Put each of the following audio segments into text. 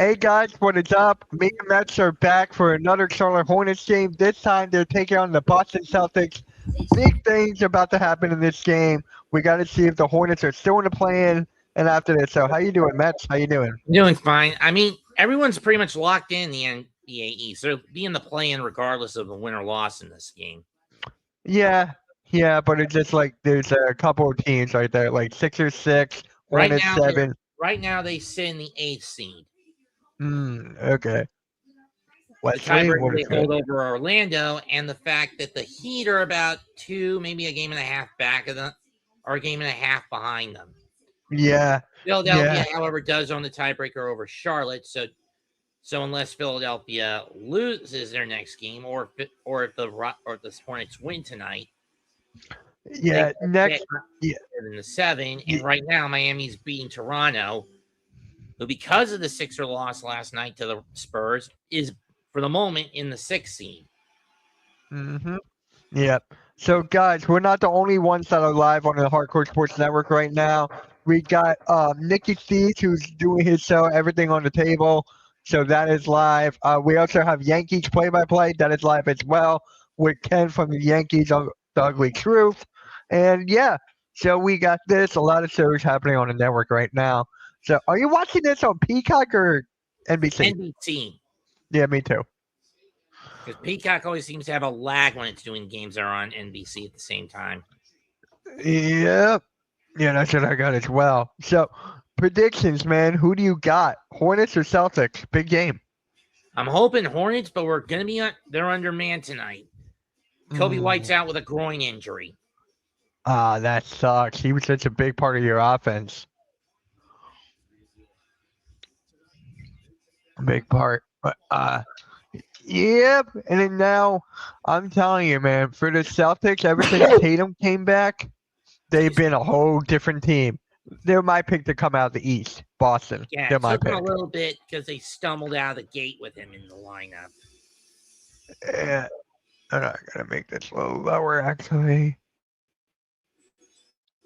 Hey guys, what is up? Me and Mets are back for another Charlotte Hornets game. This time they're taking on the Boston Celtics. Big things about to happen in this game. We got to see if the Hornets are still in the play-in and after this. So how you doing, Mets? How you doing? Doing fine. I mean, everyone's pretty much locked in the NBA East. They'll be in the play-in regardless of the win or loss in this game. Yeah, yeah, but it's just like there's a couple of teams right there, like Sixers 6, Right Hornets now, 7. right now they sit in the 8th seed. Okay. The Wesley, tiebreaker what they is good? hold over Orlando, and the fact that the Heat are about maybe a game and a half back of them, or a game and a half behind them. Yeah, Philadelphia, yeah. however, does own the tiebreaker over Charlotte. So unless Philadelphia loses their next game, or if the Hornets win tonight, they Yeah, get next. Yeah, in the 7. yeah, And right now, Miami's beating Toronto, who, because of the Sixer loss last night to the Spurs, is for the moment in the 6th seed. mm-hmm. Yeah. So, guys, we're not the only ones that are live on the Hardcore Sports Network right now. We got Nikki Steves, who's doing his show, Everything on the Table. So that is live. We also have Yankees play-by-play. That is live as well with Ken from the Yankees on The Ugly Truth. And, yeah, so we got this. A lot of shows happening on the network right now. So are you watching this on Peacock or NBC? NBC, Yeah, me too. because Peacock always seems to have a lag when it's doing games that are on NBC at the same time. Yep. Yeah, that's what I got as well. So, predictions, man. Who do you got? Hornets or Celtics? Big game. I'm hoping Hornets, but they're undermanned tonight. Kobe White's Mm. out with a groin injury. That sucks. He was such a big part of your offense. A big part. But yep. And then now, I'm telling you, man, for the Celtics, ever since Tatum came back, they've been a whole different team. They're my pick to come out of the East. Boston. Yeah, They're it my took them pick. a little bit because they stumbled out of the gate with him in the lineup. Yeah. I'm gonna make this a little lower, actually.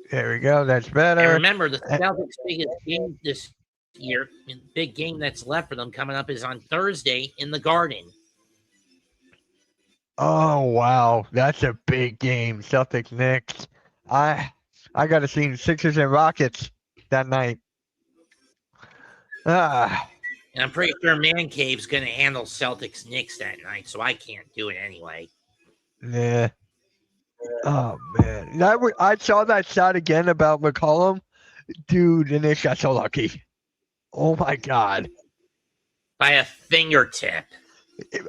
There we go. That's And better. remember, the Celtics' biggest game this year, big game that's left for them coming up, is on Thursday in the Garden. Oh wow, that's a big game. Celtics Knicks. I got to see the Sixers and Rockets that night. Ah, And I'm pretty sure Man Cave's going to handle Celtics Knicks that night, so I can't do it anyway. yeah. Oh man, I saw that shot again about McCollum. Dude, the Knicks got so lucky. Oh my god. By a fingertip.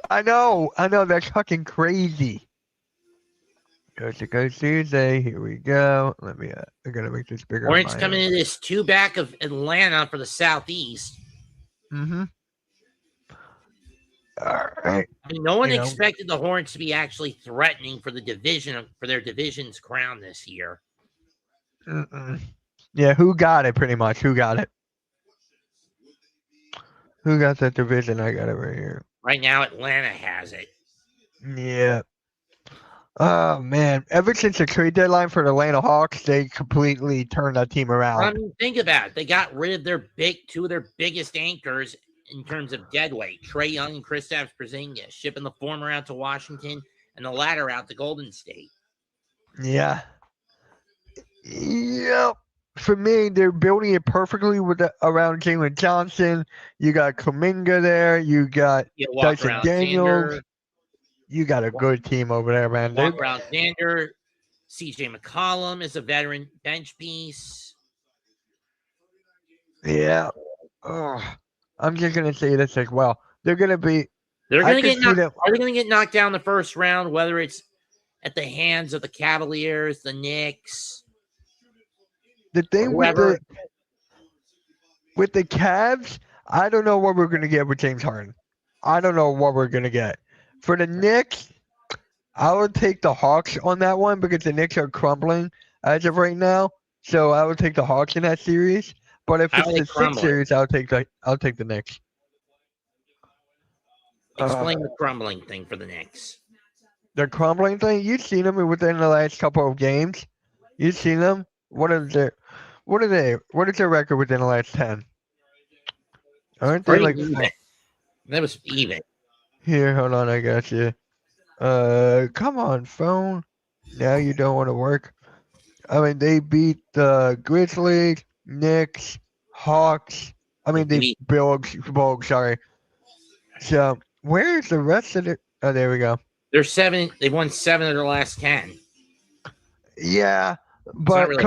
I know. That's fucking crazy. Coast to Coast Tuesday. Here we go. I gotta make this bigger. Hornets coming into this 2 back of Atlanta for the Southeast. Mm-hmm. All right. I mean, no one expected the Hornets to be actually threatening for their division's crown this year. Mm-mm. Yeah, who got it? Pretty much, who got it? Who got that division? I got it right here. Right now, Atlanta has it. Yeah. Oh man! Ever since the trade deadline for the Atlanta Hawks, they completely turned that team around. I mean, think about it. They got rid of two of their biggest anchors in terms of dead weight, Trae Young and Kristaps Porzingis, shipping the former out to Washington and the latter out to Golden State. Yeah. Yep. For me, they're building it perfectly around Jalen Johnson. You got Kuminga there. You got Dyson Daniels. You got a good team over there, man. Walker Alexander, CJ McCollum is a veteran bench piece. Yeah. Oh, I'm just gonna say this as well. Are they gonna get knocked down the first round, whether it's at the hands of the Cavaliers, the Knicks? The thing with the Cavs, I don't know what we're gonna get with James Harden. I don't know what we're gonna get. For the Knicks, I would take the Hawks on that one because the Knicks are crumbling as of right now. So I would take the Hawks in that series. But if it's the Sixers, I'll take the Knicks. Explain the crumbling thing for the Knicks. The crumbling thing? You've seen them within the last couple of games. You've seen them. What is their record within the last 10? Aren't they Pretty like even. That was even. here? Hold on, I got you. Come on, phone. Now you don't want to work. I mean, they beat the Grizzlies, Knicks, Hawks. I mean, they Bulls. Sorry. So where's the rest of it? Oh, there we go. They're 7. They won 7 of their last 10. Yeah, It's not but really.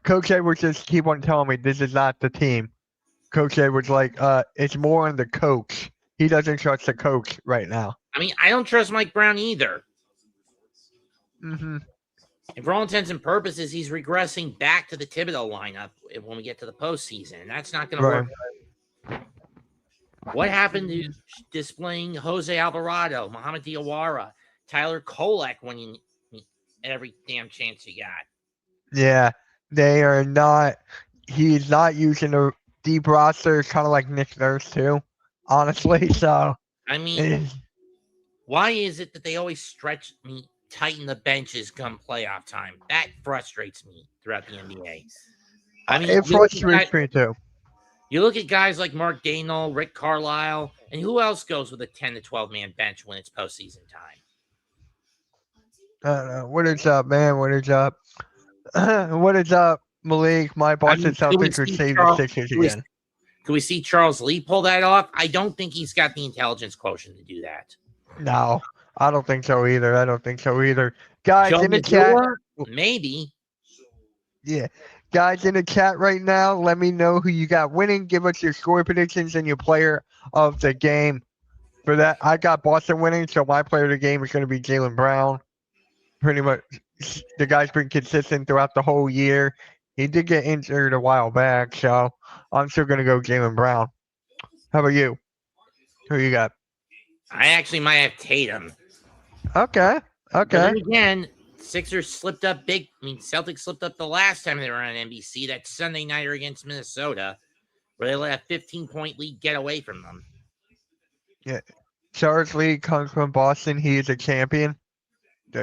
Coach Edwards just keep on telling me this is not the team. Coach Edwards like, it's more on the coach. He doesn't trust the coach right now. I mean, I don't trust Mike Brown either. Mm-hmm. And for all intents and purposes, he's regressing back to the Thibodeau lineup when we get to the postseason. And that's not going to work. What happened to displaying Jose Alvarado, Mohamed Diawara, Tyler Kolek winning every damn chance he got? Yeah, they are not. He's not using a deep roster, kind of like Nick Nurse too. Honestly, so I mean, why is it that they always tighten the benches come playoff time? That frustrates me throughout the NBA. I mean, it frustrates me too. You look at guys like Mark Daynall, Rick Carlisle, and who else goes with a 10 to 12 man bench when it's postseason time? What is up, man? What is up? What is up, Malik? My Boston Celtics would save the Sixers again. Can we see Charles Lee pull that off? I don't think he's got the intelligence quotient to do that. No, I don't think so either. Guys in the chat, maybe. Yeah. Guys in the chat right now, let me know who you got winning. Give us your score predictions and your player of the game. For that, I got Boston winning, so my player of the game is going to be Jaylen Brown. Pretty much, the guy's been consistent throughout the whole year. He did get injured a while back, so I'm still going to go Jaylen Brown. How about you? Who you got? I actually might have Tatum. Okay. But then again, Sixers slipped up big. I mean, Celtics slipped up the last time they were on NBC, that Sunday nighter against Minnesota, where they let a 15-point lead get away from them. Yeah. Charles Lee comes from Boston. He is a champion. He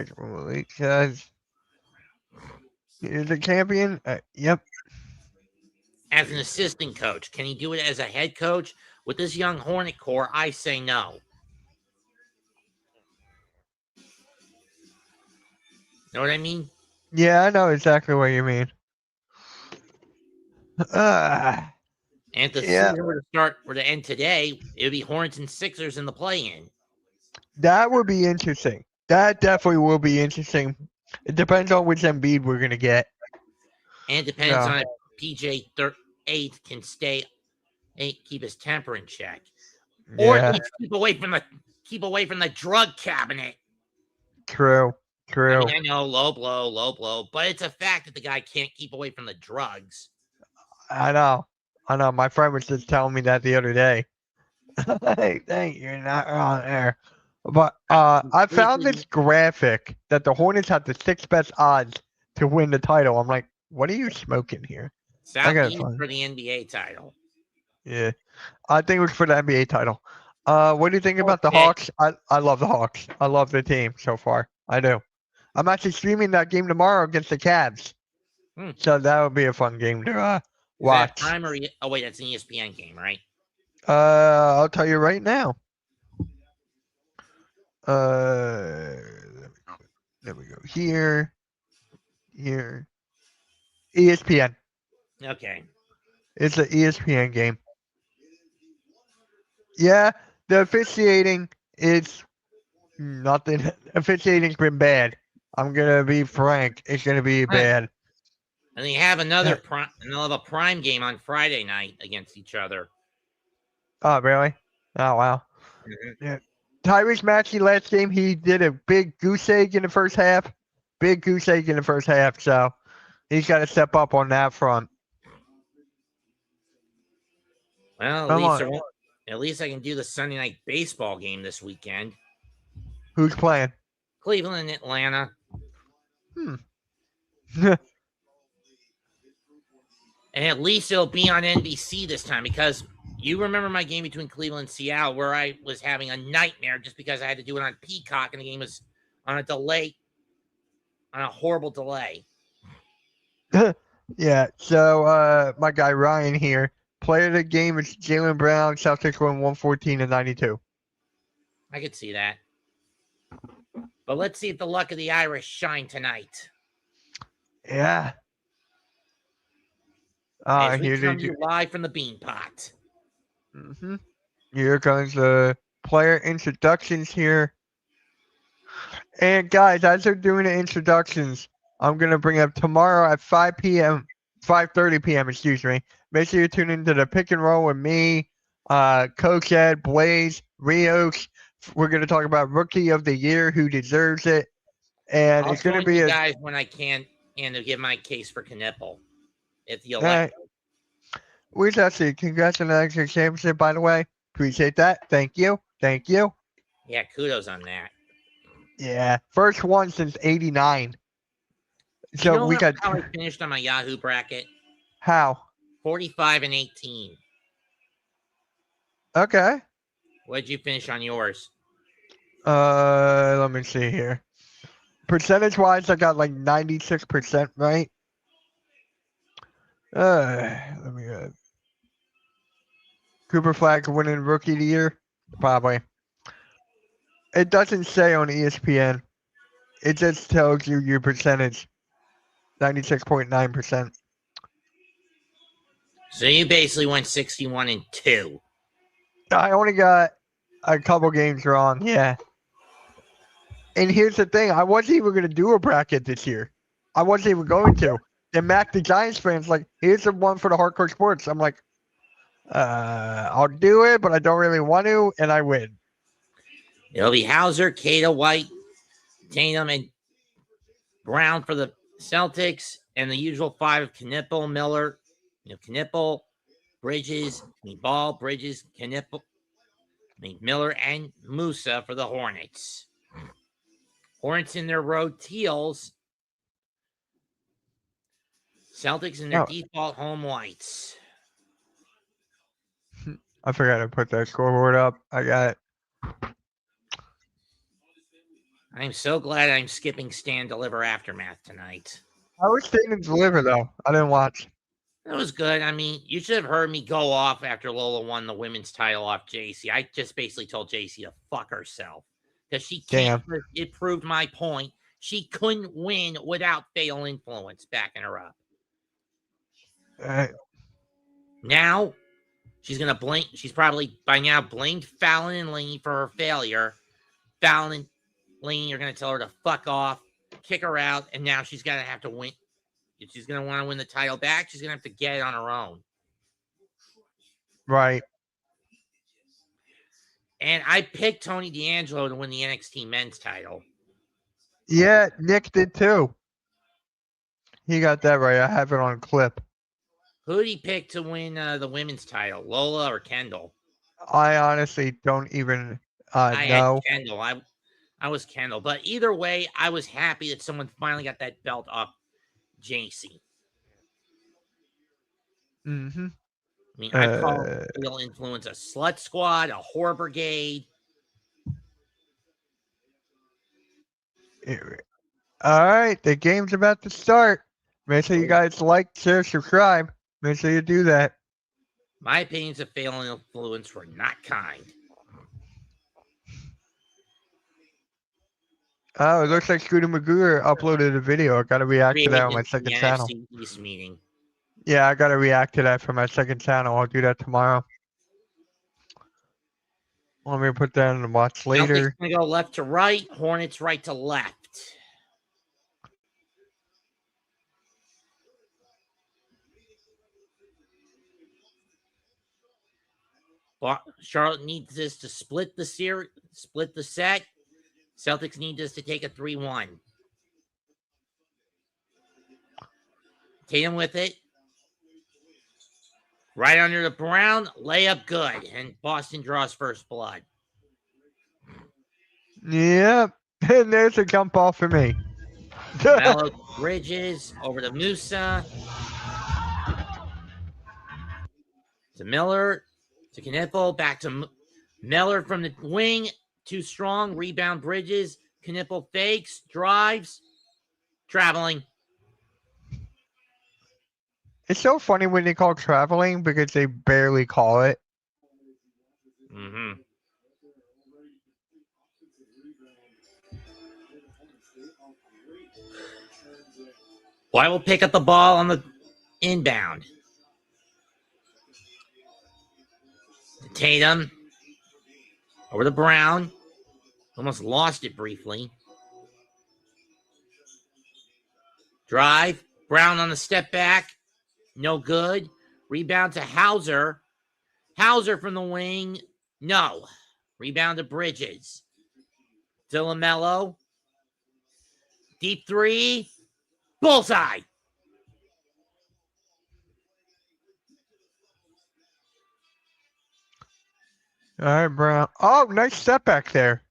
is a champion. Yep. As an assistant coach, can he do it as a head coach? With this young Hornet core, I say no. Know what I mean? Yeah, I know exactly what you mean. And if the season were to end today, it would be Hornets and Sixers in the play-in. That would be interesting. That definitely will be interesting. It depends on which Embiid we're gonna get. And it depends on if PJ 8 can keep his temper in check, or at least keep away from the drug cabinet. True. I mean, I know low blow, but it's a fact that the guy can't keep away from the drugs. I know. My friend was just telling me that the other day. Hey, you're not on there. But I found this graphic that the Hornets have the 6th best odds to win the title. I'm like, what are you smoking here? Southeast for the NBA title. Yeah, I think it was for the NBA title. What do you think about the Hawks? I love the Hawks. I love the team so far. I do. I'm actually streaming that game tomorrow against the Cavs. So that would be a fun game to watch. Is that primary? Oh wait, that's an ESPN game, right? I'll tell you right now. There we go. Here. ESPN. Okay. It's an ESPN game. Yeah, the officiating is nothing. Officiating's been bad. I'm gonna be frank. It's gonna be bad. And they have another prime game on Friday night against each other. Oh really? Oh wow. Mm-hmm. Yeah. Tyrese Maxey last game, he did a big goose egg in the first half. So he's got to step up on that front. Well, at least I can do the Sunday night baseball game this weekend. Who's playing? Cleveland and Atlanta. And at least it'll be on NBC this time, because you remember my game between Cleveland and Seattle where I was having a nightmare just because I had to do it on Peacock and the game was on a horrible delay. Yeah, so my guy Ryan here Player of the game is Jaylen Brown. Celtics win 114-92. I could see that. But let's see if the luck of the Irish shine tonight. Yeah. As we come to you live from the Bean Pot. Mm-hmm. Here comes the player introductions here. And guys, as they're doing the introductions, I'm going to bring up tomorrow at 5 p.m., 5:30 p.m., excuse me. Make sure you tune into the pick and roll with me, Coach Ed, Blaze, Rios. We're going to talk about Rookie of the Year, who deserves it. And it's going to be guys when I can and to give my case for Knipple. If you like. We shall see. Congrats on the extra championship, by the way. Appreciate that. Thank you. Thank you. Yeah, kudos on that. Yeah. First one since 89. So you know we got how I finished on my Yahoo bracket? How? 45-18. Okay. What did you finish on yours? Let me see here. Percentage wise, I got like 96%, right? Let me Cooper Flag winning Rookie of the Year? Probably. It doesn't say on ESPN. It just tells you your percentage. 96.9%. So you basically went 61-2. I only got a couple games wrong, yeah. And here's the thing, I wasn't even going to do a bracket this year. I wasn't even going to. And Mac, the Giants fans, like, here's the one for the hardcore sports. I'm like, I'll do it, but I don't really want to, and I win. It'll be Hauser, Cato, White, Tatum, and Brown for the Celtics, and the usual five of Knipple, Miller, Knipple, Bridges, Ball, Bridges, Knipple, Miller, and Musa for the Hornets. Hornets in their road teals. Celtics in their default home whites. I forgot to put that scoreboard up. I got it. I'm so glad I'm skipping Stand Deliver Aftermath tonight. I was Stand Deliver, though. I didn't watch. It was good. I mean, you should have heard me go off after Lola won the women's title off JC. I just basically told JC to fuck herself. Because she can't. Damn. It proved my point. She couldn't win without Fatal Influence backing her up. Now, she's going to blame. She's probably by now blamed Fallon and Laney for her failure. Fallon and Laney are going to tell her to fuck off, kick her out, and now she's going to have to win. If she's going to want to win the title back, she's going to have to get it on her own. Right. And I picked Tony D'Angelo to win the NXT men's title. Yeah, Nick did too. He got that right. I have it on clip. Who did he pick to win the women's title, Lola or Kendall? I honestly don't even know. I had Kendall. I was Kendall. But either way, I was happy that someone finally got that belt off JC. Mm-hmm. I mean, I call Real Influence a slut squad, a whore brigade. All right, the game's about to start. Make sure you guys like, share, subscribe. Make sure you do that. My opinions of Fatal Influence were not kind. Oh, it looks like Scooter Magoo uploaded a video. I got to react to that on my second channel. East meeting. Yeah, I got to react to that from my second channel. I'll do that tomorrow. Let me put that in the watch later. Celtics going to go left to right. Hornets right to left. Charlotte needs this to split the series, split the set. Celtics need this to take a 3-1. Tatum with it. Right under the Brown, layup good, and Boston draws first blood. Yep, and there's a jump ball for me. Mellow Bridges over to Musa. To Miller, to Knipple, back to Miller from the wing. Too strong, rebound Bridges. Knipple fakes, drives, traveling. It's so funny when they call traveling because they barely call it. Mm-hmm. White will pick up the ball on the inbound. Tatum over to Brown. Almost lost it briefly. Drive. Brown on the step back. No good. Rebound to Hauser. Hauser from the wing. No. Rebound to Bridges. To LaMelo. Deep three. Bullseye. All right, Brown. Oh, nice step back there.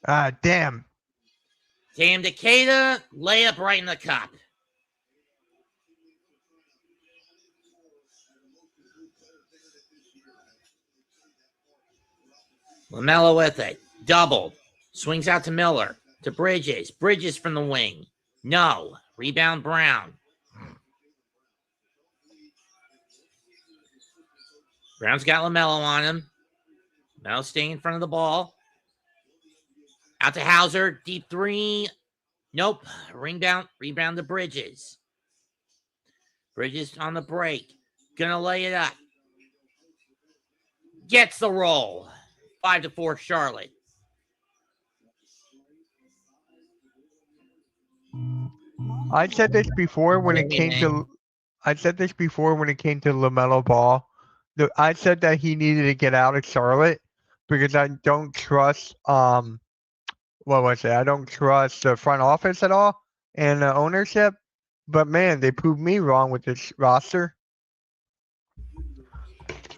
Ah, damn. Tam Decatur. Layup right in the cup. LaMelo with it. Doubled. Swings out to Miller. To Bridges. Bridges from the wing. No. Rebound Brown. Brown's got LaMelo on him. LaMelo staying in front of the ball. Out to Hauser. Deep three. Nope. Rebound to Bridges. Bridges on the break. Gonna lay it up. Gets the roll. 5-4 Charlotte. I said this before when it came to LaMelo Ball. I said that he needed to get out of Charlotte because I don't trust what was it? I don't trust the front office at all and the ownership. But man, they proved me wrong with this roster.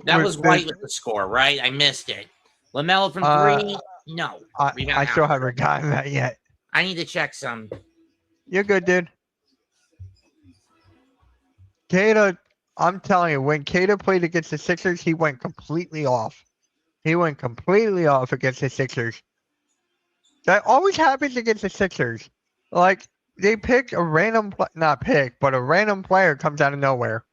That was White with the score, right? I missed it. LaMelo from three. No. I still haven't gotten that yet. I need to check some. You're good, dude. Kata, I'm telling you, when Kata played against the Sixers, he went completely off. He went completely off against the Sixers. That always happens against the Sixers. Like, they pick a random, not pick, but a random player comes out of nowhere.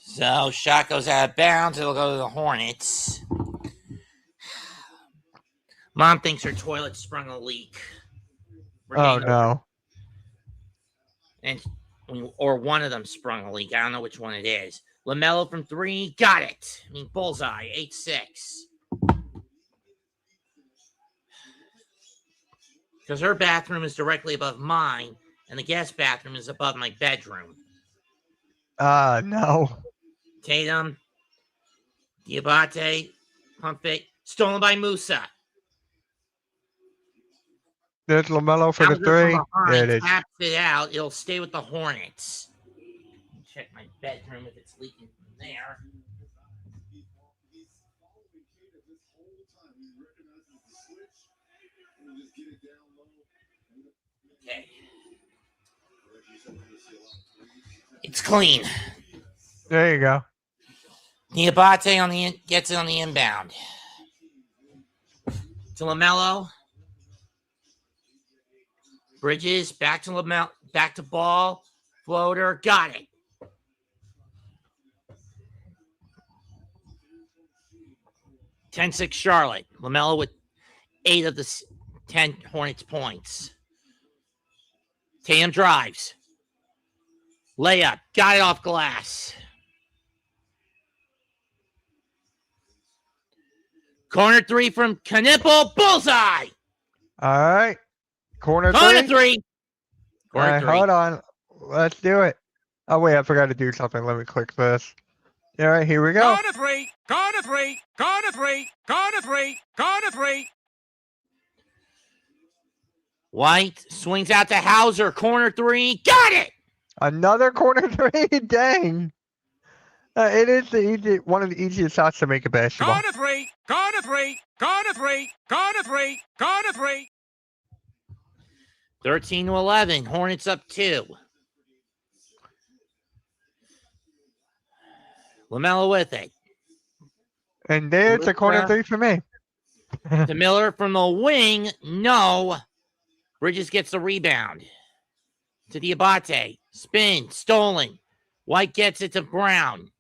So, shot goes out of bounds. It'll go to the Hornets. Mom thinks her toilet sprung a leak. Oh, no. Or one of them sprung a leak. I don't know which one it is. LaMelo from three. Got it. I mean, bullseye. 8-6. Because her bathroom is directly above mine, and the guest bathroom is above my bedroom. No. Tatum. Diabate. Pump fake. Stolen by Musa. There's LaMelo for the three. There it is. Taps it out. It'll stay with the Hornets. Check my bedroom if it's leaking from there. Okay. It's clean. There you go. Diabate gets it on the inbound. To LaMelo. Bridges, back to LaMelo, back to ball. Floater, got it. (10-6) Charlotte. LaMelo with 8 of the 10 Hornets points. Tatum drives. Layup, got it off glass. Corner three from Knipple, bullseye. All right. Corner three. All right, hold on. Let's do it. Oh, wait, I forgot to do something. Let me click this. All right, here we go. Corner three. Corner three. Corner three. Corner three. Corner three. White swings out to Hauser. Corner three. Got it. Another corner three. Dang. It is one of the easiest shots to make a basketball. Corner three. Corner three. Corner three. Corner three. Corner three. 13-11. Hornets up 2. LaMelo with it. And there's a corner three for me. To Miller from the wing. No. Bridges gets the rebound. to Diabate. Spin. Stolen. White gets it to Brown.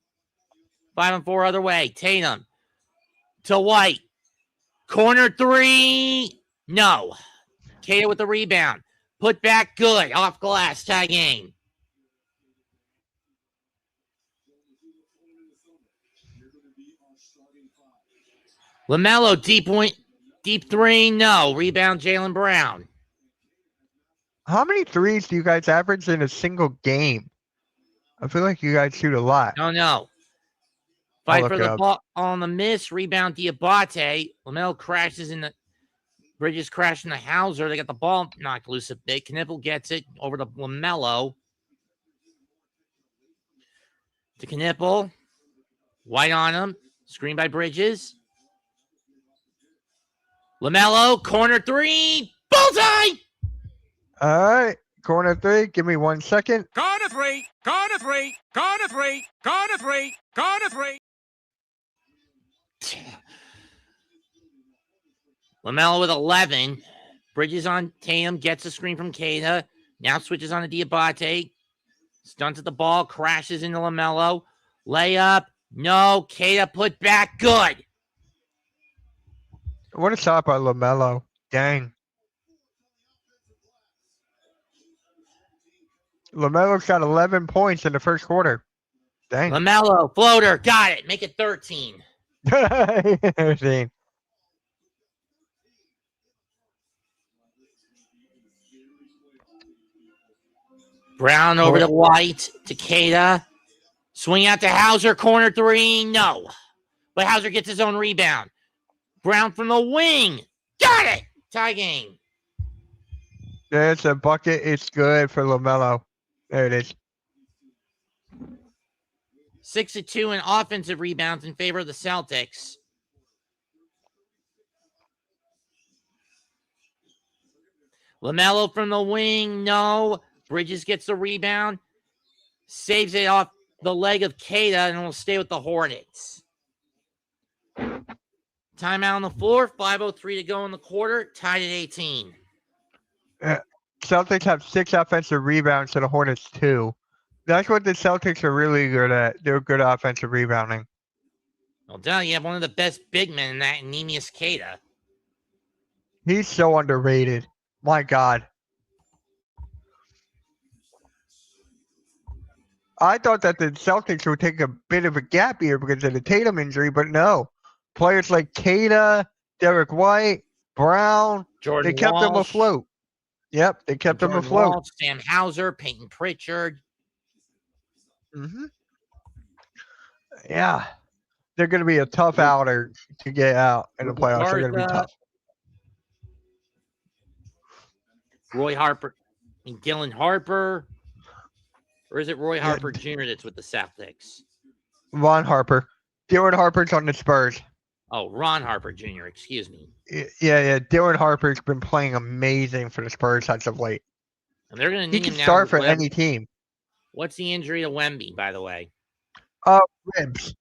5-on-4 other way. Tatum to White. Corner three. No. Cato with the rebound. Put back good. Off glass. Tie game. LaMelo, deep three, no. Rebound, Jaylen Brown. How many threes do you guys average in a single game? I feel like you guys shoot a lot. No. Fight for the ball on the miss. Rebound, Diabate. LaMelo crashes in the Bridges crashing the Hauser. They got the ball knocked loose a bit. Knipple gets it over to LaMelo. To Knipple. White on him. Screen by Bridges. LaMelo, corner three. Bullseye! All right. Corner three. Give me 1 second. Corner three. Corner three. Corner three. Corner three. Corner three. LaMelo with 11. Bridges on Tatum. Gets a screen from Kata. Now switches on to Diabate. Stunts at the ball. Crashes into LaMelo. Layup. No. Kata put back. Good. What a shot by LaMelo. Dang. LaMelo's got 11 points in the first quarter. Dang. LaMelo. Floater. Got it. Make it 13. 13. Brown over to White. To Kata. Swing out to Hauser. Corner three. No. But Hauser gets his own rebound. Brown from the wing. Got it. Tie game. There's a bucket. It's good for LaMelo. There it is. 6-2 in offensive rebounds in favor of the Celtics. LaMelo from the wing. No. Bridges gets the rebound. Saves it off the leg of Kata and will stay with the Hornets. Timeout on the floor. 5:03 to go in the quarter. Tied at 18. Celtics have 6 offensive rebounds to the Hornets 2. That's what the Celtics are really good at. They're good at offensive rebounding. Well, duh, you have one of the best big men in that, Nemius Kata. He's so underrated. My God. I thought that the Celtics would take a bit of a gap here because of the Tatum injury, but no. Players like Kata, Derek White, Brown, Jordan they kept them Walsh. afloat. Yep, they kept them Jordan afloat. Walsh, Sam Hauser, Peyton Pritchard. Mm-hmm. Yeah. They're going to be a tough outer to get out in the playoffs. They're going to be tough. Roy Harper. I mean, Dylan Harper. Or is it Roy Harper Jr. that's with the Celtics? Ron Harper. Dylan Harper's on the Spurs. Oh, Ron Harper Jr., excuse me. Yeah. Dylan Harper's been playing amazing for the Spurs as of late. And they're going to He need can him now. start for any team. What's the injury to Wemby, by the way? Ribs.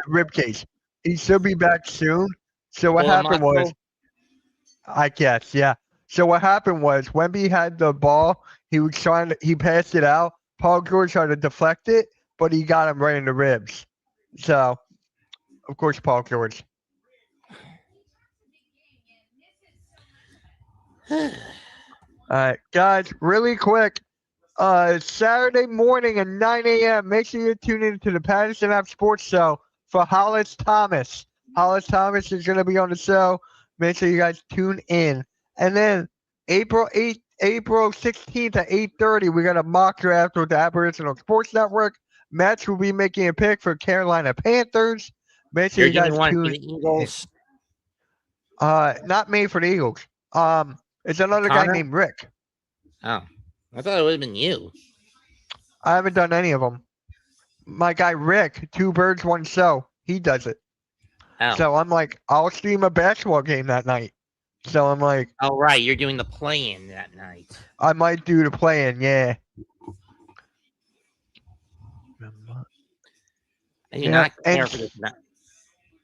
Rib case. He should be back soon. So what happened was, I guess, yeah. So what happened was Wemby had the ball. He passed it out. Paul George tried to deflect it, but he got him right in the ribs. So, of course, Paul George. All right, guys, really quick. Saturday morning at 9 a.m. Make sure you tune in to the Patterson App Sports Show for Hollis Thomas. Hollis Thomas is going to be on the show. Make sure you guys tune in. And then April 16th at 8:30, we got a mock draft with the Aboriginal Sports Network. Mitch will be making a pick for Carolina Panthers. Make sure you guys tune in. Eagles. Not made for the Eagles. It's another guy named Rick. Oh, I thought it would have been you. I haven't done any of them. My guy Rick, 2 birds, 1 show. He does it. Oh. So I'm like, I'll stream a basketball game that night. So I'm like, oh, right. You're doing the play-in that night. I might do the play-in, yeah. And you're not care for this.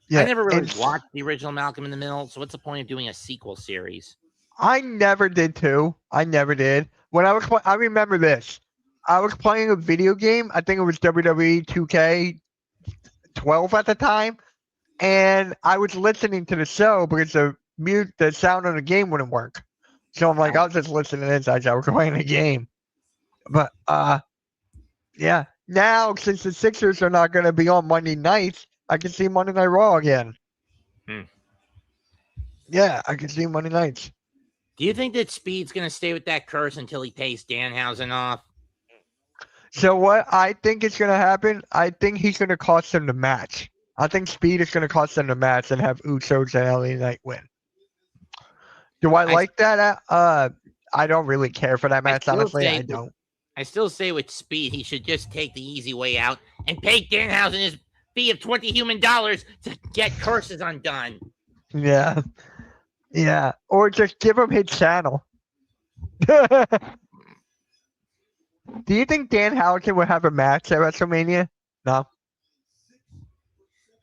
Yeah, I never really watched the original Malcolm in the Middle, so what's the point of doing a sequel series? I never did too. I never did. when I was I remember this. I was playing a video game. I think it was WWE 2K12 at the time, and I was listening to the show because the sound on the game wouldn't work. So I'm like, I was just listening to this as I was playing the game. But yeah. Now since the Sixers are not going to be on Monday nights, I can see Monday Night Raw again. Yeah, I can see Monday nights. Do you think that Speed's going to stay with that curse until he pays Danhausen off? So what I think is going to happen, I think he's going to cost them the match. I think Speed is going to cost them the match and have Usos and LA Knight win. Do I like that? I don't really care for that match, honestly. I don't. I still say with Speed, he should just take the easy way out and pay Danhausen his fee of $20 human to get curses undone. Yeah. Yeah. Or just give him his channel. Do you think Danhausen will have a match at WrestleMania? No.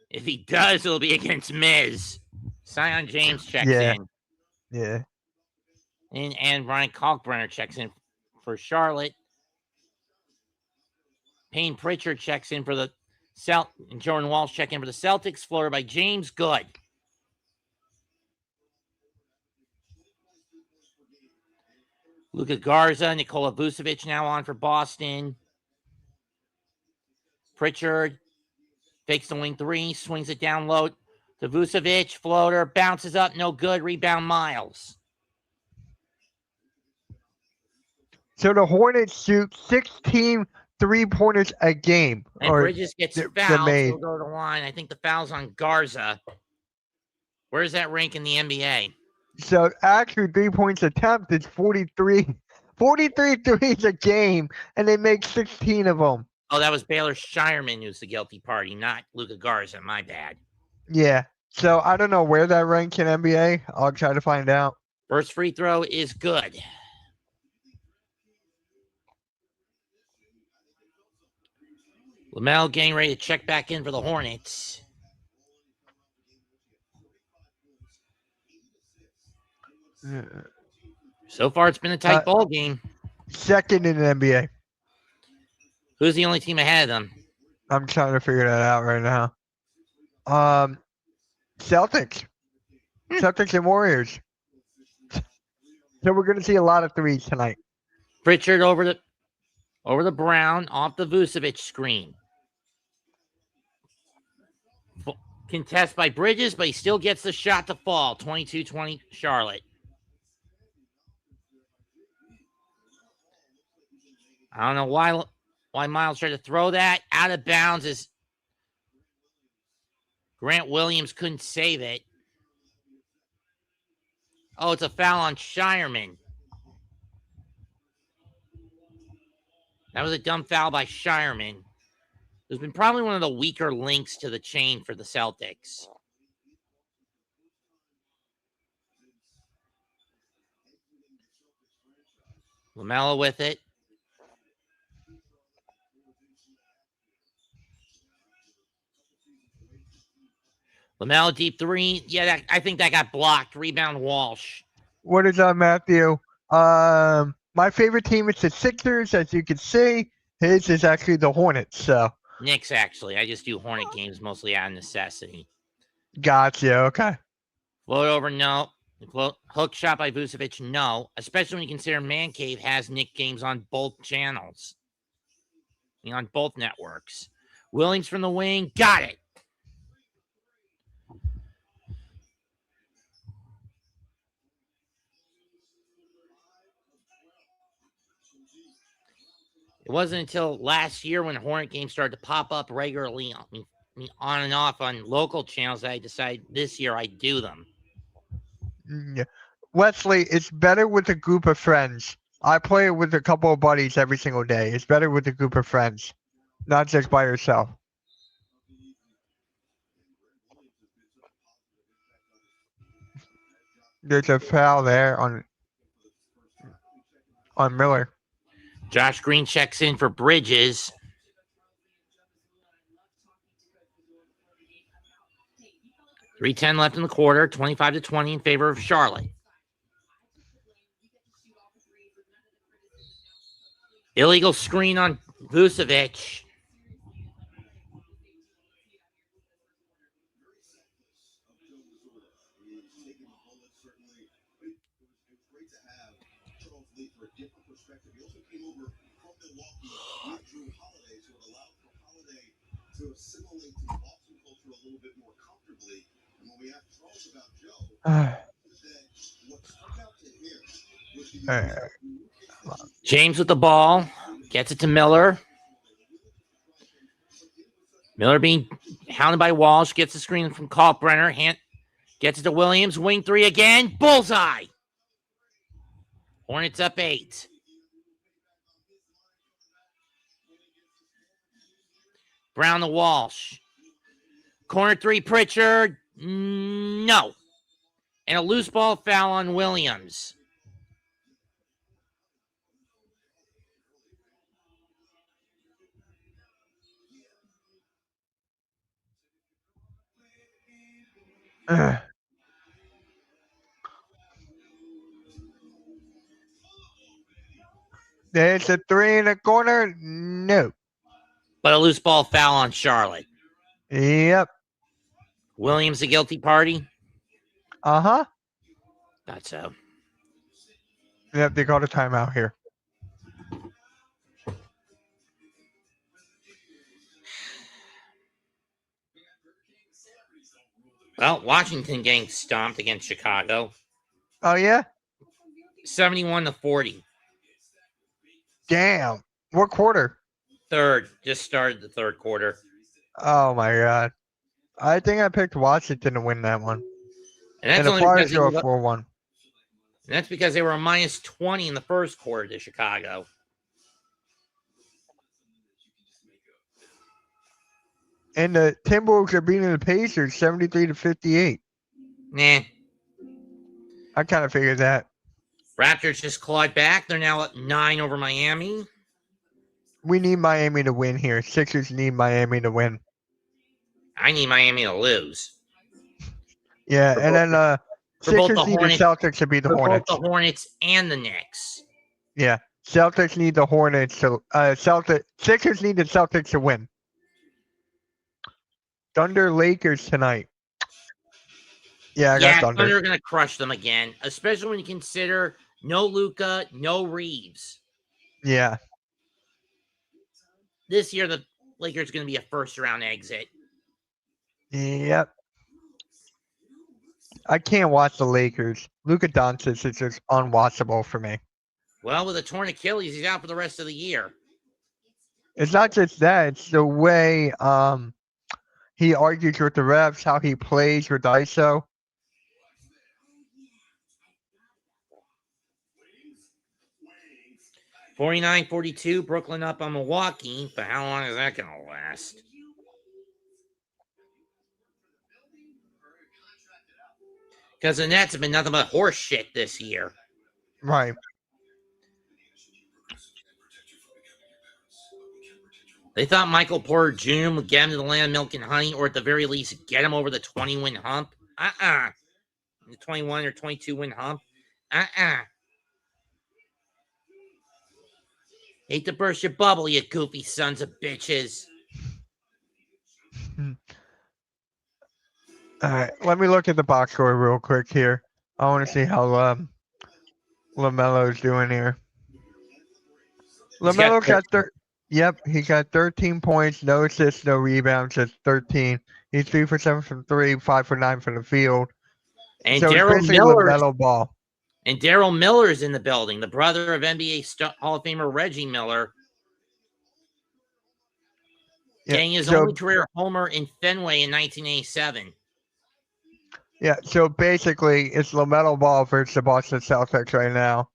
If he does, it'll be against Miz. Sion James checks in. Yeah. And Ryan Kalkbrenner checks in for Charlotte. Payne Pritchard checks in for the and Jordan Walsh check in for the Celtics. Floated by James. Good. Luka Garza, Nikola Vucevic now on for Boston. Pritchard fakes the wing three, swings it down low to Vucevic. Floater bounces up, no good. Rebound Miles. So the Hornets shoot 16 3-pointers a game. And Bridges gets fouled. So go to the line. I think the foul's on Garza. Where does that rank in the NBA? So actually 3 points attempt is 43 threes a game, and they make 16 of them. Oh, that was Baylor Shireman who's the guilty party, not Luka Garza. My bad. Yeah. So I don't know where that ranks in NBA. I'll try to find out. First free throw is good. Lamelo getting ready to check back in for the Hornets. So far, it's been a tight ball game. Second in the NBA. Who's the only team ahead of them? I'm trying to figure that out right now. Celtics. Celtics and Warriors. So we're going to see a lot of threes tonight. Pritchard over the Brown off the Vucevic screen. Contest by Bridges, but he still gets the shot to fall. 22-20 Charlotte. I don't know why Miles tried to throw that. Out of bounds is Grant Williams couldn't save it. Oh, it's a foul on Shireman. That was a dumb foul by Shireman. Who's been probably one of the weaker links to the chain for the Celtics. LaMelo with it. LaMelo deep three. Yeah, I think that got blocked. Rebound Walsh. What is up, Matthew? My favorite team is the Sixers, as you can see. His is actually the Hornets. So Knicks, actually. I just do Hornet games mostly out of necessity. Gotcha. Okay. Float over, no. Hook shot by Vucevic, no. Especially when you consider Man Cave has Knick games on both channels. On both networks. Williams from the wing. Got it. It wasn't until last year when Hornet games started to pop up regularly on and off on local channels that I decided this year I'd do them. Yeah. Wesley, it's better with a group of friends. I play it with a couple of buddies every single day. It's better with a group of friends, not just by yourself. There's a foul there on Miller. Josh Green checks in for Bridges. .310 left in the quarter, 25-20 in favor of Charlotte. Illegal screen on Vucevic. James with the ball. Gets it to Miller. Miller being hounded by Walsh. Gets the screen from Kalkbrenner. Gets it to Williams. Wing three again. Bullseye. Hornets up 8. Brown to Walsh. Corner three, Pritchard. No. And a loose ball foul on Williams. There's a 3 in the corner. No. But a loose ball foul on Charlotte. Yep. Williams a guilty party? Uh-huh. Thought so. Yep, they got a timeout here. Well, Washington getting stomped against Chicago. Oh, yeah? 71-40. Damn. What quarter? Third. Just started the third quarter. Oh, my God. I think I picked Washington to win that one. And the Flyers go 4-1. And that's because they were a minus 20 in the first quarter to Chicago. And the Timberwolves are beating the Pacers 73-58. Nah. I kind of figured that. Raptors just clawed back. They're now at 9 over Miami. We need Miami to win here. Sixers need Miami to win. I need Miami to lose. Yeah, and then Sixers need the Celtics to beat the Hornets. Both the Hornets and the Knicks. Yeah, Celtics need the Hornets to Sixers need the Celtics to win. Thunder Lakers tonight. Yeah, I got Thunder. Thunder are going to crush them again, especially when you consider no Luka, no Reeves. Yeah. This year, the Lakers are going to be a first-round exit. Yep. I can't watch the Lakers. Luka Doncic is just unwatchable for me. Well, with a torn Achilles, he's out for the rest of the year. It's not just that. It's the way he argues with the refs, how he plays with ISO. $49-42, Brooklyn up on Milwaukee, but how long is that going to last? Because the Nets have been nothing but horse shit this year. Right. They thought Michael Porter Jr. would get him to the land of milk and honey, or at the very least, get him over the 20-win hump. The 21 or 22-win hump. Hate to burst your bubble, you goofy sons of bitches. All right, let me look at the box score real quick here. I want to see how LaMelo's doing here. LaMelo got he got 13 points, no assists, no rebounds, just 13. He's 3 for 7 from 3, 5 for 9 from the field. And so Daryl Miller, LaMelo ball. And Daryl Miller's in the building, the brother of NBA Hall of Famer Reggie Miller. Getting his only career homer in Fenway in 1987. Yeah, so basically it's LaMelo ball versus the Boston Celtics right now.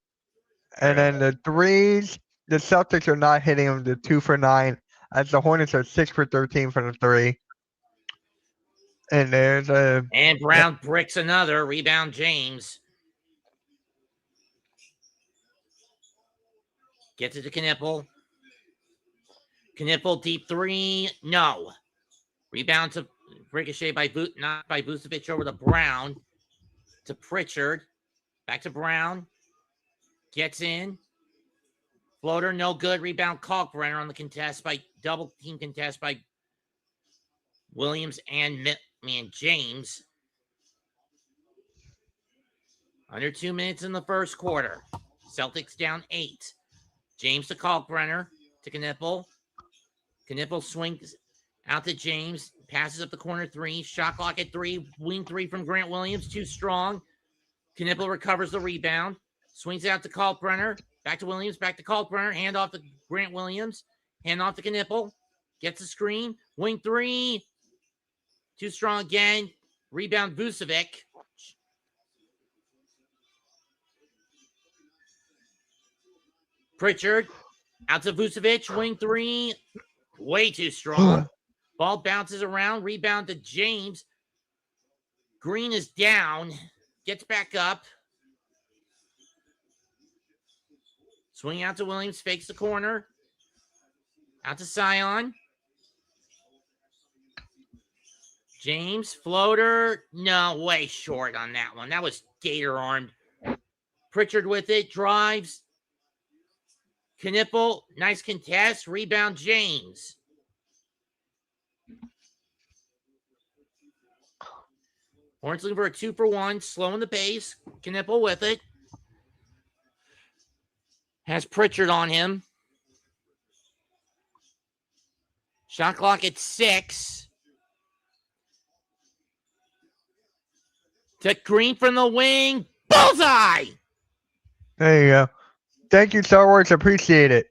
And then the threes, the Celtics are not hitting them to 2 for 9, as the Hornets are 6 for 13 from the 3. And there's And Brown bricks another. Rebound James. Gets it to Knipple. Knipple deep 3. No. Rebound to ricochet by not by Vucevic over to Brown. To Pritchard. Back to Brown. Gets in. Floater, no good. Rebound, Kalkbrenner on the contest by double team contest by Williams and James. Under 2 minutes in the first quarter. Celtics down 8. James to Kalkbrenner to Knipple. Knipple swings out to James. Passes up the corner 3. Shot clock at 3. Wing 3 from Grant Williams. Too strong. Knipple recovers the rebound. Swings out to Kalkbrenner. Back to Williams. Back to Kalkbrenner. Hand off to Grant Williams. Hand off to Knipple. Gets a screen. Wing 3. Too strong again. Rebound Vucevic. Pritchard out to Vucevic. Wing 3. Way too strong. Ball bounces around. Rebound to James. Green is down. Gets back up. Swing out to Williams. Fakes the corner. Out to Sion. James. Floater. No, way short on that one. That was gator armed. Pritchard with it. Drives. Knipple. Nice contest. Rebound James. Hornets looking for a 2-for-1. Slowing the pace. Knipple with it. Has Pritchard on him. Shot clock at 6. To Green from the wing. Bullseye! There you go. Thank you, Star Wars. Appreciate it.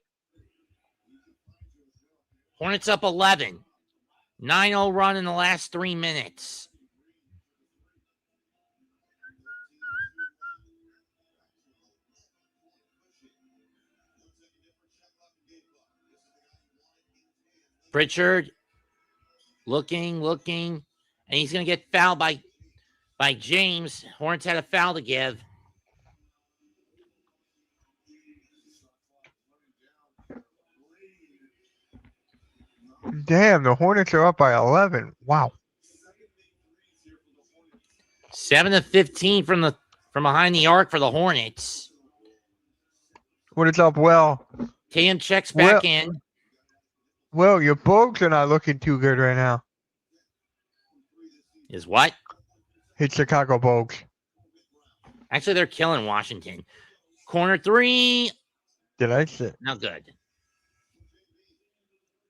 Hornets up 11. 9-0 run in the last 3 minutes. Pritchard looking, and he's going to get fouled by James. Hornets had a foul to give. Damn, the Hornets are up by 11. Wow. 7 of 15 from behind the arc for the Hornets. What is up, Will? Tatum checks back in. Will, your Bugs are not looking too good right now. Is what? Hit Chicago Bugs. Actually, they're killing Washington. Corner 3. Did I say? Not good.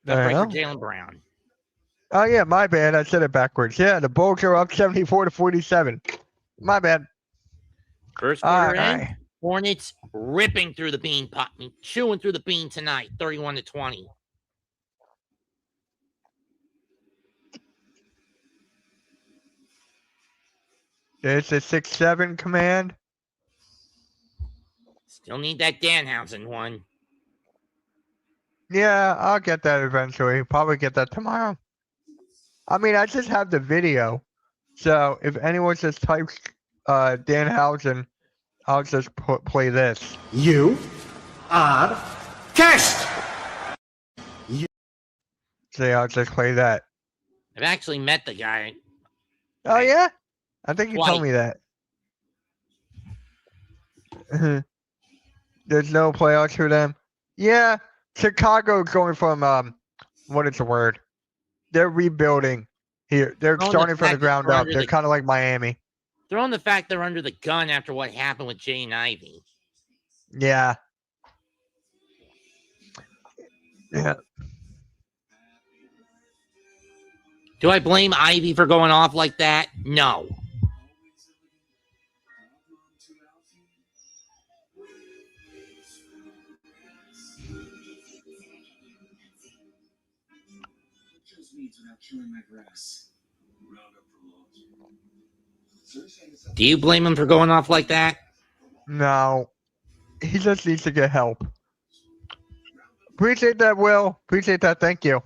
Got break for Jaylen Brown. Oh, yeah, my bad. I said it backwards. Yeah, the Bugs are up 74-47. My bad. First quarter in. Hornets ripping through the bean pot. Chewing through the bean tonight. 31-20. There's the 6-7 command. Still need that Danhausen one. Yeah, I'll get that eventually. Probably get that tomorrow. I mean, I just have the video. So if anyone just types Danhausen, I'll just play this. You are cashed. See, I'll just play that. I've actually met the guy. Oh, yeah? I think you told me that. There's no playoffs for them. Yeah, Chicago's going from what is the word? They're rebuilding here. They're starting from the ground up. They're kind of like Miami. Throwing the fact they're under the gun after what happened with Jane Ivey. Yeah. Yeah. Do I blame Ivy for going off like that? No. Do you blame him for going off like that? No. He just needs to get help. Appreciate that, Will. Appreciate that. Thank you.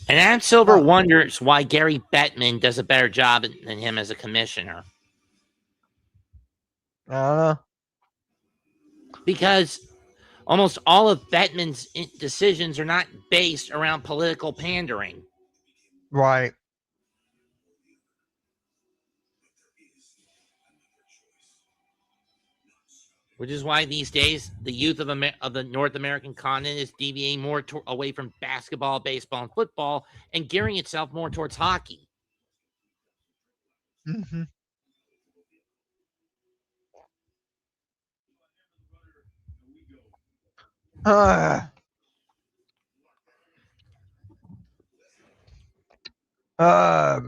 And Adam Silver wonders why Gary Bettman does a better job than him as a commissioner. I don't know. Because almost all of Bettman's decisions are not based around political pandering. Right. Which is why these days the youth of the North American continent is deviating more away from basketball, baseball, and football and gearing itself more towards hockey. Mm-hmm.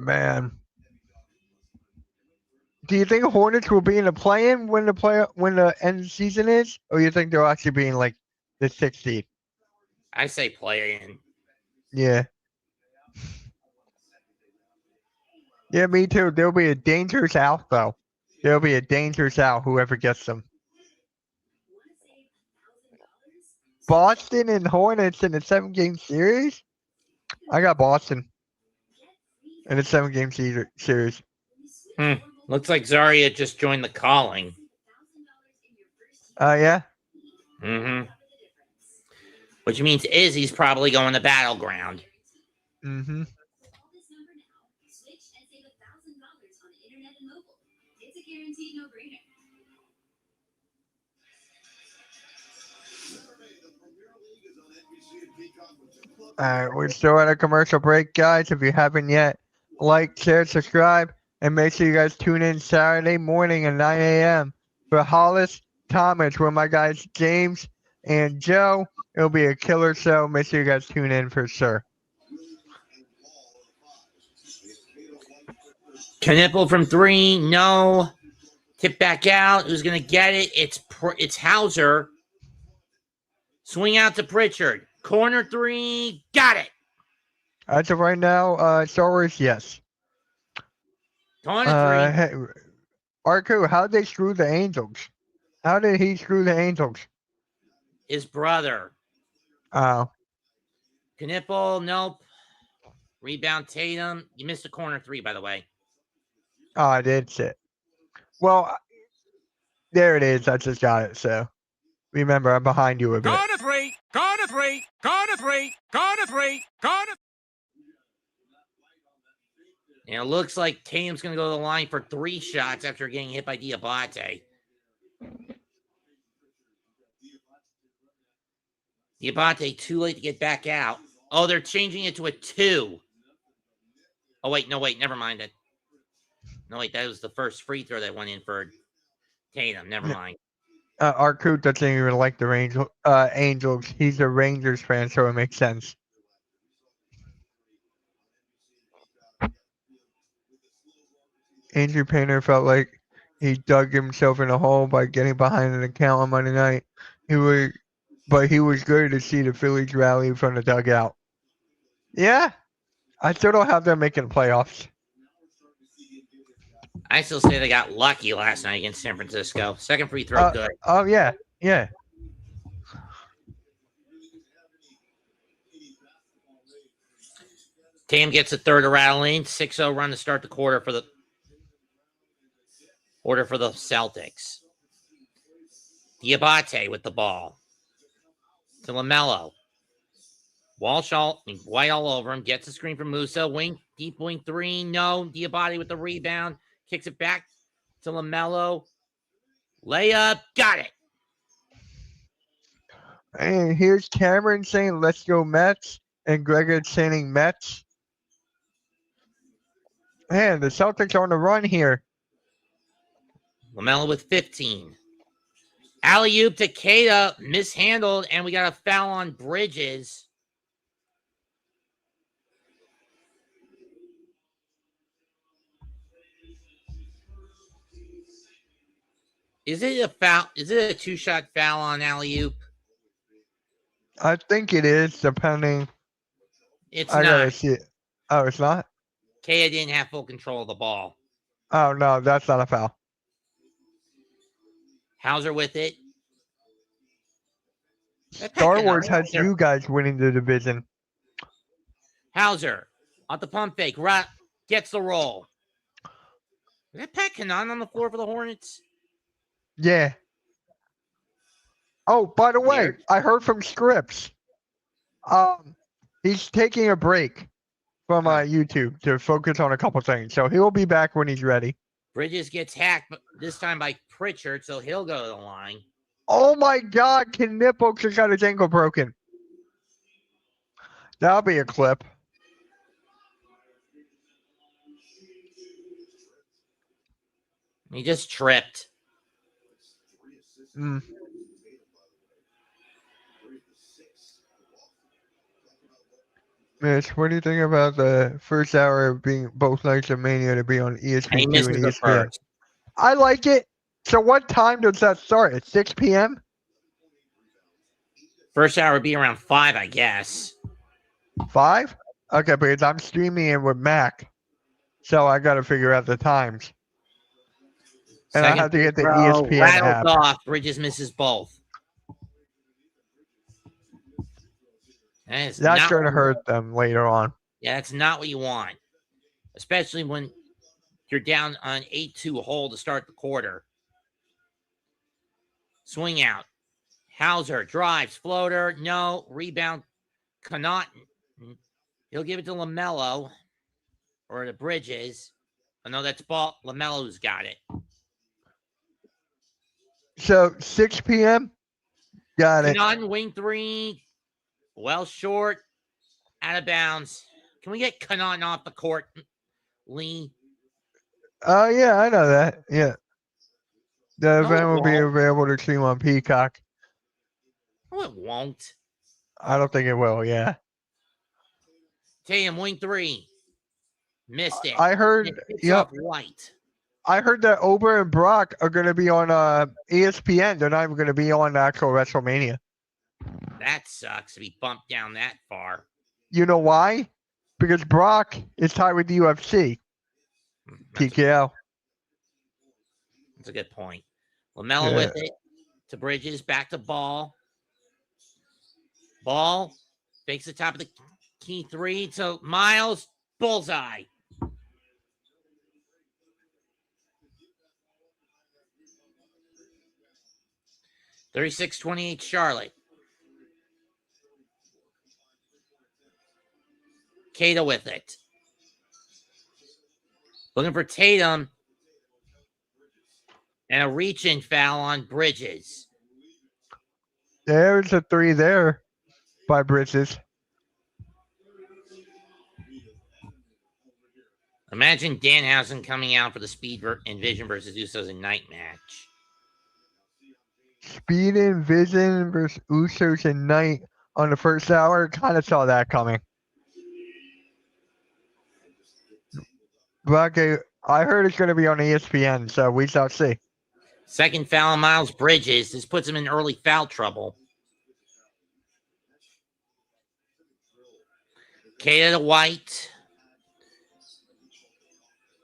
Man. Do you think Hornets will be in the play-in when the end of the season is, or you think they'll actually be in like the 6th seed? I say play in. Yeah. Yeah, me too. There'll be a dangerous out though. There'll be a dangerous out whoever gets them. Boston and Hornets in a 7-game series? I got Boston in a 7-game series. Looks like Zarya just joined the calling. Yeah? Mm-hmm. Which means Izzy's probably going to Battleground. Mm-hmm. We're still at a commercial break, guys. If you haven't yet, like, share, subscribe, and make sure you guys tune in Saturday morning at 9 a.m. for Hollis Thomas with my guys James and Joe. It'll be a killer show. Make sure you guys tune in for sure. Knipple from 3, no. Tip back out. Who's going to get it? It's Hauser. Swing out to Pritchard. Corner 3, got it. As of right now, Star Wars, yes. Corner 3. Hey, Arku, how did they screw the Angels? How did he screw the Angels? His brother. Oh. Knipple, nope. Rebound Tatum. You missed a corner 3, by the way. Oh, I did sit. Well, there it is. I just got it. So remember, I'm behind you a bit. Corner 3, corner 3, corner 3, corner 3, corner. And it looks like Tatum's going to go to the line for 3 shots after getting hit by Diabate. Diabate too late to get back out. Oh, they're changing it to a 2. Oh, wait, no, wait, never mind it. No, wait, that was the first free throw that went in for Tatum. Never mind. Arku doesn't even like the Angels. He's a Rangers fan, so it makes sense. Andrew Painter felt like he dug himself in a hole by getting behind an account on Monday night. He was good to see the Phillies rally from the dugout. Yeah, I still don't have them making the playoffs. I still say they got lucky last night against San Francisco. Second free throw, good. Oh, yeah, yeah. Tatum gets a third to rattle in. 6-0 run to start the quarter for the Celtics. Diabate with the ball. To LaMelo. White all over him. Gets a screen from Musa. Deep wing 3. No. Diabate with the rebound. Kicks it back to LaMelo. Layup. Got it. And here's Cameron saying, let's go Mets. And Gregor saying Mets. Man, the Celtics are on the run here. LaMelo with 15. Alley-oop to Keita. Mishandled. And we got a foul on Bridges. Is it a foul? Is it a 2-shot foul on alley-oop? I think it is, depending. It's I not. gotta see it. Oh, it's not? Kea didn't have full control of the ball. Oh, no, that's not a foul. Hauser with it. Star Wars has you guys winning the division. Hauser on the pump fake. Gets the roll. Is that Pat Cannon on the floor for the Hornets? Yeah. Oh, by the way, Weird. I heard from Scripps. He's taking a break from YouTube to focus on a couple things. So he'll be back when he's ready. Bridges gets hacked, but this time by Pritchard, so he'll go to the line. Oh my God! Ken Nipple just got his ankle broken. That'll be a clip. He just tripped. Mm. Mitch, what do you think about the first hour of being both nights of Mania to be on He ESPN2 misses and the ESPN? first. I like it. So what time does that start? At 6 p.m.? First hour would be around 5, I guess. 5? Okay, because I'm streaming it with Mac. So I got to figure out the times. And I have to get the ESPN rattles app. off. Bridges misses both. That's going to hurt them later on. Yeah, that's not what you want. Especially when you're down on 8-2 hole to start the quarter. Swing out. Hauser drives. Floater. No. Rebound. Connaughton. He'll give it to LaMelo. Or to Bridges. Oh, no, that's ball. LaMelo's got it. So 6 p.m.? Got it. Connaughton, wing 3. Well short. Out of bounds. Can we get Connaughton off the court, Lee? Oh, yeah, I know that. Yeah. The No, event it will be won't. available to stream on Peacock. No, it won't. I don't think it will, yeah. Tatum, wing 3. Missed it. I heard, It's yep. off White. I heard that Ober and Brock are going to be on ESPN. They're not even going to be on the actual WrestleMania. That sucks to be bumped down that far. You know why? Because Brock is tied with the UFC. TKO. That's a good point. LaMelo with it. To Bridges. Back to Ball. Ball. Fakes the top of the key 3 to Miles. Bullseye. (36-28) Charlotte. Cato with it. Looking for Tatum. And a reach-in foul on Bridges. There's a 3 there by Bridges. Imagine Danhausen coming out for the Speed and Vision versus Usos in night match. Speed and Vision versus Usos in night on the first hour. Kind of saw that coming. But I heard it's going to be on ESPN, so we shall see. Second foul on Miles Bridges. This puts him in early foul trouble. Cato to White.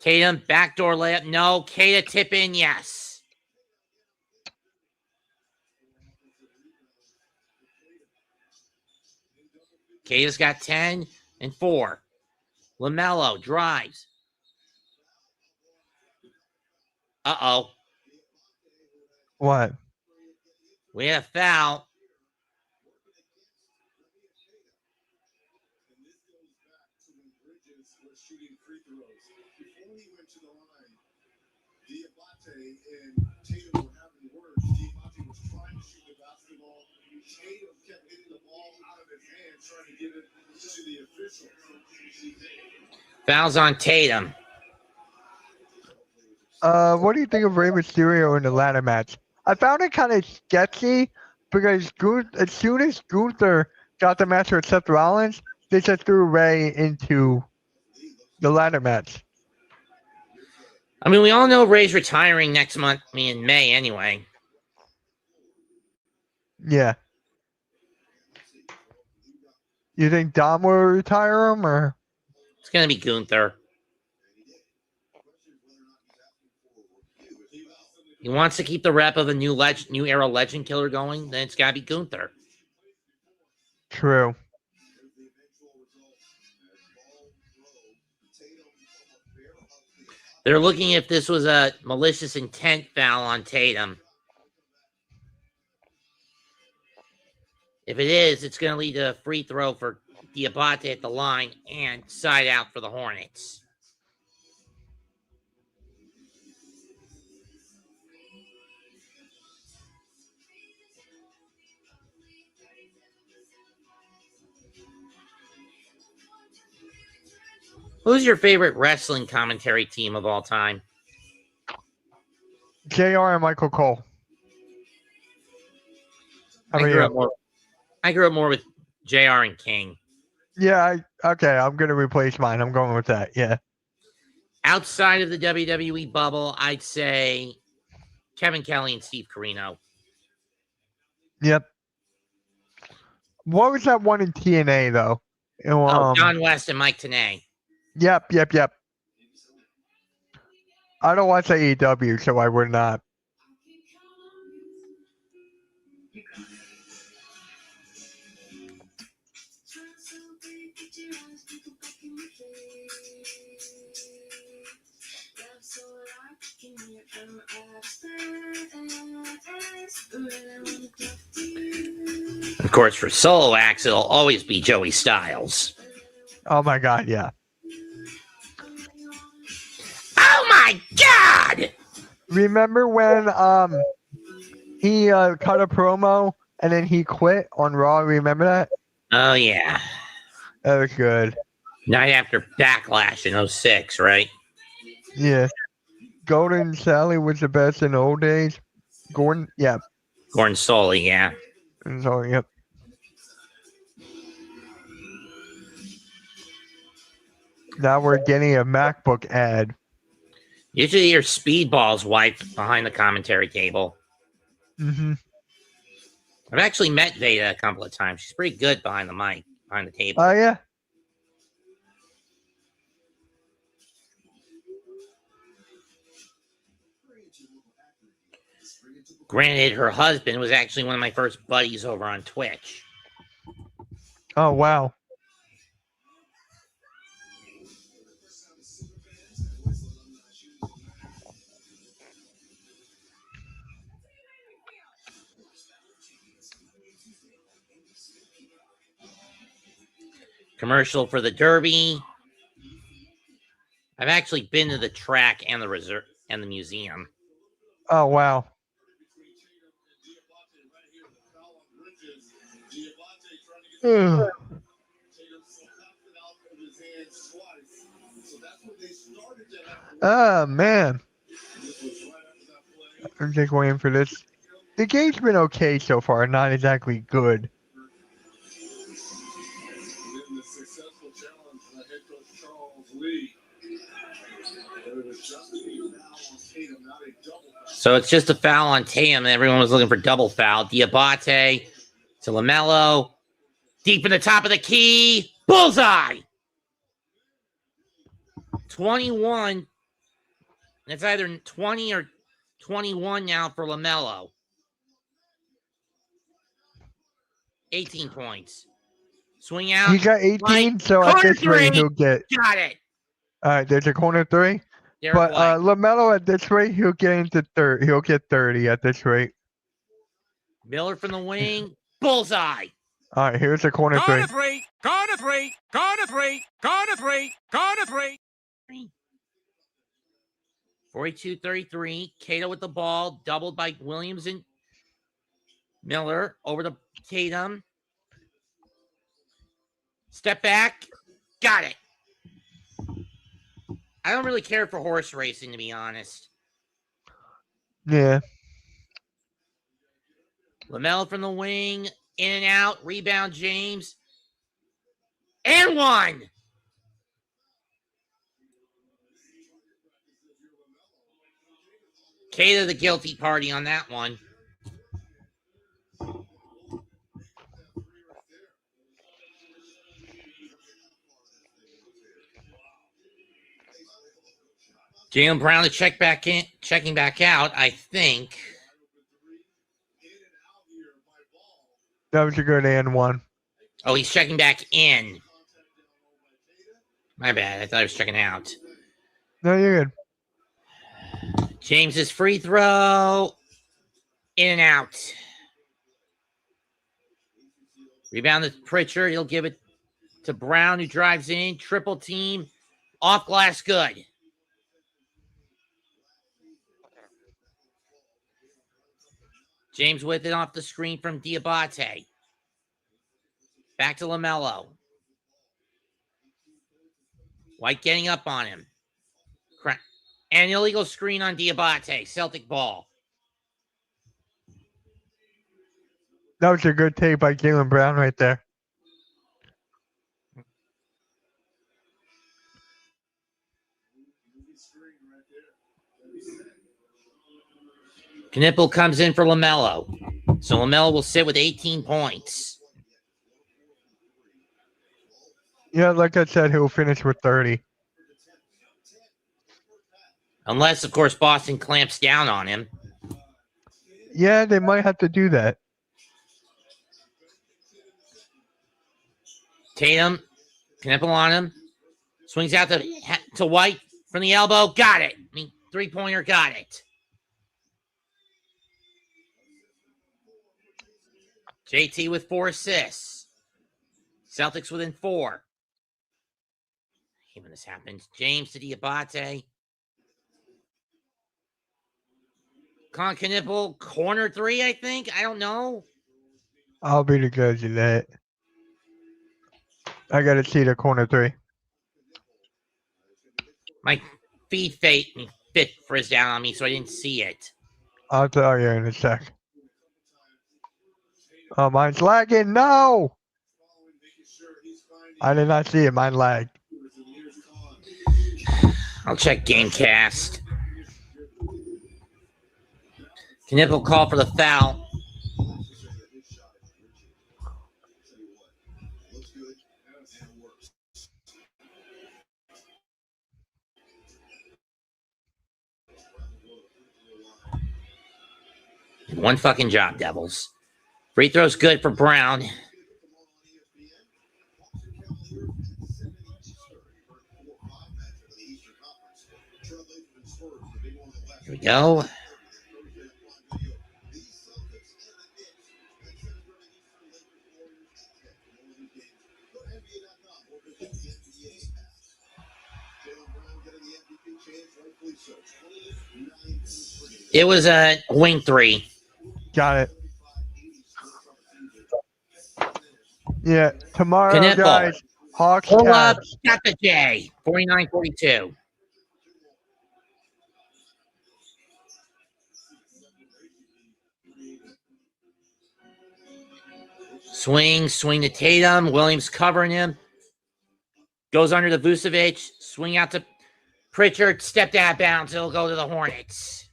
Tatum, backdoor layup. No. Cato tip in. Yes. Cato's got 10 and 4. LaMelo drives. Uh-oh. What? We had a foul. Fouls on Tatum. What do you think of Rey Mysterio in the ladder match? I found it kind of sketchy because as soon as Gunther got the match with Seth Rollins, they just threw Rey into the ladder match. I mean, we all know Ray's retiring next month, in May anyway. Yeah. You think Dom will retire him, or? It's going to be Gunther. He wants to keep the rep of a new era legend killer going, then it's got to be Gunther. True. They're looking if this was a malicious intent foul on Tatum. If it is, it's going to lead to a free throw for Diabate at the line and side out for the Hornets. Who's your favorite wrestling commentary team of all time? JR and Michael Cole. I grew up more with JR and King. Yeah, okay, I'm going to replace mine. I'm going with that, yeah. Outside of the WWE bubble, I'd say Kevin Kelly and Steve Corino. Yep. What was that one in TNA, though? John West and Mike Tenay. Yep. I don't watch AEW, so I would not. Of course, for solo acts, it'll always be Joey Styles. Oh my God, yeah. Oh my God! Remember when he cut a promo and then he quit on Raw? Remember that? Oh yeah. That was good. Night after Backlash in 06, right? Yeah. Golden Sally was the best in the old days. Gordon Soley, yeah. So, yep. Now we're getting a MacBook ad. Usually your Speedball's wife behind the commentary table. Mm-hmm. I've actually met Veda a couple of times. She's pretty good behind the mic, behind the table. Oh, yeah. Granted, her husband was actually one of my first buddies over on Twitch. Oh, wow. Commercial for the Derby. I've actually been to the track and the reserve and the museum. Oh, wow. Oh, man. I'm just waiting for this. The game's been okay so far, not exactly good. So it's just a foul on Tatum, and everyone was looking for double foul. Diabate to LaMelo. Deep in the top of the key. Bullseye! 21. It's either 20 or 21 now for LaMelo. 18 points. Swing out. He got 18, right. so at this rate he'll get. Got it. All right, there's a corner three. But LaMelo at this rate, he'll get into 30. He'll get 30 at this rate. Miller from the wing. Bullseye. All right, here's a corner three. Corner three. 42-33. Cato with the ball. Doubled by Williams and Miller. Over to Tatum. Step back. Got it. I don't really care for horse racing, to be honest. Yeah. LaMelo from the wing. In and out. Rebound, James. And one. Cato the guilty party on that one. Jaylen Brown to check back in, checking back out, I think. That was a good and one. Oh, he's checking back in. My bad. I thought he was checking out. No, you're good. James's free throw. In and out. Rebound to Pritchard. He'll give it to Brown, who drives in. Triple team. Off glass, good. James with it off the screen from Diabate. Back to LaMelo. White getting up on him. And illegal screen on Diabate. Celtic ball. That was a good take by Jaylen Brown right there. Knipple comes in for LaMelo. So LaMelo will sit with 18 points. Yeah, like I said, he'll finish with 30. Unless, of course, Boston clamps down on him. Yeah, they might have to do that. Tatum, Knipple on him. Swings out to White from the elbow. Got it. Three-pointer, got it. JT with 4 assists. Celtics within 4. I hate when this happens. James to Diabate. Knipple, corner 3, I think. I don't know. I'll be the judge of that. I got to see the corner 3. My feed fit frizzed down on me, so I didn't see it. I'll tell you in a sec. Oh, mine's lagging. No! I did not see it. Mine lagged. I'll check Gamecast. Knipple call for the foul. One fucking job, Devils. Free throw's good for Brown. Here we go. It was a wing 3. Got it. Yeah, tomorrow, Knipple. guys. Hawks, Pull up, Cavs. got the J. 49-42. Swing to Tatum. Williams covering him. Goes under to Vucevic. Swing out to Pritchard. Stepped out of bounds. It'll go to the Hornets.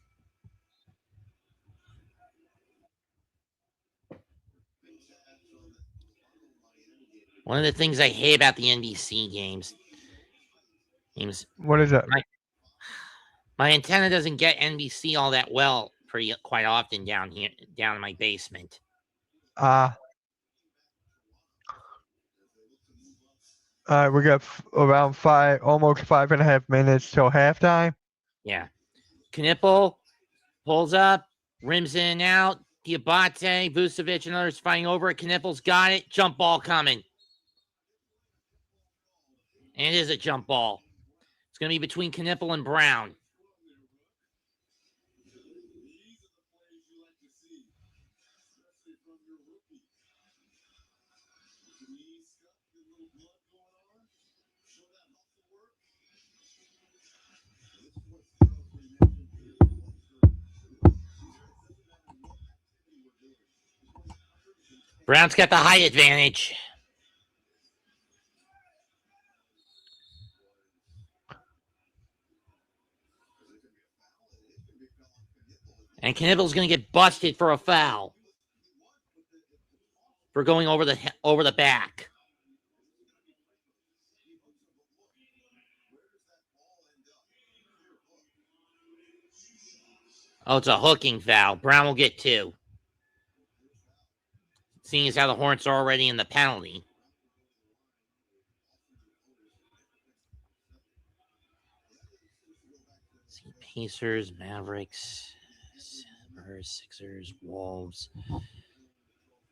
One of the things I hate about the NBC games. What is that? My antenna doesn't get NBC all that well quite often down here, down in my basement. We got around almost 5.5 minutes till halftime. Yeah. Knipple pulls up, rims in and out. Diabate, Vucevic, and others fighting over it. Knipple's got it. Jump ball coming. And it is a jump ball. It's going to be between Knipple and Brown. Brown's got the height advantage. And Knipple's going to get busted for a foul. For going over the back. Oh, it's a hooking foul. Brown will get 2. Seeing as how the Hornets are already in the penalty. See, Pacers, Mavericks, Spurs, Sixers, Wolves.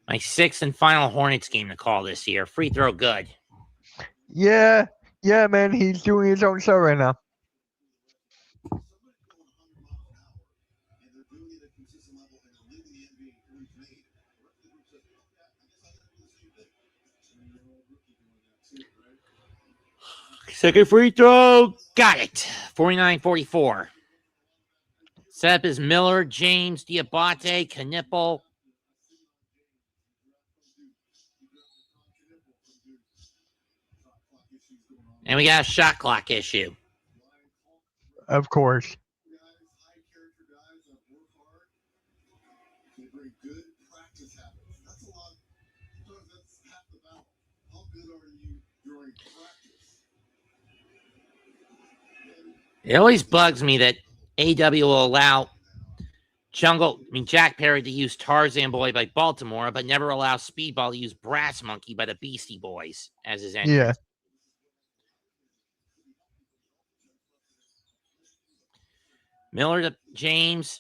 My 6th and final Hornets game to call this year. Free throw good. Yeah, man. He's doing his own show right now. Second free throw. Got it. 49-44. Set up is Miller, James, Diabate, Knipple. And we got a shot clock issue. Of course. It always bugs me that AW will allow Jack Perry to use Tarzan Boy by Baltimore, but never allow Speedball to use Brass Monkey by the Beastie Boys as his entrance. Yeah. Miller to James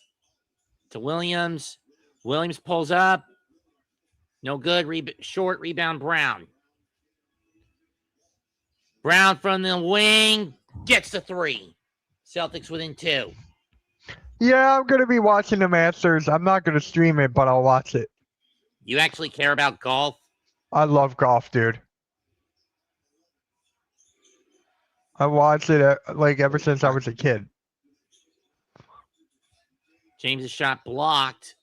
to Williams. Williams pulls up. No good. Short rebound, Brown. Brown from the wing gets the three. Celtics within 2. Yeah, I'm going to be watching the Masters. I'm not going to stream it, but I'll watch it. You actually care about golf? I love golf, dude. I watched it like ever since I was a kid. James' shot blocked.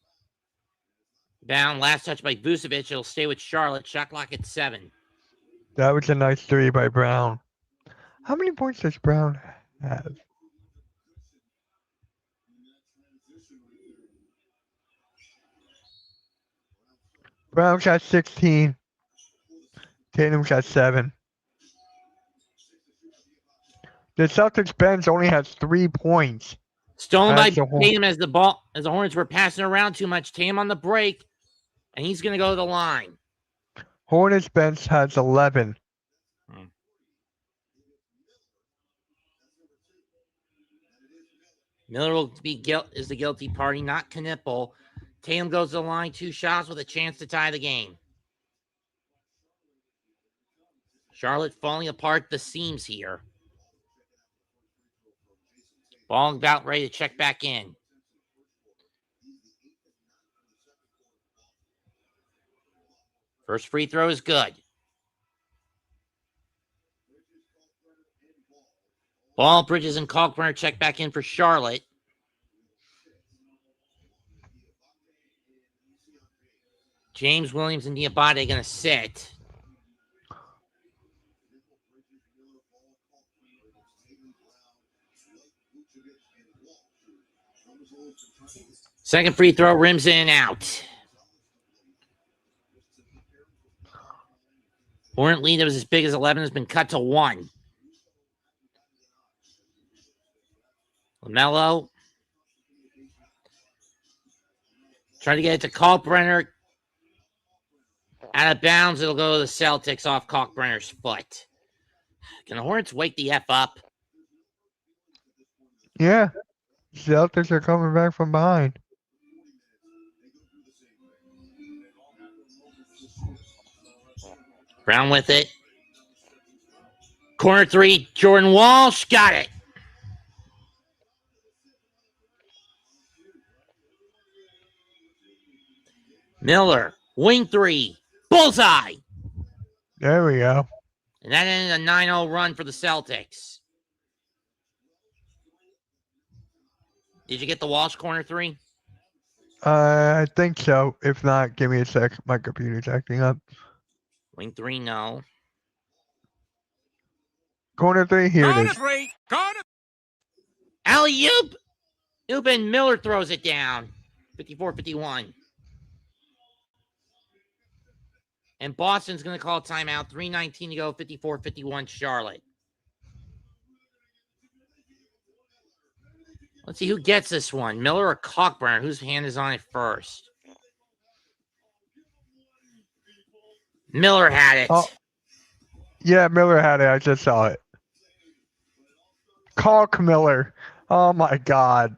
Down. Last touch by Vucevic. It'll stay with Charlotte. Shot clock at 7. That was a nice 3 by Brown. How many points does Brown have? Brown got 16. Tatum got 7. The Celtics bench only has 3 points. Stolen by Tatum as the Hornets were passing around too much. Tatum on the break, and he's going to go to the line. Hornets bench has 11. Miller is the guilty party, not Knipple. Tatum goes to the line, 2 shots with a chance to tie the game. Charlotte falling apart the seams here. Ball about ready to check back in. First free throw is good. Ball, Bridges, and Kalkbrenner check back in for Charlotte. James, Williams, and Diabate going to sit. Second free throw, rims in and out. Hornet lead that was as big as 11 has been cut to 1. LaMelo. Trying to get it to Kalkbrenner. Out of bounds, it'll go to the Celtics off Kalkbrenner's foot. Can the Hornets wake the F up? Yeah. Celtics are coming back from behind. Brown with it. Corner 3, Jordan Walsh got it. Miller, wing 3, bullseye. There we go. And that ended a 9-0 run for the Celtics. Did you get the Walsh corner 3? I think so. If not, give me a sec. My computer's acting up. Wing 3, no. Corner 3, here it is. Alley-oop! Oop, and Miller throws it down. 54-51. And Boston's going to call timeout. 3:19 to go. 54-51 Charlotte. Let's see who gets this one. Miller or Kalkbrenner? Whose hand is on it first? Miller had it. Oh, yeah, Miller had it. I just saw it. Kalk Miller. Oh, my God.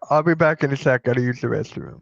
I'll be back in a sec. Gotta use the restroom.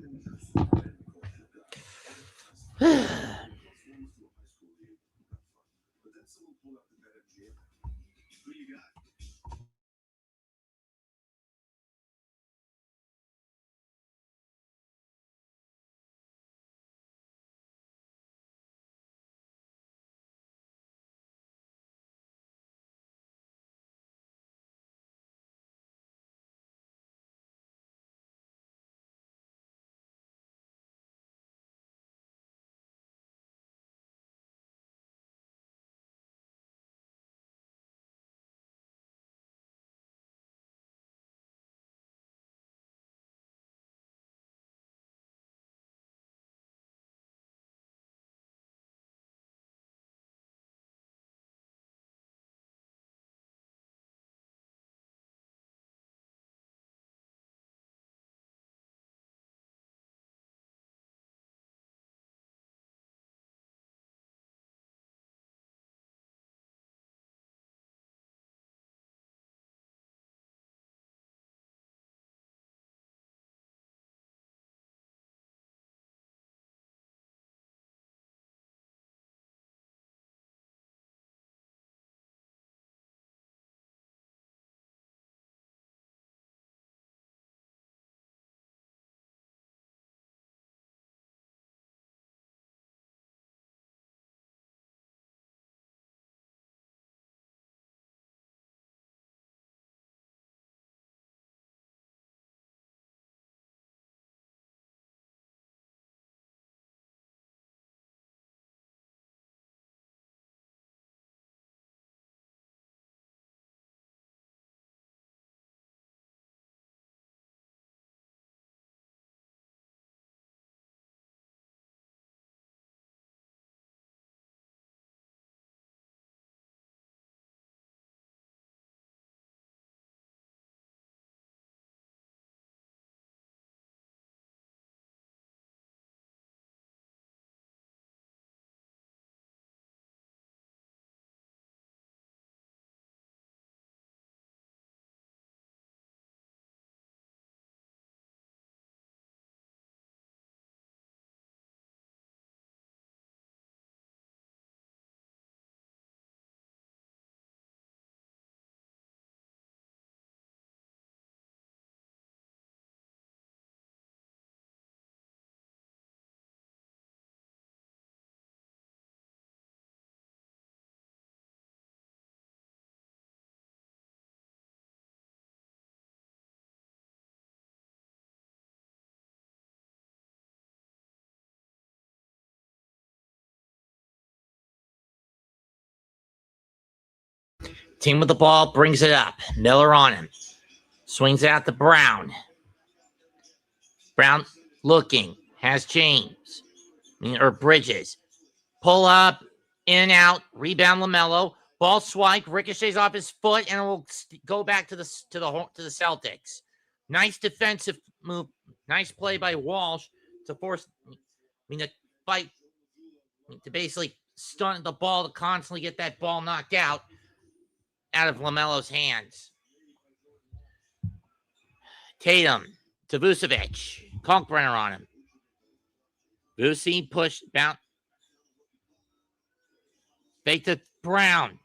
Team with the ball brings it up. Miller on him. Swings it out to Brown. Brown looking. Has James. Or Bridges. Pull up. In and out. Rebound LaMelo. Ball swipe. Ricochets off his foot. And it will go back to the Celtics. Nice defensive move. Nice play by Walsh to force. To fight. To basically stunt the ball to constantly get that ball knocked out of LaMelo's hands. Tatum to Vucevic. Kalkbrenner on him. Vuce push, bounce. Fake to Brown.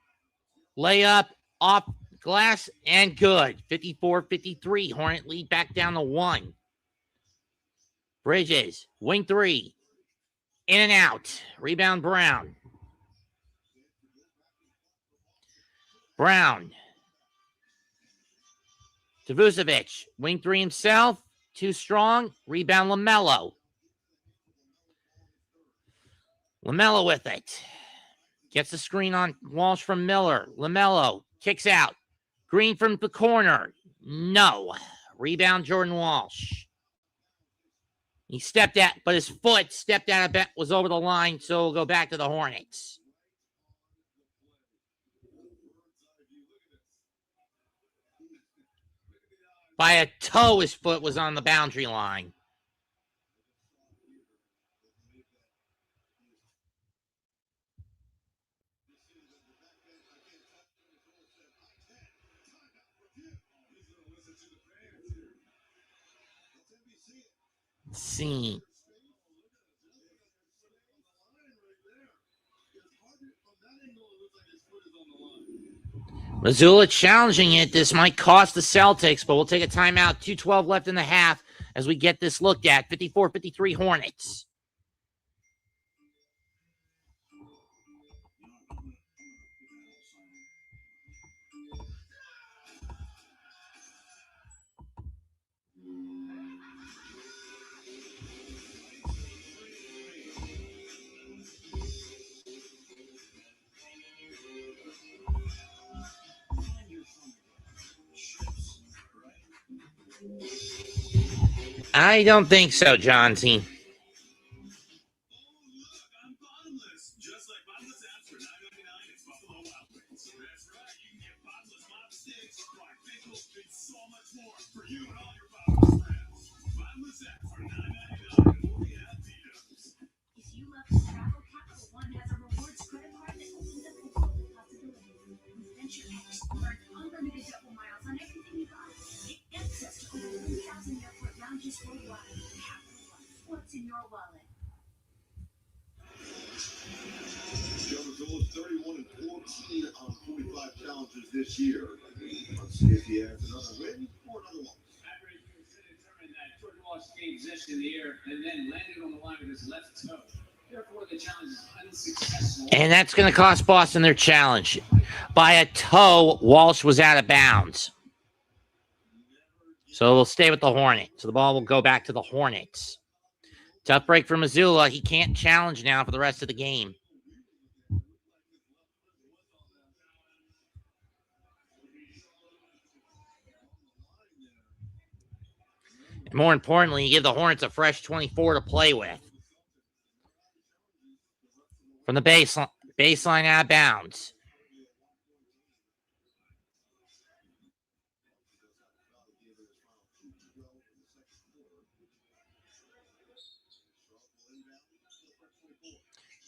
Layup off glass and good. 54-53. Hornet lead back down to 1. Bridges. Wing 3. In and out. Rebound Brown. Brown. To Vucevic. Wing 3 himself. Too strong. Rebound LaMelo. LaMelo with it. Gets the screen on Walsh from Miller. LaMelo kicks out. Green from the corner. No. Rebound Jordan Walsh. He stepped out, but his foot stepped out of it, was over the line, so we'll go back to the Hornets. By a toe, his foot was on the boundary line. See. Missoula challenging it. This might cost the Celtics, but we'll take a timeout. 2:12 left in the half as we get this looked at. 54-53 Hornets. I don't think so, John T. What's in your wallet? 31-14 on 45 challenges this year. Let's see if he has another win or another loss. Determined that Jordan Walsh gained possession in the air and then landed on the line with his left toe. Therefore, the challenge is unsuccessful. And that's going to cost Boston their challenge. By a toe, Walsh was out of bounds. So we'll stay with the Hornets. So the ball will go back to the Hornets. Tough break for Missoula. He can't challenge now for the rest of the game. And more importantly, you give the Hornets a fresh 24 to play with. From the baseline out of bounds.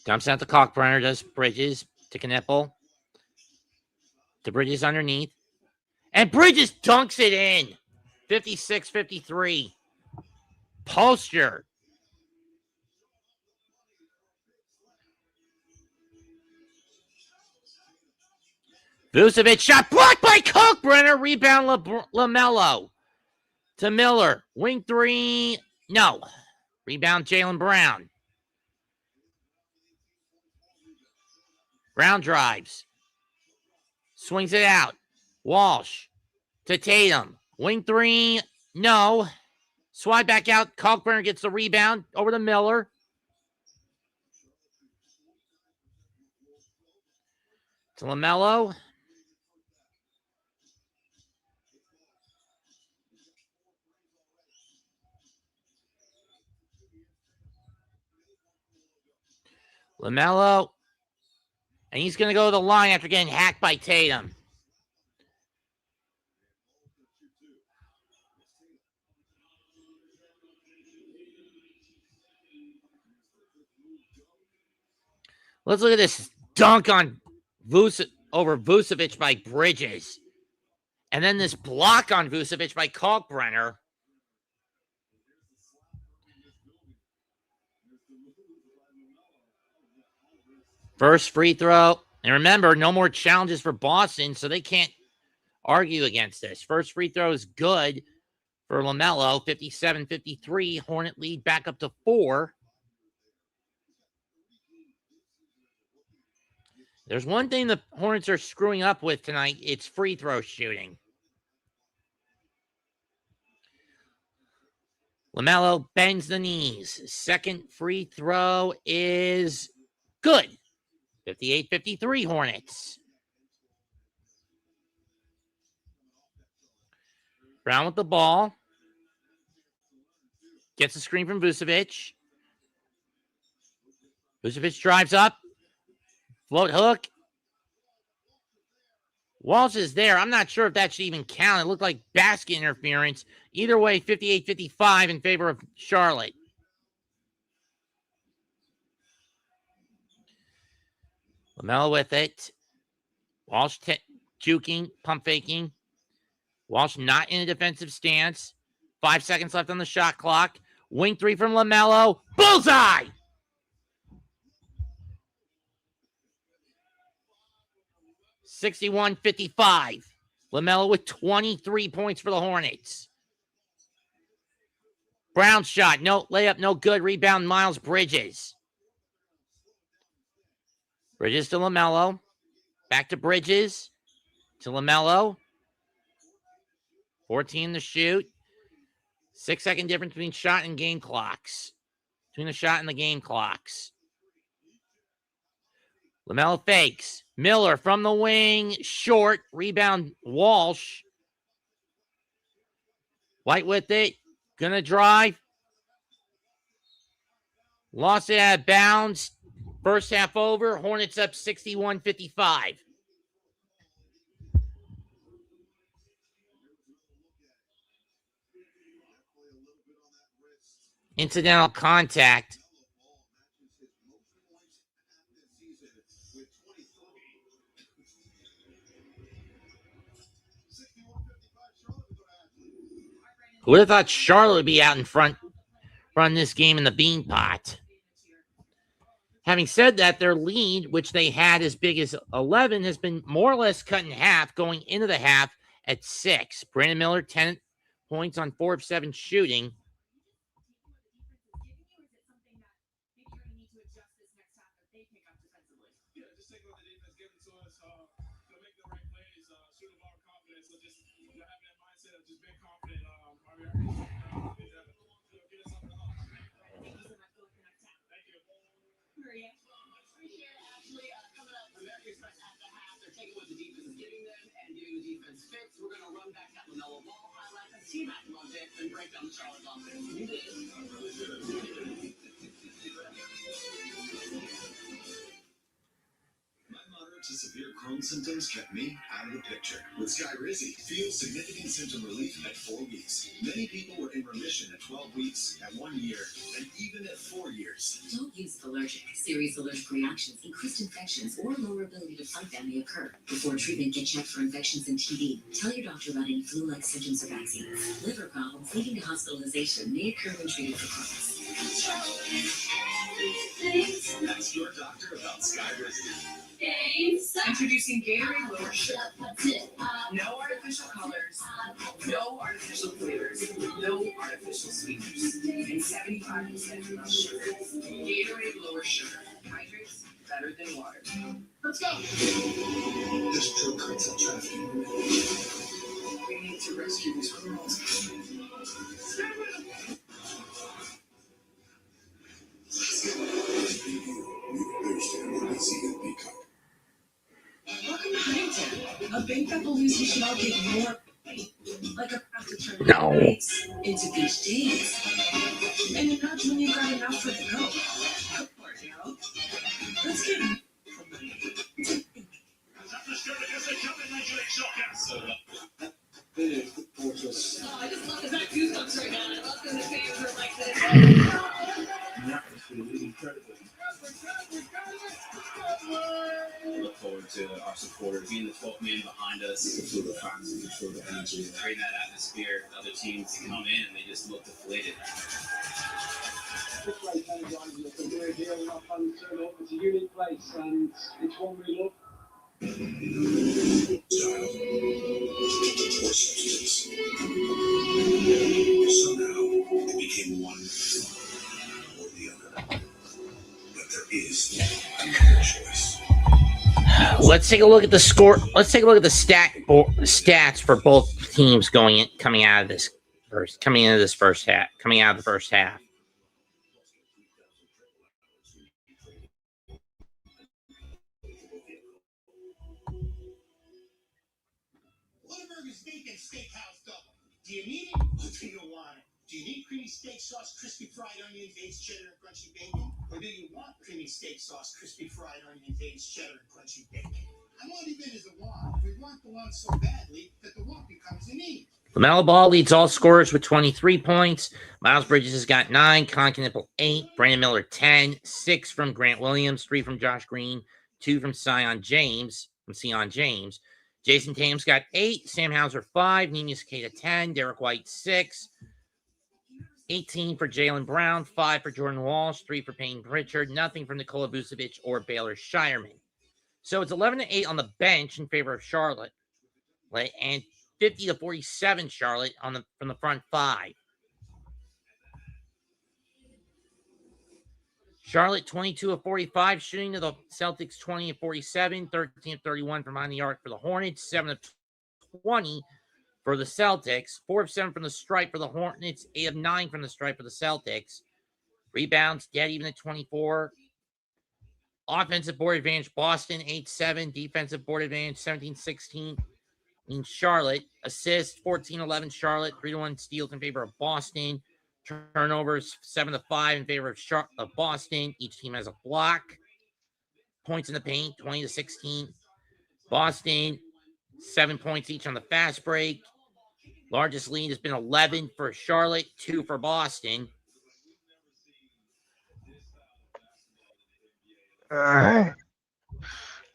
Dumps out the Kalkbrenner, does Bridges to Knipple. To Bridges underneath. And Bridges dunks it in. 56-53. Poster. Vucevic shot blocked by Kalkbrenner. Rebound LaMelo. To Miller. Wing 3. No. Rebound Jaylen Brown. Brown drives. Swings it out. Walsh to Tatum. Wing 3. No. Swat back out. Kalkbrenner gets the rebound over to Miller. To LaMelo. LaMelo. And he's going to go to the line after getting hacked by Tatum. Let's look at this dunk on over Vucevic by Bridges. And then this block on Vucevic by Kalkbrenner. First free throw. And remember, no more challenges for Boston, so they can't argue against this. First free throw is good for LaMelo. 57-53. Hornet lead back up to 4. There's one thing the Hornets are screwing up with tonight. It's free throw shooting. LaMelo bends the knees. Second free throw is good. 58-53 Hornets. Brown with the ball. Gets a screen from Vucevic. Vucevic drives up. Float hook. Walsh is there. I'm not sure if that should even count. It looked like basket interference. Either way, 58-55 in favor of Charlotte. LaMelo with it. Walsh juking, pump faking. Walsh not in a defensive stance. 5 seconds left on the shot clock. Wing three from LaMelo. Bullseye! $61-55. LaMelo with 23 points for the Hornets. Brown shot. No layup, no good. Rebound, Miles Bridges. Bridges to LaMelo. Back to Bridges. To LaMelo. 14 to shoot. 6-second difference between shot and game clocks. Between the shot and the game clocks. LaMelo fakes. Miller from the wing. Short. Rebound, Walsh. White with it. Gonna drive. Lost it out of bounds. First half over. Hornets up 61-55. Incidental contact. Who would have thought Charlotte would be out in front run this game in the bean pot? Having said that, their lead, which they had as big as 11, has been more or less cut in half going into the half at 6. Brandon Miller, 10 points on 4 of 7 shooting. We're going to run back that LaMelo ball highlight. T-Mac loves it and break down the Charlotte offense. You did. My moderate to severe Crohn's symptoms kept me out of the picture. With Skyrizi, feel significant symptom relief at 4 weeks. Many people were in remission at 12 weeks, at 1 year, and even at 4 years. Don't use allergic. Serious allergic reactions, increased infections, or lower ability to fight them may occur. Before treatment, get checked for infections and TB. Tell your doctor about any flu-like symptoms or vaccines. Liver problems leading to hospitalization may occur when treated for Crohn's. Ask your doctor about Skyrizi. Introducing Gatorade Lower Sugar. No artificial colors, no artificial flavors, no artificial sweeteners, and 75% less sugar. Gatorade Lower Sugar. Hydrates better than water. Let's go. This drug cuts out trafficking. We need to rescue these criminals. Welcome to Huntington, a bank that believes we should all get more, like a craft to turn nights into beach days. And a nudge when you've got enough for the go. Go for it, yo. Let's get I just love his goosebumps right now. I love when the fans are like this. Look forward to our supporters being the 12th man behind us. Feel the fans, feel the energy, create that atmosphere. Other teams come in and they just look deflated. This place energizes us, and we're here with our fans turn up. It's a unique place, and it's one we love. Style or substance. Somehow it became one or the other. But there is no choice. Let's take a look at the score. Let's take a look at the stats for both teams coming out of the first half. Whataburger's Bacon Steakhouse Double. Do you need it or do you want it? Do you need creamy steak sauce, crispy fried onions, aged cheddar, and crunchy bacon? Or do you want creamy steak sauce, crispy fried onions, aged cheddar, and crunchy bacon? I want it as a want. We want the want so badly that the want becomes a need. LaMelo Ball leads all scorers with 23 points. Miles Bridges has got 9. Conkin 8. Brandon Miller 10. 6 from Grant Williams. 3 from Josh Green. 2 from Sion James. Jason Tatum's got 8. Sam Hauser 5. Nina Cicada 10. Derek White 6. 18 for Jaylen Brown. 5 for Jordan Walsh. 3 for Payne Pritchard. Nothing from Nikola Vucevic or Baylor Shireman. So it's 11-8 on the bench in favor of Charlotte, and 50-47 Charlotte from the front 5. Charlotte 22 of 45 shooting to the Celtics 20 of 47, 13 of 31 from on the arc for the Hornets, 7 of 20 for the Celtics, 4 of 7 from the stripe for the Hornets, 8 of 9 from the stripe for the Celtics. Rebounds dead even at 24. Offensive board advantage, Boston 8-7. Defensive board advantage, 17-16 in Charlotte. Assists, 14-11 Charlotte. 3-1 steals in favor of Boston. Turnovers, 7-5 in favor of Boston. Each team has a block. Points in the paint, 20-16. Boston, 7 points each on the fast break. Largest lead has been 11 for Charlotte, 2 for Boston.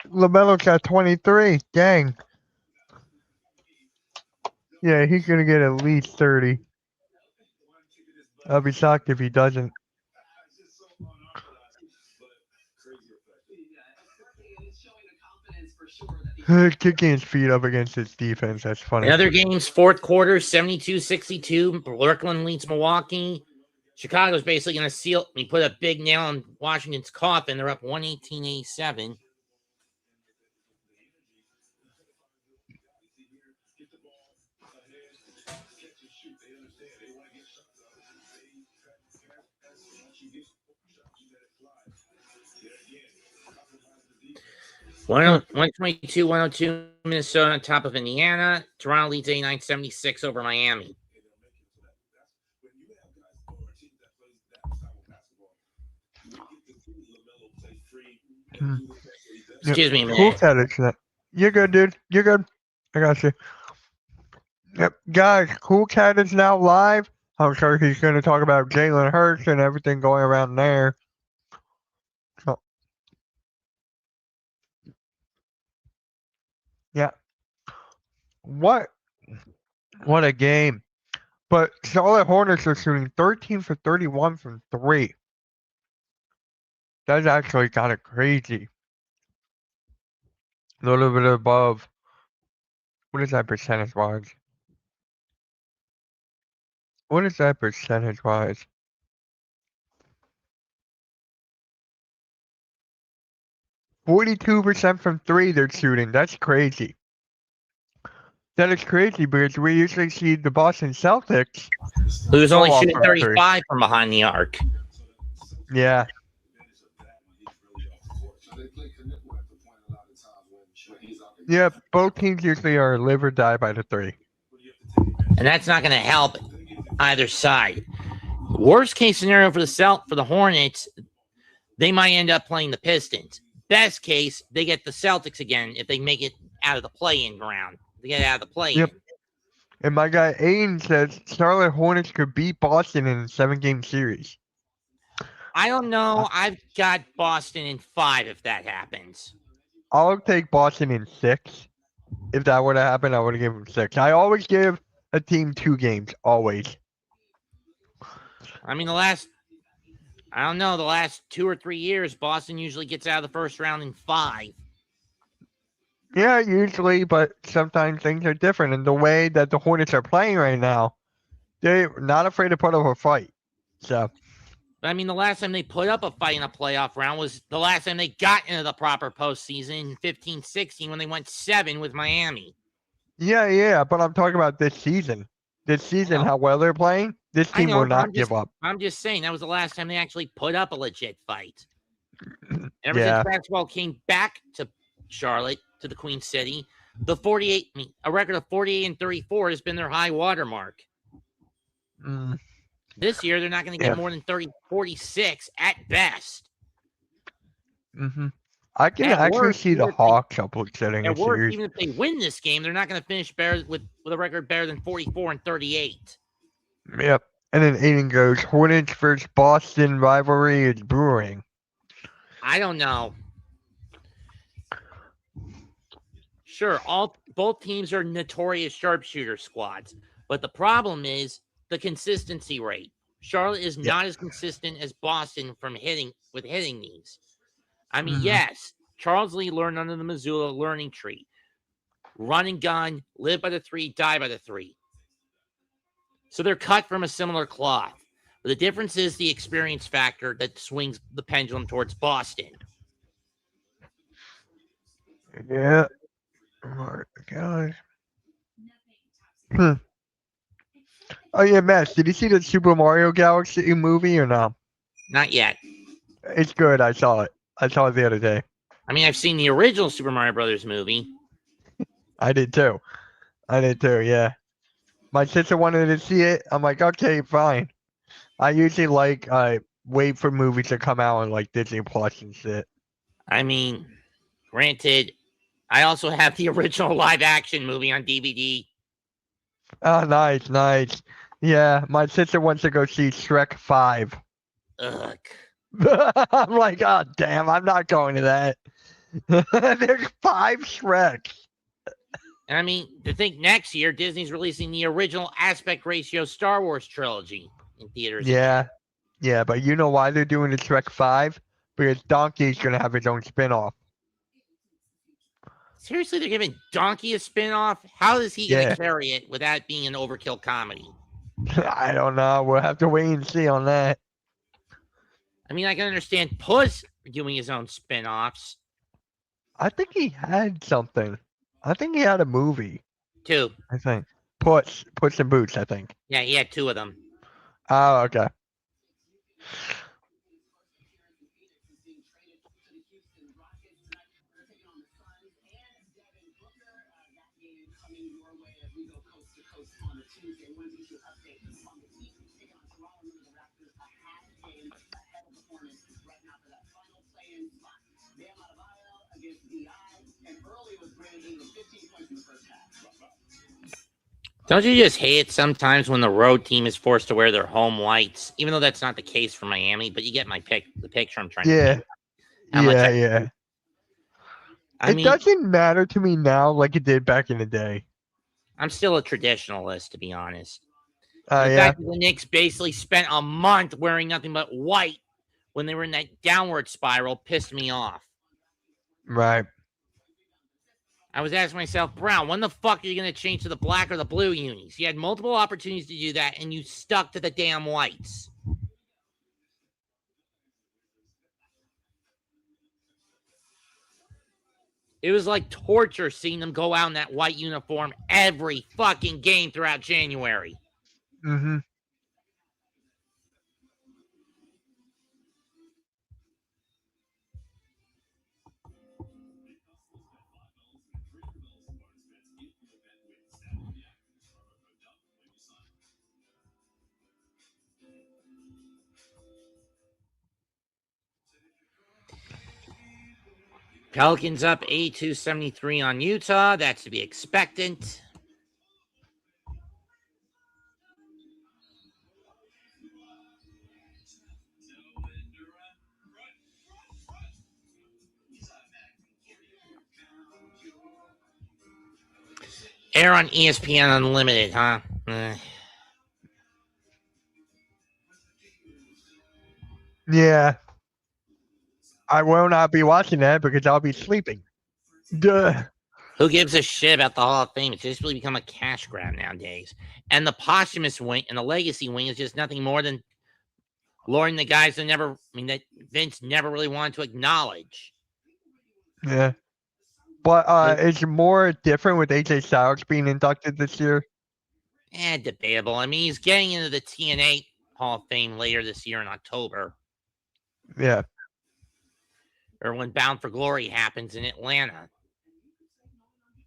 LaMelo's got 23. Dang. Yeah, he's going to get at least 30. I'll be shocked if he doesn't. Kicking his feet up against his defense. That's funny. In other games, fourth quarter, 72-62. Brooklyn leads Milwaukee. Chicago's basically going to seal. We put a big nail on Washington's coffin. They're up 118-87. One 122-102 Minnesota on top of Indiana. Toronto leads 89-76 over Miami. Excuse me, man. You're good, dude. You're good. I got you. Yep, guys. Cool Cat is now live. I'm sure he's going to talk about Jalen Hurts and everything going around there. So, yeah. What a game. But Charlotte Hornets are shooting 13 for 31 from 3. That's actually kind of crazy. A little bit above. What is that percentage-wise? 42% from 3 they're shooting. That's crazy. That is crazy because we usually see the Boston Celtics. Who's only shooting 35 from behind the arc. Yeah. Yeah, both teams usually are live or die by the 3. And that's not going to help either side. Worst case scenario for the Hornets, they might end up playing the Pistons. Best case, they get the Celtics again if they make it out of the play-in round. They get out of the play-in. Yep. And my guy Aiden says Charlotte Hornets could beat Boston in a 7-game series. I don't know. I've got Boston in 5 if that happens. I'll take Boston in 6. If that were to happen, I would have given them 6. I always give a team 2 games, always. I mean, the last 2 or 3 years, Boston usually gets out of the first round in 5. Yeah, usually, but sometimes things are different. And the way that the Hornets are playing right now, they're not afraid to put up a fight. So, But I mean, the last time they put up a fight in a playoff round was the last time they got into the proper postseason in 15-16 when they went 7 with Miami. yeah, but I'm talking about this season. This season, how well they're playing, this team will not give up. I'm just saying that was the last time they actually put up a legit fight. Ever Yeah. since basketball came back to Charlotte, to the Queen City, a record of 48-34 has been their high watermark. This year, they're not going to get more than 46 at best. I can actually see the Hawks upsetting a worse, series. even if they win this game, they're not going to finish with a record better than 44-38. Yep. And then Aiden goes, Hornets versus Boston rivalry is brewing. I don't know. Sure, both teams are notorious sharpshooter squads, but the problem is the consistency rate. Charlotte is not as consistent as Boston hitting these. I mean, yes, Charles Lee learned under the Missoula learning tree. Run and gun, live by the 3, die by the 3. So they're cut from a similar cloth. But the difference is the experience factor that swings the pendulum towards Boston. Yeah. Oh, my God. Oh, yeah, Matt, did you see the Super Mario Galaxy movie or no? Not yet. It's good. I saw it. I saw it the other day. I mean, I've seen the original Super Mario Brothers movie. I did too. Yeah. My sister wanted to see it. I'm like, okay, fine. I usually wait for movies to come out on like Disney Plus and shit. I mean, granted, I also have the original live action movie on DVD. Oh, nice. Yeah, my sister wants to go see Shrek 5. Ugh. I'm like, oh, damn, I'm not going to that. There's 5 Shreks. And I mean, to think next year, Disney's releasing the original aspect ratio Star Wars trilogy in theaters. Yeah, but you know why they're doing the Shrek 5? Because Donkey's going to have his own spin-off. Seriously, they're giving Donkey a spin-off? How is he going to carry it without being an overkill comedy? I don't know. We'll have to wait and see on that. I mean, I can understand Puss doing his own spin-offs. I think he had something. I think he had a movie. 2. I think. Puss in Boots, I think. Yeah, he had 2 of them. Oh, okay. Don't you just hate it sometimes when the road team is forced to wear their home whites? Even though that's not the case for Miami, but you get the picture I'm trying to make. Yeah. It doesn't matter to me now like it did back in the day. I'm still a traditionalist, to be honest. The fact that the Knicks basically spent a month wearing nothing but white when they were in that downward spiral pissed me off. Right. I was asking myself, Brown, when the fuck are you going to change to the black or the blue unis? You had multiple opportunities to do that, and you stuck to the damn whites. It was like torture seeing them go out in that white uniform every fucking game throughout January. Mm-hmm. Pelicans up 82-73 on Utah. That's to be expected. Air on ESPN Unlimited, huh? Yeah. I will not be watching that because I'll be sleeping. Duh. Who gives a shit about the Hall of Fame? It's just really become a cash grab nowadays. And the posthumous wing and the legacy wing is just nothing more than luring the guys that Vince never really wanted to acknowledge. Yeah. But it's more different with AJ Styles being inducted this year. Debatable. I mean, he's getting into the TNA Hall of Fame later this year in October. Yeah. Or when Bound for Glory happens in Atlanta.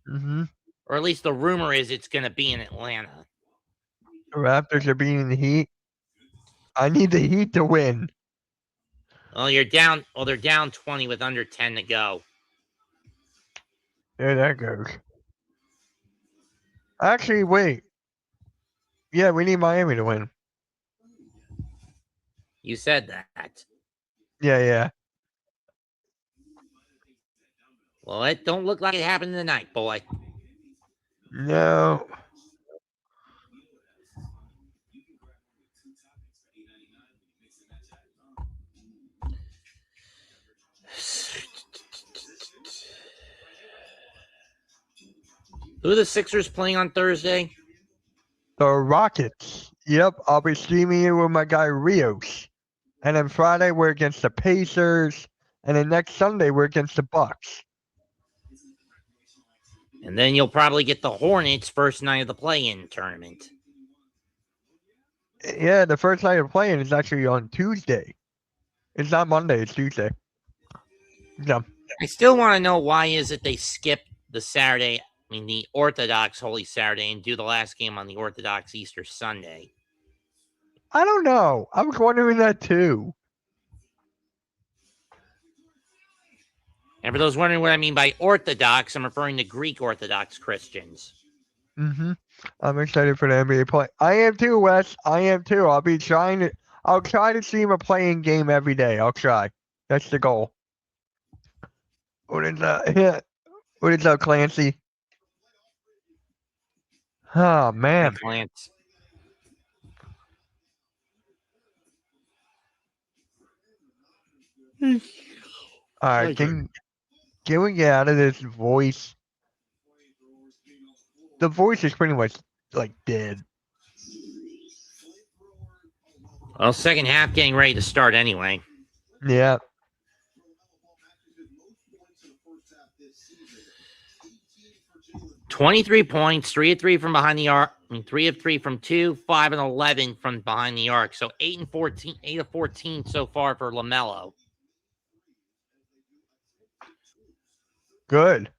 Mm-hmm. Or at least the rumor is it's going to be in Atlanta. The Raptors are beating the Heat. I need the Heat to win. Well, you're down. Well, they're down 20 with under 10 to go. There that goes. Actually, wait. Yeah, we need Miami to win. You said that. Yeah. Well, it don't look like it happened tonight, boy. No. Who are the Sixers playing on Thursday? The Rockets. Yep, I'll be streaming it with my guy Rios. And then Friday we're against the Pacers. And then next Sunday we're against the Bucks. And then you'll probably get the Hornets first night of the play-in tournament. Yeah, the first night of playing is actually on Tuesday. It's not Monday, it's Tuesday. Yeah. I still want to know why is it they skip the Saturday, the Orthodox Holy Saturday and do the last game on the Orthodox Easter Sunday. I don't know. I was wondering that too. And for those wondering what I mean by Orthodox, I'm referring to Greek Orthodox Christians. Mm-hmm. I'm excited for the NBA play. I am too, Wes. I am too. I'll try to stream a playing game every day. I'll try. That's the goal. What is up, Clancy? Oh man. Lance. All right, can we get out of this voice? The voice is pretty much like dead. Well, second half getting ready to start anyway. Yeah. "23 points, 3 of 3 from behind the arc. 3 of 3 from 2, 5 and 11 from behind the arc. So 8 of 14 so far for LaMelo. Good.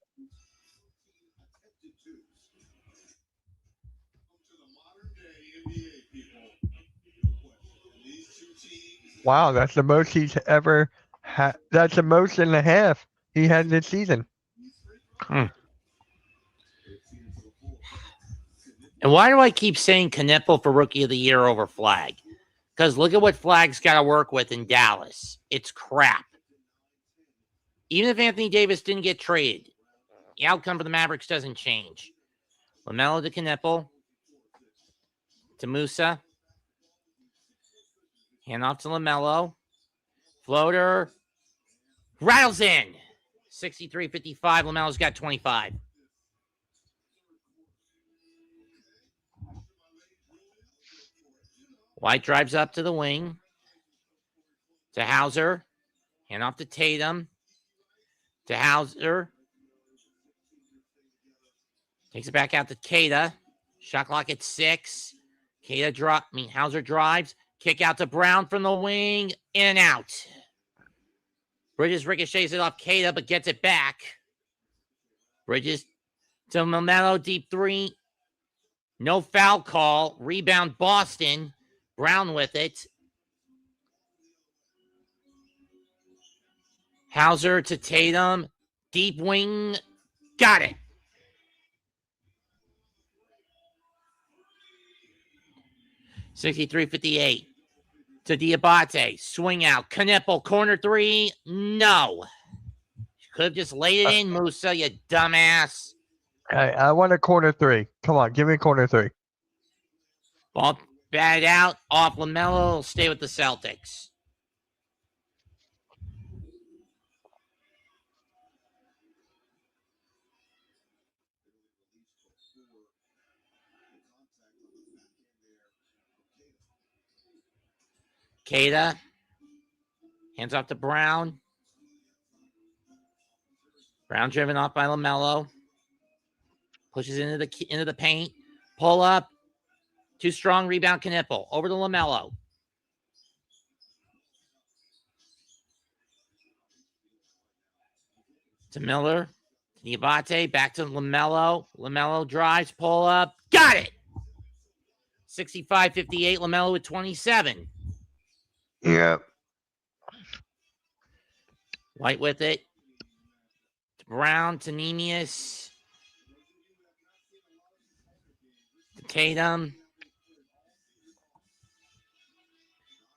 Wow, that's the most he's ever had. That's the most and a half he had this season. And why do I keep saying Kneppel for Rookie of the Year over Flag? Because look at what Flag's got to work with in Dallas. It's crap. Even if Anthony Davis didn't get traded, the outcome for the Mavericks doesn't change. LaMelo to Kneppel. To Musa. Hand off to LaMelo. Floater. Rattles in. 63-55. LaMelo's got 25. White drives up to the wing. To Hauser. Hand off to Tatum. To Hauser. Takes it back out to Keita. Shot clock at 6. Hauser drives. Kick out to Brown from the wing. In and out. Bridges ricochets it off Keita, but gets it back. Bridges to LaMelo, deep 3. No foul call. Rebound Boston. Brown with it. Hauser to Tatum. Deep wing. Got it. $63.58 to Diabate. Swing out. Knipple. Corner three. No. You could have just laid it in, Musa, you dumbass. I want a corner three. Come on, give me a corner three. Ball batted out. Off LaMelo. Stay with the Celtics. Cada. Hands off to Brown. Brown driven off by LaMelo. Pushes into the paint. Pull up. Too strong. Rebound. Knipple. Over to LaMelo. To Miller. To Diabate. Back to LaMelo. LaMelo drives. Pull up. Got it. 65-58. LaMelo with 27. Yeah. White with it. To Brown. To Nemius. To Tatum.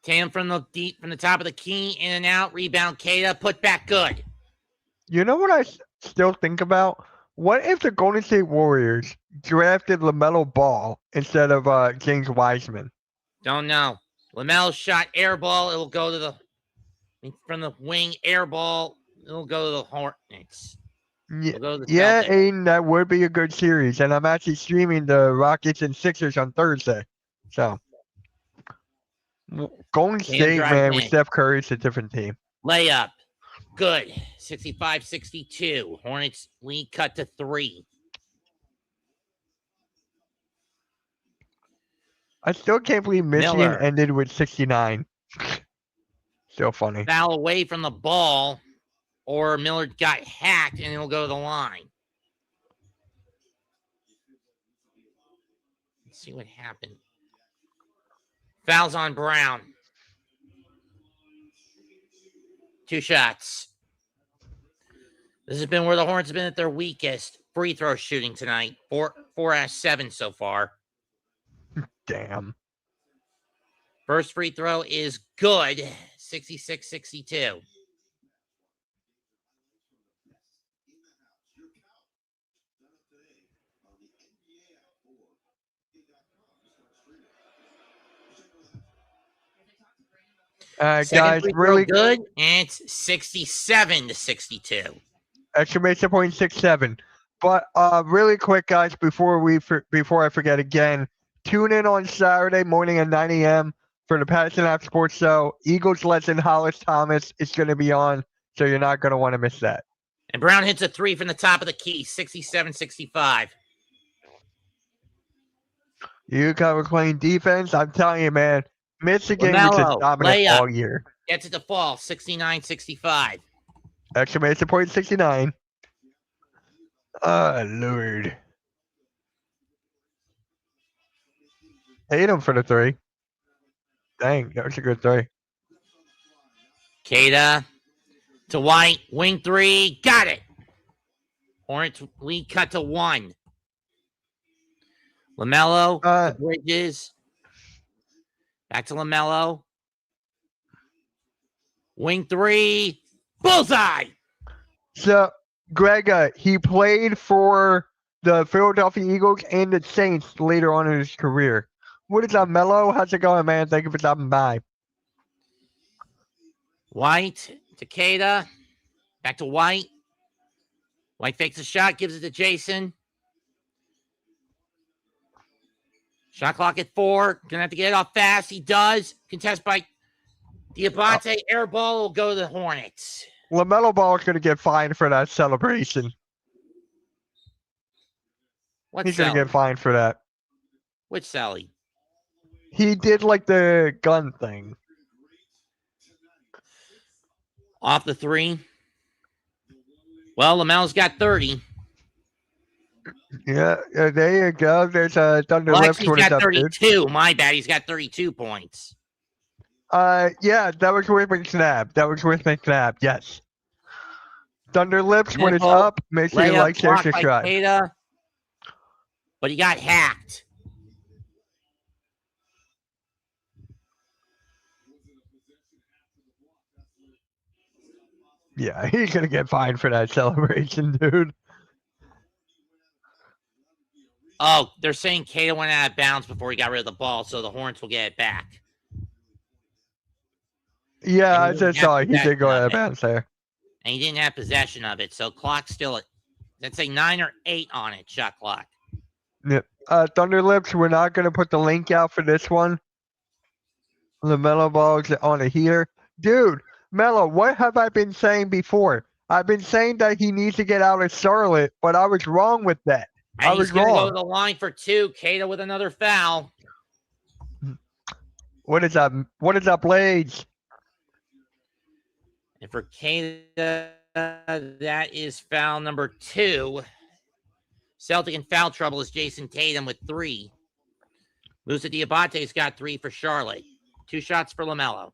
Tatum from the top of the key. In and out. Rebound. Cada. Put back good. You know what I still think about? What if the Golden State Warriors drafted LaMelo Ball instead of James Wiseman? Don't know. LaMelo shot air ball. It'll go to from the wing. Air ball. It'll go to the Hornets. Yeah, Aiden, that would be a good series. And I'm actually streaming the Rockets and Sixers on Thursday. So, Golden State, man, with Steph Curry, it's a different team. Layup. Good. 65-62. Hornets lead cut to 3. I still can't believe Michigan Miller. ended with 69. Still funny. Foul away from the ball, or Miller got hacked and it'll go to the line. Let's see what happened. Fouls on Brown. 2 shots. This has been where the Hornets have been at their weakest. Free throw shooting tonight. 4 out of 7 so far. Damn. First free throw is good. 66-62. Guys, really good. And it's 67-62. Exclamation point 67. But really quick, guys, before I forget again, tune in on Saturday morning at 9 a.m. for the Patterson App Sports Show. Eagles legend Hollis Thomas is going to be on, so you're not going to want to miss that. And Brown hits a 3 from the top of the key, 67-65. You guys were playing defense. I'm telling you, man, Michigan was just dominant all year. Gets it to fall, 69-65. Exclamation point 69. Oh, Lord. Hate him for the 3. Dang, that was a good 3. Cada to White, wing 3, got it. Hornets lead cut to 1. LaMelo, to Bridges. Back to LaMelo. Wing 3, bullseye. So, Greg, he played for the Philadelphia Eagles and the Saints later on in his career. What is up, Mello? How's it going, man? Thank you for stopping by. White to Cada. Back to White. White fakes a shot, gives it to Jason. Shot clock at 4. Gonna have to get it off fast. He does. Contest by Diabate. Air ball will go to the Hornets. LaMelo Ball is going to get fined for that celebration. He's going to get fined for that. Which Sally? He did like the gun thing. Off the 3. Well, LaMelo's got 30. Yeah, there you go. There's a Thunder Lips. He's got 32. My bad. He's got 32 points. Yeah, that was with McNabb. Yes. Thunder Lips, when it's Nipple, up, make sure you layup like, share, blocked by subscribe. Queta, but he got hacked. Yeah, he's going to get fined for that celebration, dude. Oh, they're saying Queta went out of bounds before he got rid of the ball, so the Hornets will get it back. Yeah, And I he didn't just have saw it. He did go possession out of of it. bounds there. And he didn't have possession of it, so clock's still at, let's say 9 or 8 on it, shot clock. Yep. Thunder Lips, we're not going to put the link out for this one. The Mellow Ball's on a heater. Dude, Mellow, what have I been saying before? I've been saying that he needs to get out of Charlotte, but I was wrong with that. And I was he's going to go wrong. to the line for 2. Queta with another foul. What is that? What is that, Blades? And for Queta, that is foul number 2. Celtic in foul trouble is Jason Tatum with 3. Musa Diabate's got 3 for Charlotte. 2 shots for LaMelo.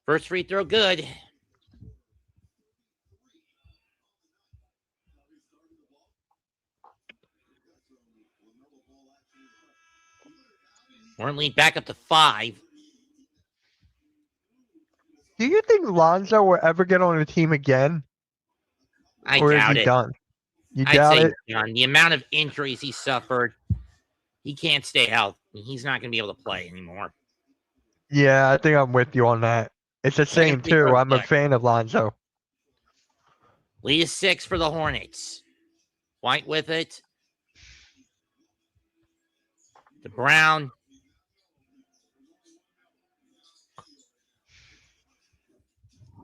First free throw, good. Hornet lead back up to 5. Do you think Lonzo will ever get on a team again? I Or is doubt he it. done? You I'd doubt say it? he's done. The amount of injuries he suffered, he can't stay healthy. He's not going to be able to play anymore. Yeah, I think I'm with you on that. It's the Second same, free throw, too. I'm a good. fan of Lonzo. Lead is 6 for the Hornets. White with it. To Brown.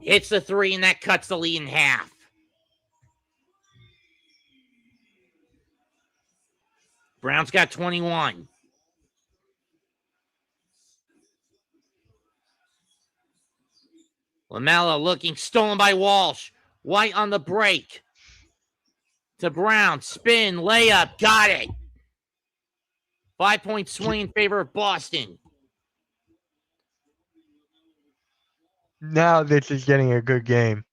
Hits the 3, and that cuts the lead in half. Brown's got 21. LaMelo looking, stolen by Walsh. White on the break. To Brown, spin, layup, got it. 5-point swing in favor of Boston. Now this is getting a good game.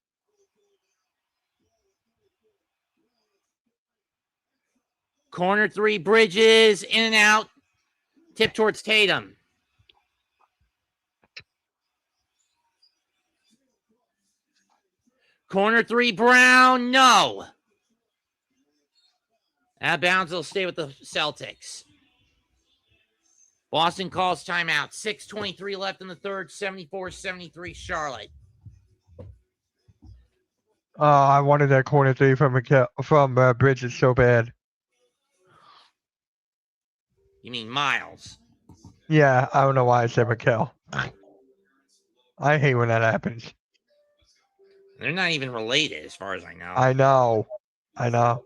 Corner 3, Bridges, in and out. Tip towards Tatum. Corner 3, Brown, no. Out of bounds, will stay with the Celtics. Boston calls timeout. 6:23 left in the third. 74-73 Charlotte. I wanted that corner 3 from Bridges so bad. You mean Miles? Yeah, I don't know why I said Mikal. I hate when that happens. They're not even related, as far as I know. I know. I know.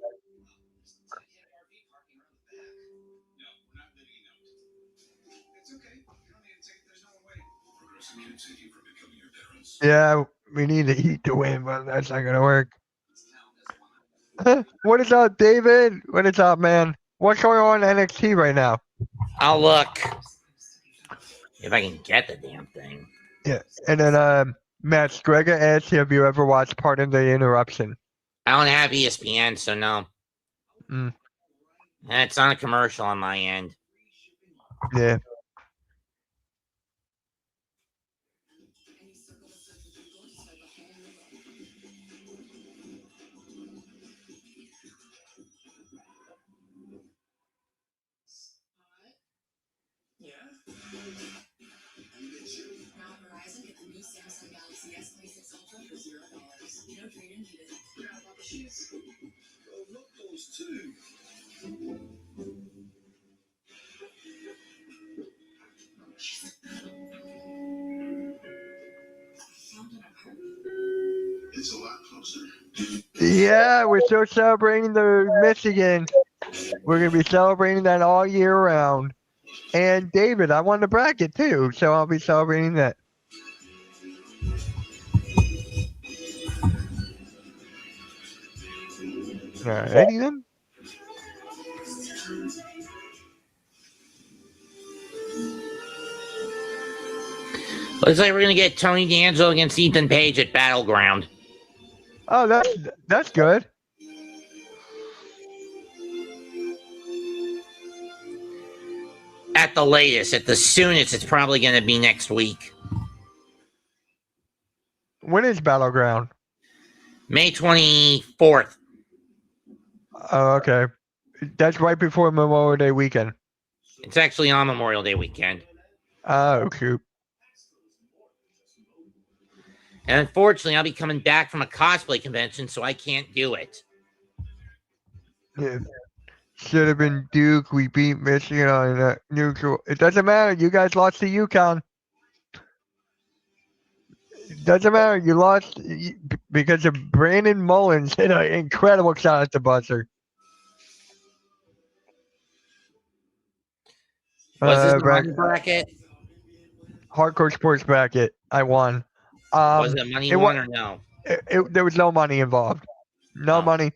Yeah, we need the Heat to win, but that's not gonna work. What is up, David? What is up, man? What's going on in NXT right now? I'll look. If I can get the damn thing. Yeah, and then Matt Gregor asked, have you ever watched Pardon the Interruption? I don't have ESPN, so no. Mm. And it's on a commercial on my end. Yeah. It's a lot closer. Yeah, we're still celebrating the Michigan. We're going to be celebrating that all year round. And David, I won the bracket too, so I'll be celebrating that. Alrighty then. Looks like we're gonna get Tony D'Angelo against Ethan Page at Battleground. Oh, that's good. At the latest, at the soonest, it's probably gonna be next week. When is Battleground? May 24th. Oh, okay. That's right before Memorial Day weekend. It's actually on Memorial Day weekend. Oh, shoot. And unfortunately, I'll be coming back from a cosplay convention, so I can't do it. Yeah. Should have been Duke. We beat Michigan on a neutral. It doesn't matter. You guys lost to UConn. It doesn't matter. You lost because of Brandon Mullins hit an incredible shot at the buzzer. Was this the money bracket? Hardcore sports bracket. I won. Was it money won or no? There was no money involved. No money.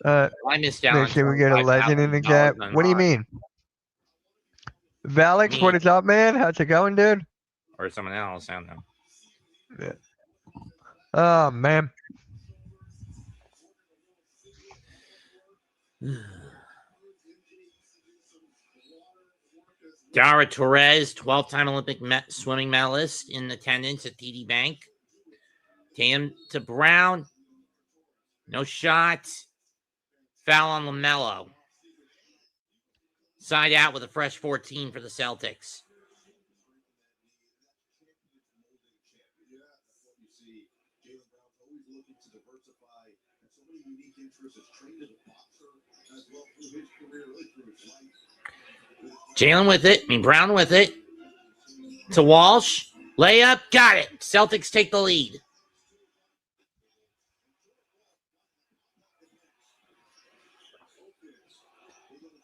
I missed out. Make sure we get a legend in the chat. What do you mean? Valix, what is up, man? How's it going, dude? Or someone else, I don't know. Yeah. Oh, man. Dara Torres, 12-time Olympic swimming medalist in attendance at TD Bank. Came to Brown. No shot. Foul on LaMelo. Side out with a fresh 14 for the Celtics. Jalen with it. Brown with it. To Walsh. Layup. Got it. Celtics take the lead.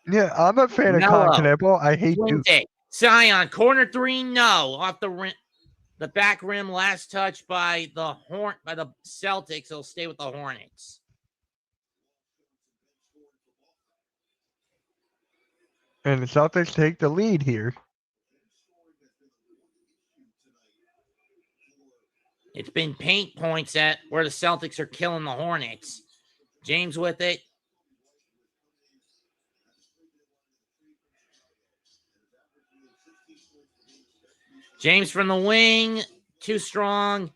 Yeah, I'm a fan of Continental. I hate Duke. Zion, corner three, no. Off the rim, the back rim, last touch by the Celtics. It'll stay with the Hornets. And the Celtics take the lead here. It's been paint points at where the Celtics are killing the Hornets. James with it. James from the wing. Too strong.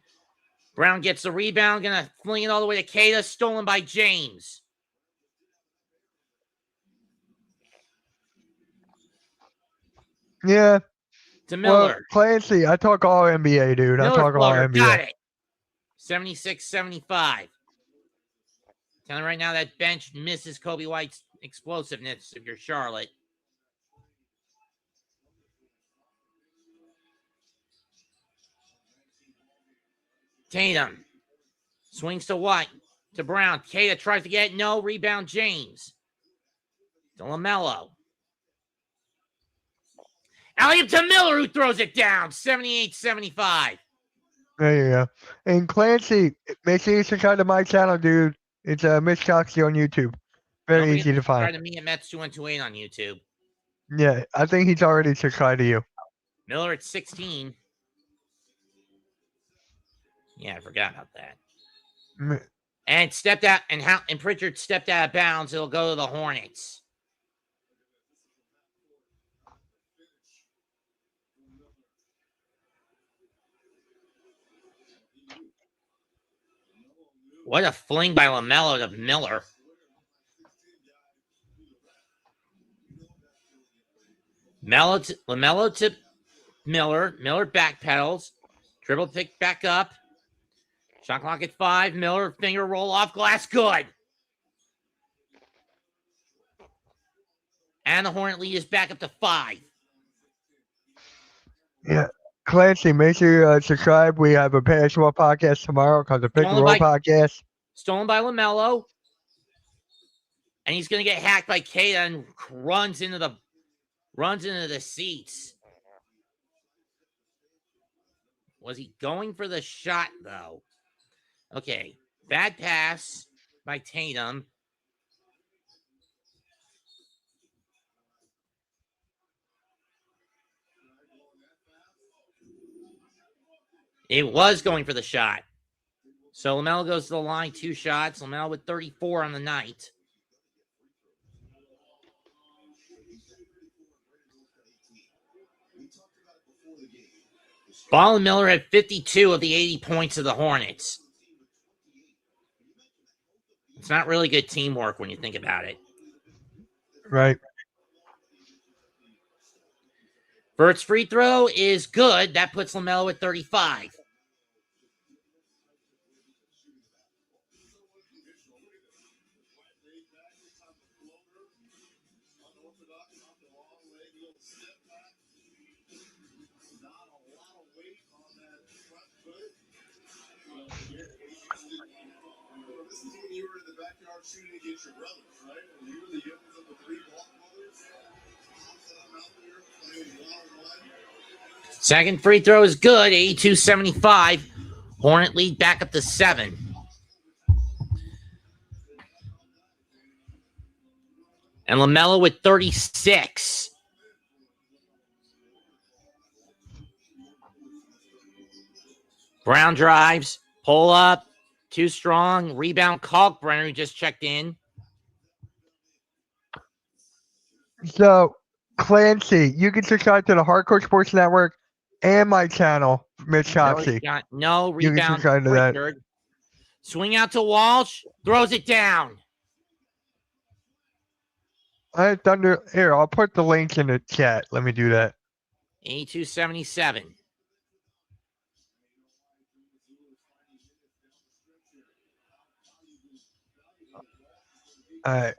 Brown gets the rebound. Going to fling it all the way to Keita. Stolen by James. Yeah. To Miller. Well, Clancy, I talk all NBA, dude. Miller I talk all floater, NBA. got it. 76-75. Telling right now that bench misses Kobe White's explosiveness if you're Charlotte. Tatum swings to White. To Brown. Keita tries to get it. No. Rebound James. To LaMelo. Alley-up to Miller, who throws it down. 78-75. There you go. And Clancy, make sure you subscribe to my channel, dude. It's Mitch Kofsky on YouTube. Very easy to find. Subscribe to me at Mets2128 on YouTube. Yeah, I think he's already subscribed to you. Miller at 16. Yeah, I forgot about that. And stepped out, and Pritchard stepped out of bounds. It'll go to the Hornets. What a fling by LaMelo to Miller. LaMelo to Miller. Miller backpedals. Dribble pick back up. Shot clock at 5. Miller finger roll off glass. Good. And the Hornet lead is back up to 5. Yeah. Clancy, make sure you subscribe. We have a basketball podcast tomorrow called the Pick and Roll Podcast. Stolen by LaMelo. And he's going to get hacked by Keita and runs into the seats. Was he going for the shot, though? Okay. Bad pass by Tatum. It was going for the shot. So LaMelo goes to the line, 2 shots. LaMelo with 34 on the night. Ball and Miller had 52 of the 80 points of the Hornets. It's not really good teamwork when you think about it. Right. Vert's free throw is good. That puts LaMelo at 35. Shooting against your brothers, right? And you were the youngest of the 3 Ball brothers. I'm out there playing one-on-one. Second free throw is good, 82-75. Hornet lead back up to 7. And LaMelo with 36. Brown drives, pull up, too strong, rebound. Kalkbrenner, who just checked in. So, Clancy, you can subscribe to the Hardcore Sports Network and my channel, Mitch Kofsky. No You can rebound. subscribe to that. Richard. Swing out to Walsh, throws it down. Thunder. Here, I'll put the link in the chat. Let me do that. 82-77. All right.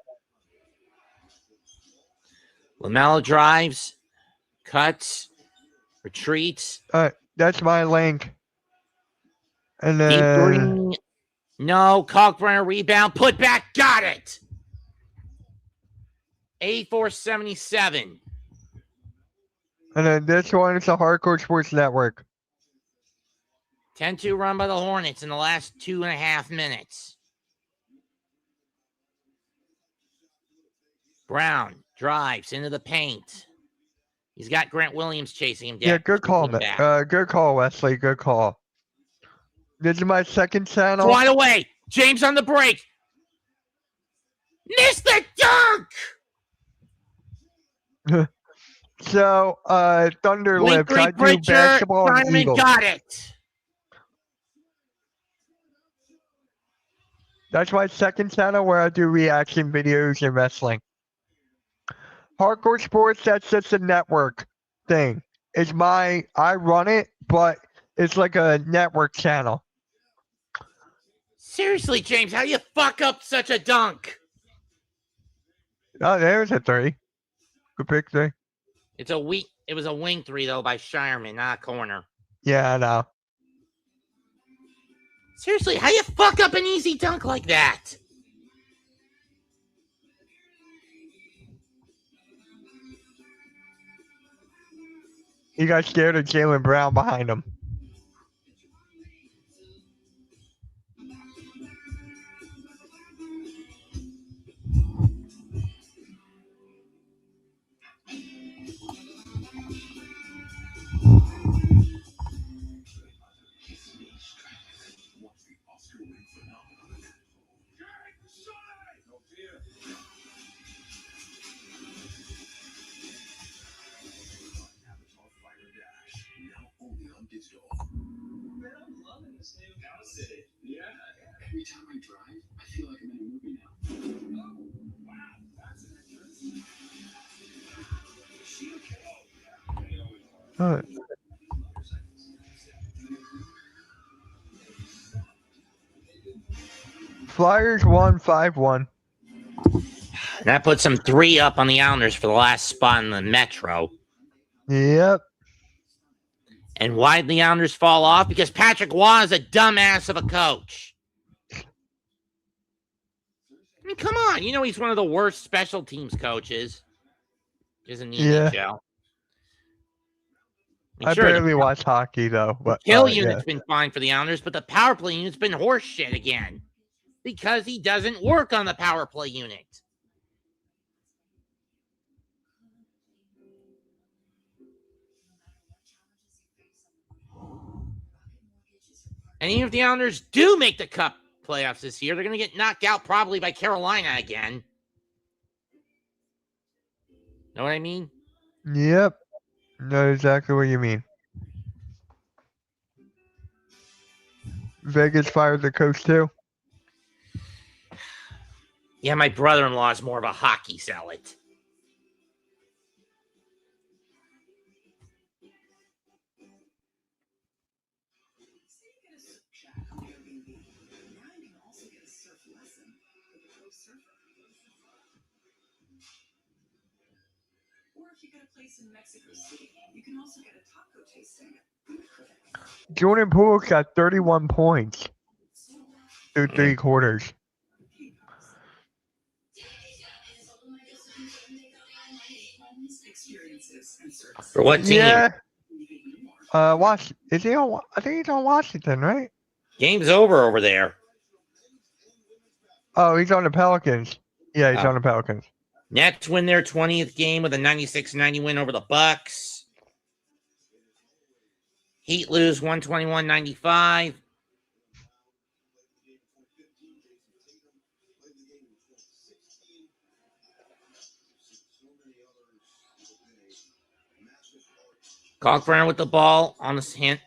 LaMelo drives, cuts, retreats. All right. That's my link. And Deep then green. No, Kalkbrenner rebound, put back, got it. 84-77. this one is the Hardcore Sports Network. 10-2 run by the Hornets in the last 2.5 minutes. Brown drives into the paint. He's got Grant Williams chasing him down. Yeah, good call, man. Good call, Wesley. Good call. This is my second channel. Wide away. James on the break. Missed the dunk. So, Thunder Wing Lips. I three do basketball and Simon Eagles. got it. That's my second channel where I do reaction videos and wrestling. Hardcore Sports, that's just a network thing. I run it, but it's like a network channel. Seriously, James, how do you fuck up such a dunk? Oh, there's a 3. Good pick 3. It was a wing 3 though by Shireman, not a corner. Yeah, I know. Seriously, how you fuck up an easy dunk like that? He got scared of Jaylen Brown behind him. Yeah. Every time I drive, I feel like I'm in a movie now. Oh, wow. That's an interesting. All right. Flyers won 5-1. That puts them 3 up on the Islanders for the last spot in the Metro. Yep. And why did the Islanders fall off? Because Patrick Waugh is a dumbass of a coach. I mean, come on. You know he's one of the worst special teams coaches. Isn't he? Yeah. I barely watch hockey, though. But kill unit's been fine for the Islanders, but the power play unit's been horse shit again. Because he doesn't work on the power play unit. And even if the Islanders do make the Cup playoffs this year, they're going to get knocked out probably by Carolina again. Know what I mean? Yep. Know exactly what you mean. Vegas fired the coach too. Yeah, my brother-in-law is more of a hockey zealot. In Mexico City, you can also get a taco tasting. Jordan Poole got 31 points through 3 quarters. For what team? Yeah. Is he on? I think he's on Washington, right? Game's over there. Oh, he's on the Pelicans. Yeah, he's on the Pelicans. Nets win their 20th game with a 96-90 win over the Bucks. Heat lose 121-95. Kalkbrenner with the ball on the hand.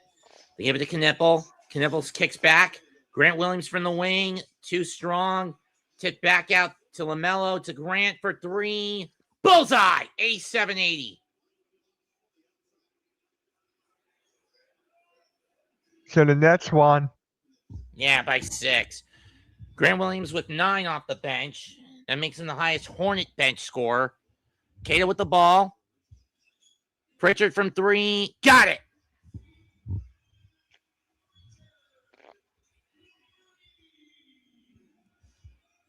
They give it to Knippel. Knippel kicks back. Grant Williams from the wing. Too strong. Tip back out to LaMelo, to Grant for 3. Bullseye! 87-80. So the Nets won. Yeah, by 6. Grant Williams with 9 off the bench. That makes him the highest Hornet bench scorer. Cato with the ball. Pritchard from 3. Got it!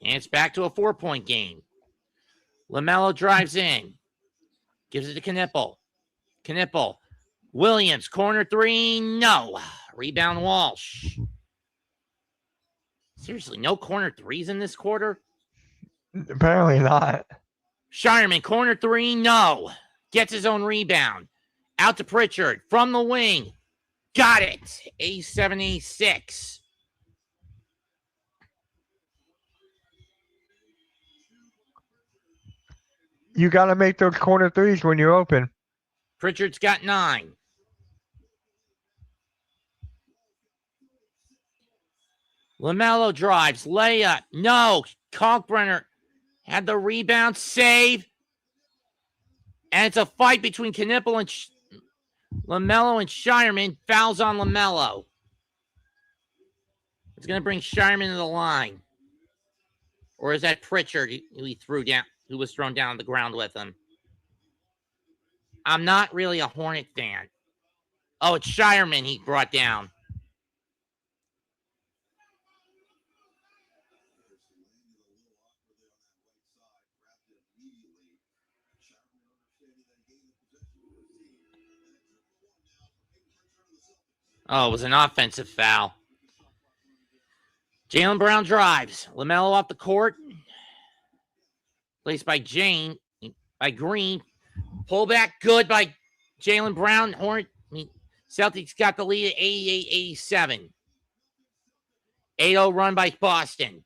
And it's back to a 4-point game. LaMelo drives in. Gives it to Knippel. Knippel. Williams, corner 3. No. Rebound Walsh. Seriously, no corner 3s in this quarter? Apparently not. Shireman, corner 3. No. Gets his own rebound. Out to Pritchard. From the wing. Got it. 87-86. You got to make those corner 3s when you're open. Pritchard's got 9. LaMelo drives. Layup. No. Kalkbrenner had the rebound. Save. And it's a fight between Knippel and LaMelo and Shireman. Fouls on LaMelo. It's going to bring Shireman to the line. Or is that Pritchard who he threw down, who was thrown down on the ground with him? I'm not really a Hornet fan. Oh, it's Shireman he brought down. Oh, it was an offensive foul. Jaylen Brown drives. LaMelo off the court. Placed by Green. Pull back good by Jaylen Brown. Celtics got the lead at 88-87. 8-0 run by Boston.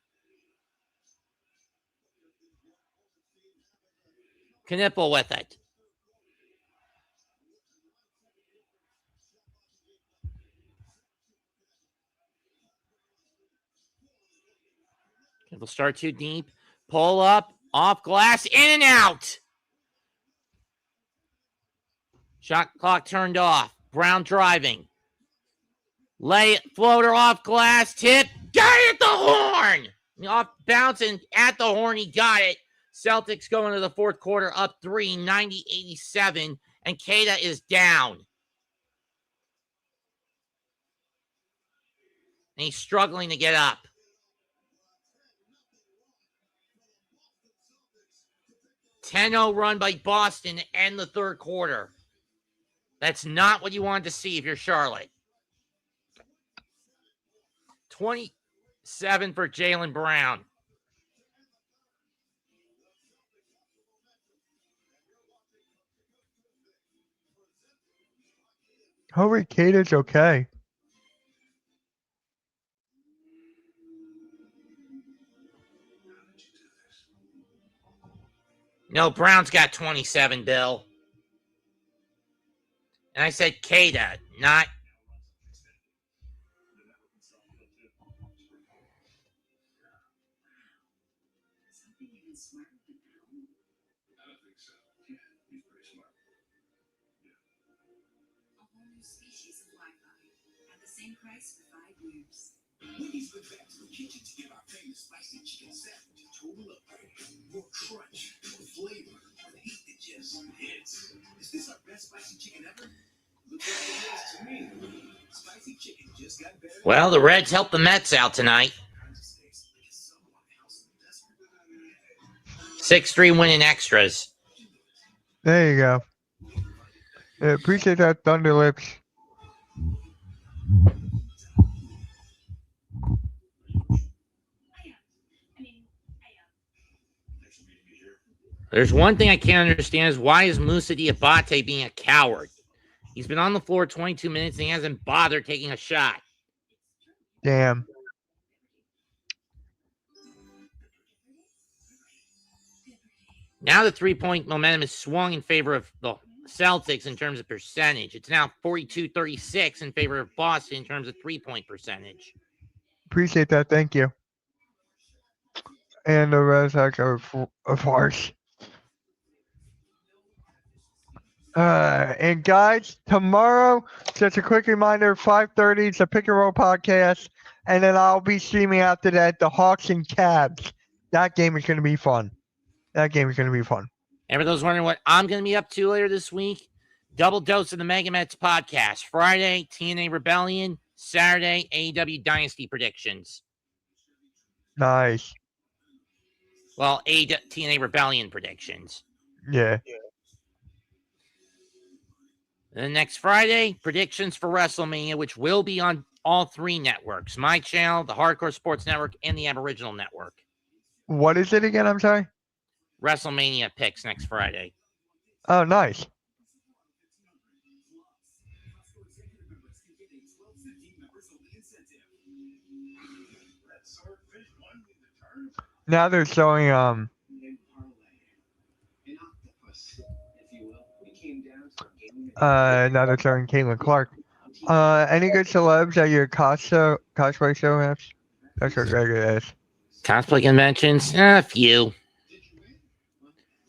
Knippel with it. Knippel start too deep. Pull up. Off glass. In and out. Shot clock turned off. Brown driving. Floater off glass. Tip. Got it at the horn. Off bouncing at the horn. He got it. Celtics go into the fourth quarter up 3, 90-87. And Keita is down. And he's struggling to get up. A 10-0 run by Boston to end the third quarter. That's not what you wanted to see if you're Charlotte. 27 for Jaylen Brown. Hopefully Keita's okay. No, Brown's got 27, Bill. And I said Kada, not. Wendy's went back to the kitchen to give our famous spicy chicken sandwich a total upgrade. More crunch, more flavor, the heat that just hits. Is this our best spicy chicken ever? Looks like it is to me. Spicy chicken just got better. Well, the Reds helped the Mets out tonight. 6-3 win in extras. There you go. Yeah, appreciate that, Thunder Lips. There's one thing I can't understand is why is Moussa Diabate being a coward? He's been on the floor 22 minutes and he hasn't bothered taking a shot. Damn. Now the three-point momentum is swung in favor of the Celtics in terms of percentage. It's now 42-36 in favor of Boston in terms of three-point percentage. Appreciate that. Thank you. And the Red Sox are a farce. And guys, tomorrow, just a quick reminder, 5:30, it's a Pick and Roll podcast. And then I'll be streaming after that, the Hawks and Cavs. That game is going to be fun. And for those wondering what I'm going to be up to later this week, double dose of the Mega Mets podcast. Friday, TNA Rebellion. Saturday, AEW Dynasty predictions. Nice. Well, TNA Rebellion predictions. Yeah. And then next Friday, predictions for WrestleMania, which will be on all three networks. My channel, the Hardcore Sports Network, and the Aboriginal Network. What is it again? I'm sorry? WrestleMania picks next Friday. Oh, nice. Now they're showing now they're showing Caitlin Clark. Any good celebs at your cosplay show, Mitch? That's what Greg is. Cosplay conventions? A few.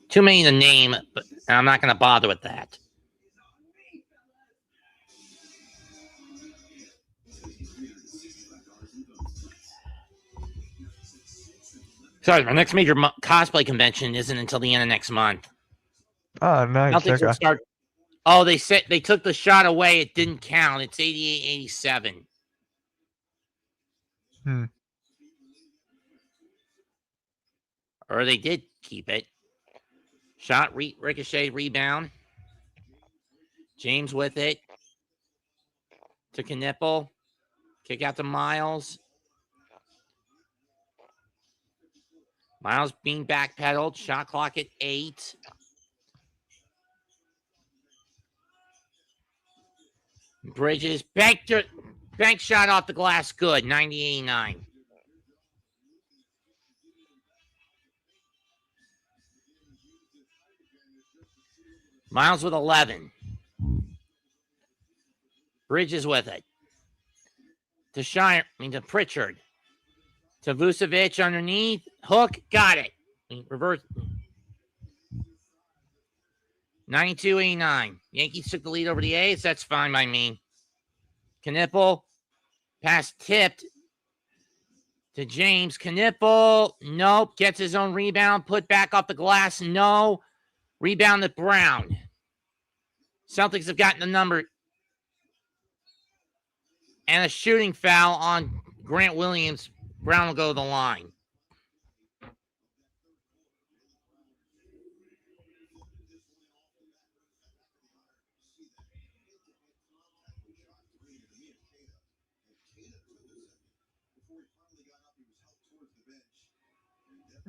Too many to name, but I'm not going to bother with that. Sorry, my next major cosplay convention isn't until the end of next month. Oh, nice. Okay. Start. Oh, they said they took the shot away. It didn't count. It's 88-87. Or they did keep it. Shot, ricochet, rebound. James with it. Took a nipple. Kick out to Miles. Miles being backpedaled. Shot clock at 8. Bridges. Bank shot off the glass. Good. 90-89. Miles with 11. Bridges with it. To Pritchard. To Vucevic underneath. Hook. Got it. Reverse. 92-89. Yankees took the lead over the A's. That's fine by me. Knipple. Pass tipped to James. Knipple. Nope. Gets his own rebound. Put back off the glass. No. Rebound to Brown. Celtics have gotten the number. And a shooting foul on Grant Williams. Brown will go to the line.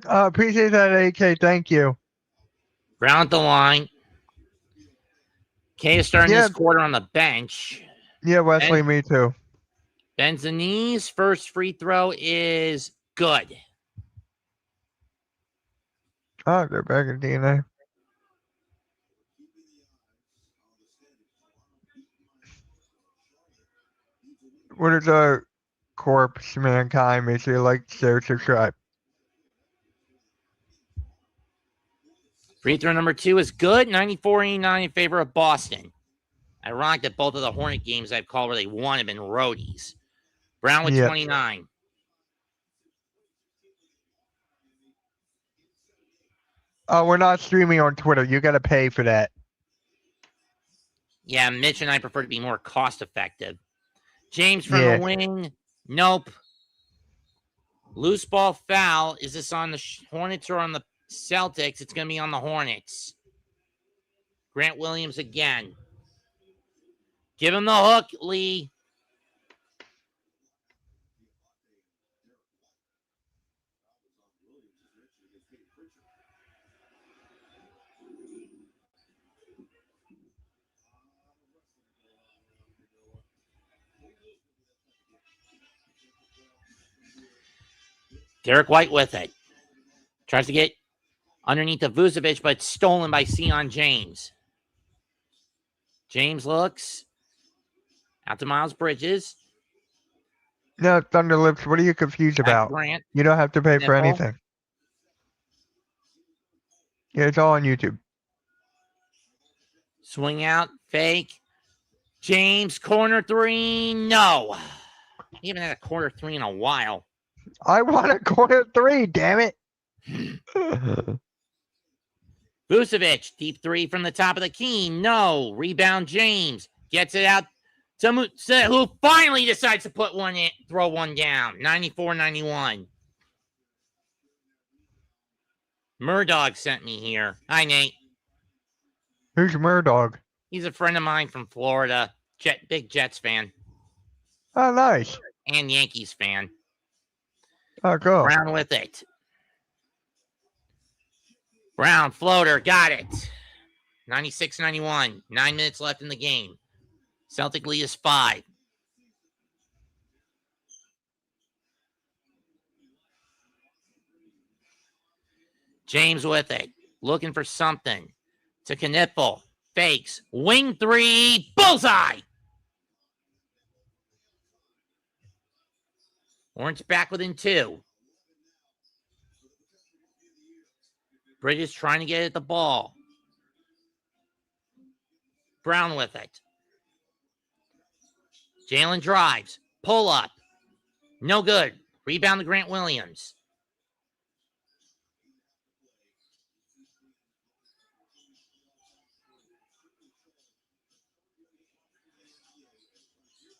Appreciate that, AK. Thank you. Brown at the line. K is starting this quarter on the bench. Yeah, Wesley, me too. Bends the knees. First free throw is good. Oh, they're back in DNA. What is a corpse mankind? Make sure you like, share, subscribe. Free throw number 2 is good. 94-89 in favor of Boston. Ironic that both of the Hornet games I've called where they won have been roadies. Brown with 29. Oh, we're not streaming on Twitter. You got to pay for that. Yeah, Mitch and I prefer to be more cost effective. James from the wing. Nope. Loose ball foul. Is this on the Hornets or on the Celtics? It's going to be on the Hornets. Grant Williams again. Give him the hook, Lee. Derek White with it. Tries to get underneath of Vucevic, but stolen by Sion James. James looks out to Miles Bridges. No, Thunderlips, what are you confused about? Grant. You don't have to pay for anything. Yeah, it's all on YouTube. Swing out, fake. James, corner 3. No. He haven't had a corner 3 in a while. I want a corner 3, damn it. Vucevic, deep 3 from the top of the key. No. Rebound, James. Gets it out to who finally decides to put one in, throw one down. 94-91. Murdog sent me here. Hi, Nate. Who's Murdog? He's a friend of mine from Florida. Big Jets fan. Oh, nice. And Yankees fan. Oh, cool. Brown with it. Brown, floater, got it. 96-91. 9 minutes left in the game. Celtic lead is 5. James with it. Looking for something. To Knipple. Fakes. Wing 3. Bullseye! Orange back within 2. Bridges trying to get at the ball. Brown with it. Jalen drives. Pull up. No good. Rebound to Grant Williams.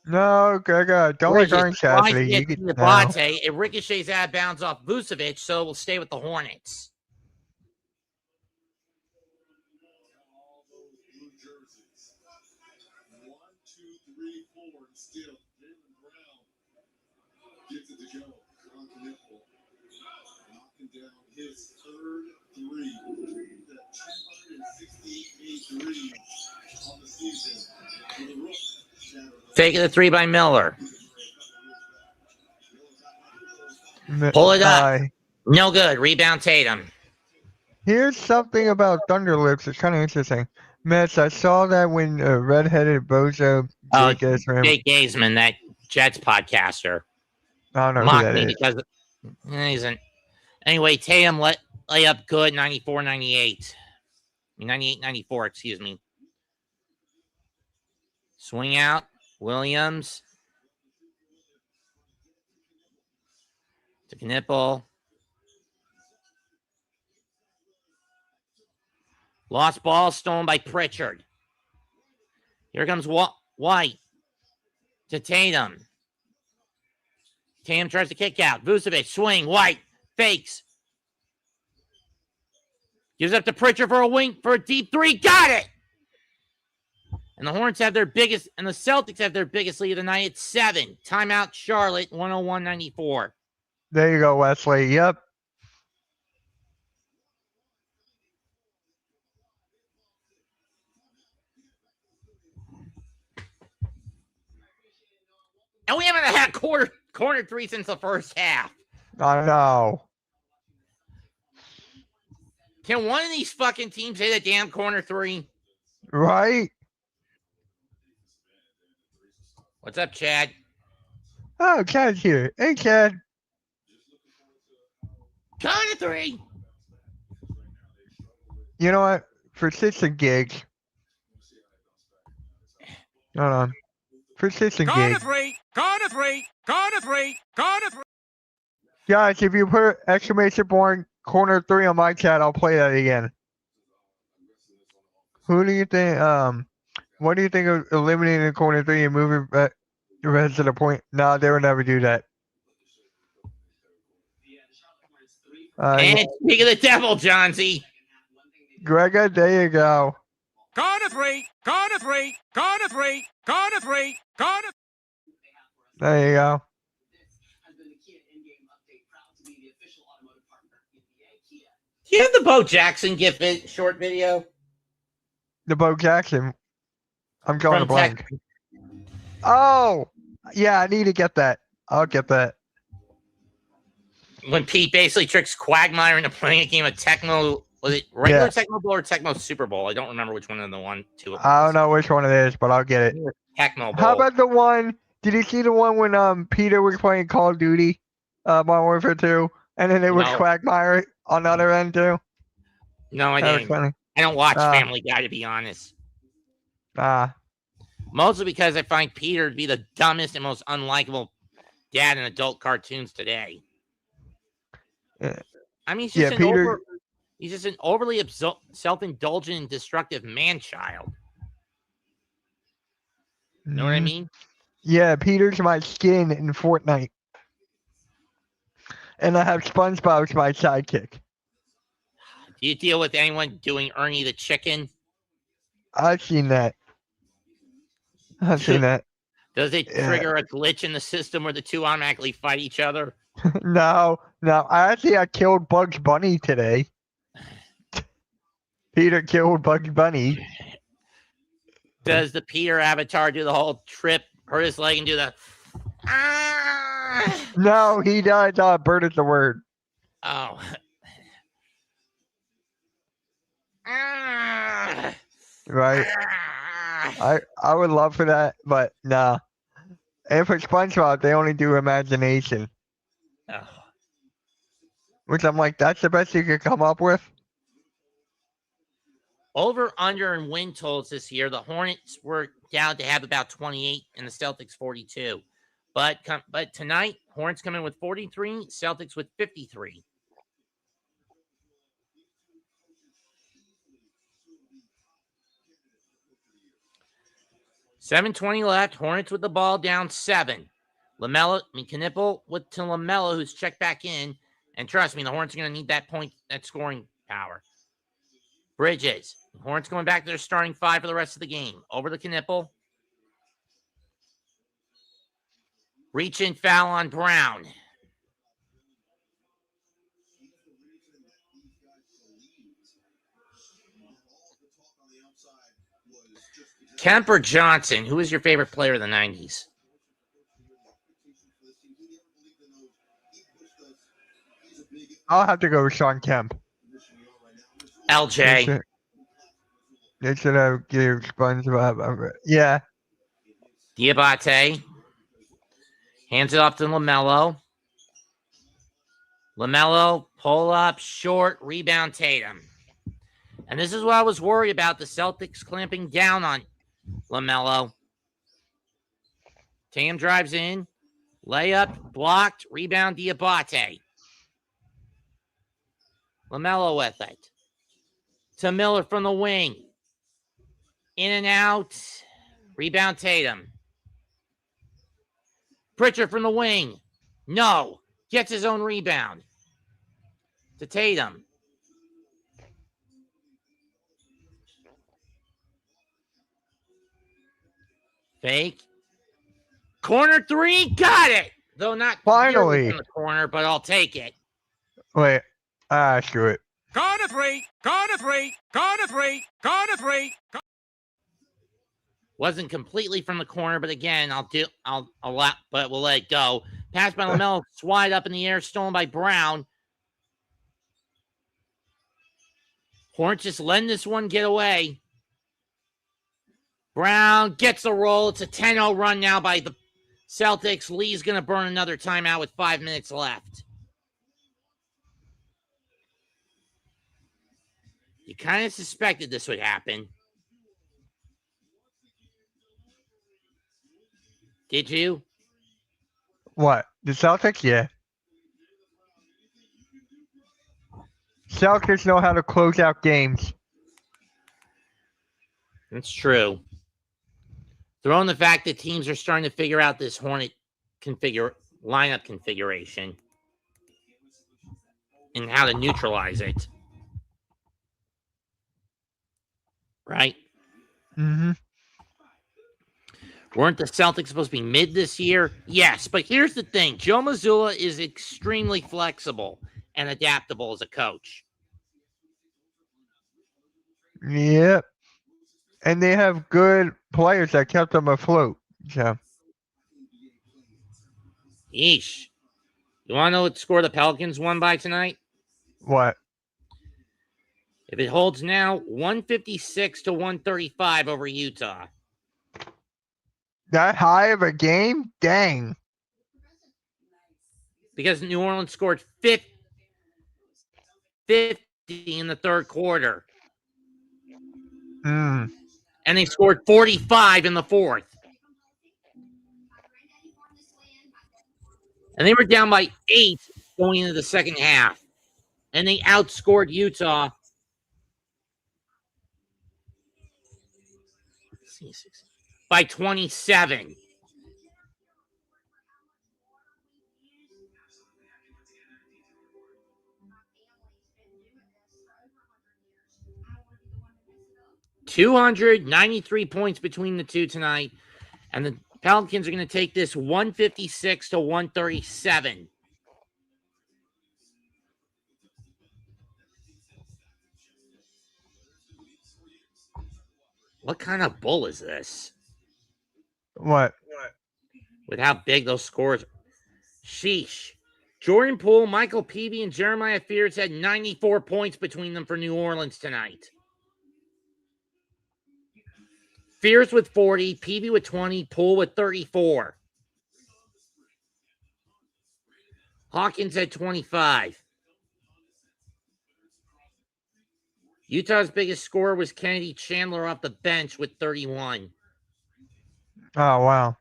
No, Gaga, don't like Orange Cassidy. It ricochets out of bounds off Vucevic, so we'll stay with the Hornets. Gets it to go. Knipple knocking down his third 3. The 268 on the season. For the Rook. Taking the 3 by Miller. Pull it up. No good. Rebound Tatum. Here's something about Thunderlips. It's kind of interesting. Mitch, I saw that when redheaded bozo Jake Gazeman, that Jets podcaster. I don't know who that is. Because he isn't. Anyway, Tatum lay up good, 94-98. 98-94, excuse me. Swing out, Williams. To Knipple. Lost ball, stolen by Pritchard. Here comes White. To Tatum. Tatum tries to kick out. Vucevic, swing, White, fakes. Gives up to Pritchard for a deep 3. Got it! And the Hornets have their biggest, and the Celtics have their biggest lead of the night. It's 7. Timeout, Charlotte, 101-94. There you go, Wesley. Yep. And we haven't had corner 3 since the first half. I know. Can one of these fucking teams hit a damn corner three? Right? What's up, Chad? Oh, Chad's here. Hey, Chad. Corner three. You know what? For shits and gigs. Hold on. For shits and Corner gigs. three. Corner three. Corner three. Corner three. Guys, if you put exclamation point corner 3 on my chat, I'll play that again. Who do you think, what do you think of eliminating corner 3 and moving the rest of the point? No, they would never do that. And speak of the devil, John Z. Gregor, there you go. Corner three. Corner three. Corner three. Corner three. Corner. There you go. Do you have the Bo Jackson short video? The Bo Jackson. I'm going to From blank. Oh, yeah, I need to get that. I'll get that. When Pete basically tricks Quagmire into playing a game of Tecmo. Was it regular Yeah. Tecmo Bowl or Tecmo Super Bowl? I don't remember which one of the two. I don't know which one it is, but I'll get it. Tecmo Bowl. How about the one? Did you see the one when Peter was playing Call of Duty, Modern Warfare 2, and then it was No. Quagmire on the other end too? No, I That was didn't. funny. I don't watch Ah. Family Guy, to be honest. Ah, Mostly because I find Peter to be the dumbest and most unlikable dad in adult cartoons today. Yeah. I mean, Yeah, Peter- he's just an overly self-indulgent and destructive man-child. Know what I mhm. mean? Yeah, Peter's my skin in Fortnite, and I have SpongeBob as my sidekick. Do you deal with anyone doing Ernie the Chicken? I've seen that. I've seen that. Does it Yeah. trigger a glitch in the system where the two automatically fight each other? No. I killed Bugs Bunny today. Peter killed Bugs Bunny. Does the Peter avatar do the whole trip, hurt his leg, and do the ah? No, he does. Bird is the word. Oh. Ah. Right. Ah. I would love for that, but nah. And for SpongeBob, they only do imagination, Oh. which I'm like, that's the best you could come up with. Over, under, and win totals this year, the Hornets were down to have about 28 and the Celtics 42. But tonight, Hornets come in with 43, Celtics with 53. $7:20 left. Hornets with the ball down 7. Knipple to LaMelo, who's checked back in. And trust me, the Hornets are going to need that scoring power. Bridges. Hornets going back to their starting 5 for the rest of the game. Over to Knipple. Reach in foul on Brown. Kemper Johnson. Who is your favorite player of the 90s? I'll have to go with Sean Kemp. LJ. They should have given SpongeBob. Yeah. Diabate. Hands it off to LaMelo. LaMelo, pull up, short, rebound Tatum. And this is what I was worried about, the Celtics clamping down on LaMelo. Tatum drives in. Layup, blocked, rebound Diabate. LaMelo with it. To Miller from the wing. In and out. Rebound Tatum. Pritchard from the wing. No. Gets his own rebound. To Tatum. Fake. Corner 3. Got it. Though not Finally in the corner, but I'll take it. Wait. Screw it. Corner three. Corner three. Corner three. Corner three. Wasn't completely from the corner, but again, we'll let it go. Pass by LaMelo, wide up in the air, stolen by Brown. Hornets just letting this one get away. Brown gets the roll. It's a 10-0 run now by the Celtics. Lee's going to burn another timeout with 5 minutes left. You kind of suspected this would happen. Did you? What? The Celtics? Yeah. Celtics know how to close out games. That's true. Throw in the fact that teams are starting to figure out this Hornet lineup configuration and how to neutralize it. Right? Mm-hmm. Weren't the Celtics supposed to be mid this year? Yes, but here's the thing. Joe Mazzulla is extremely flexible and adaptable as a coach. Yep. And they have good players that kept them afloat. So. Yeesh. You want to know what score the Pelicans won by tonight? What? If it holds now, 156 to 135 over Utah. That high of a game? Dang. Because New Orleans scored 50 in the third quarter. Hmm. And they scored 45 in the fourth. And they were down by 8 going into the second half. And they outscored Utah. By 27. $293 points between the two tonight. And the Pelicans are going to take this 156 to 137. What kind of bull is this? What? With how big those scores are. Sheesh. Jordan Poole, Michael Peavy, and Jeremiah Fears had 94 points between them for New Orleans tonight. Fears with 40, Peavy with 20, Poole with 34. Hawkins had 25. Utah's biggest scorer was Kennedy Chandler off the bench with 31. Oh, wow.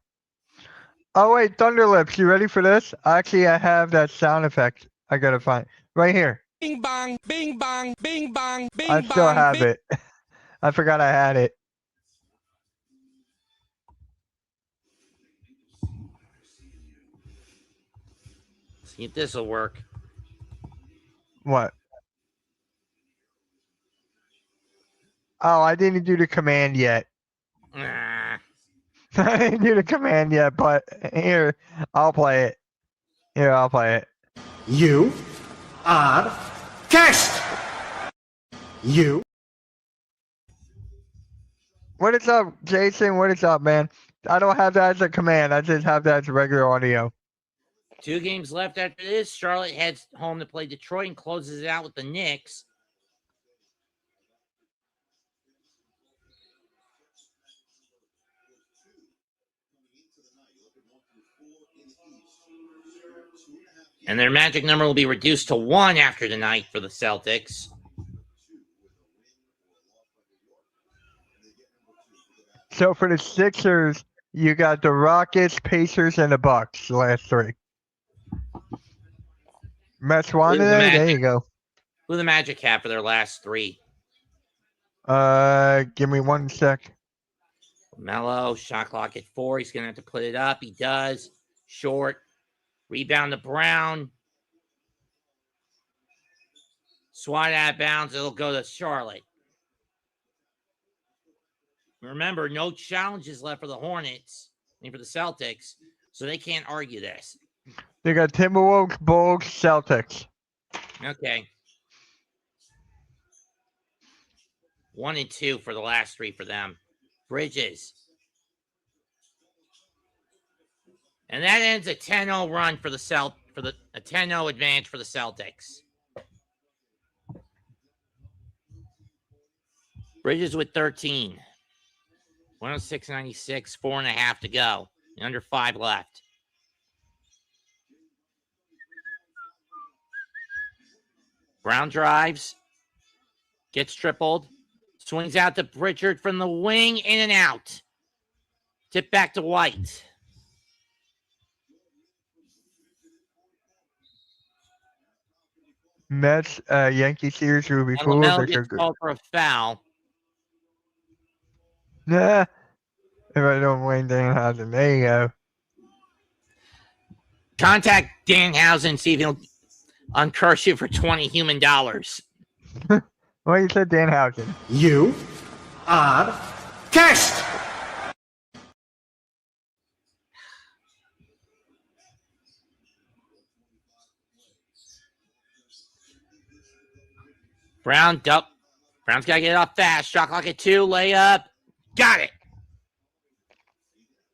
Oh, wait, Thunderlips, you ready for this? Actually, I have that sound effect I gotta find. Right here. Bing bong, bing bong, bing bong, bing I bong. still have it. I forgot I had it. See if this will work. What? Oh, I didn't do the command yet. Ah. I didn't do the command yet, but here, I'll play it. Here, I'll play it. You are cashed. You. What is up, Jason? What is up, man? I don't have that as a command. I just have that as regular audio. 2 games left after this. Charlotte heads home to play Detroit and closes it out with the Knicks. And their magic number will be reduced to 1 after tonight for the Celtics. So for the Sixers, you got the Rockets, Pacers, and the Bucks, the last 3. Mets won today? There you go. Who the Magic have for their last 3? Give me 1 sec. Melo, shot clock at 4. He's going to have to put it up. He does. Short. Rebound to Brown. Swat out of bounds. It'll go to Charlotte. Remember, no challenges left for the Hornets and for the Celtics, so they can't argue this. They got Timberwolves, Bulls, Celtics. Okay. 1 and 2 for the last 3 for them. Bridges. And that ends a 10-0 run for the a 10-0 advantage for the Celtics. Bridges with 13. 106.96, 4.5 to go. Under 5 left. Brown drives. Gets tripled. Swings out to Pritchard from the wing. In and out. Tip back to White. Mets, Yankee series will be And cool. LaMelo gets called for a foul. Nah. If I don't win Danhausen, there you go. Contact Danhausen, see if he'll uncurse you for $20 human dollars. Well, you said Danhausen. You are cursed! Brown's got to get it off fast. Shot clock at 2. Layup. Got it.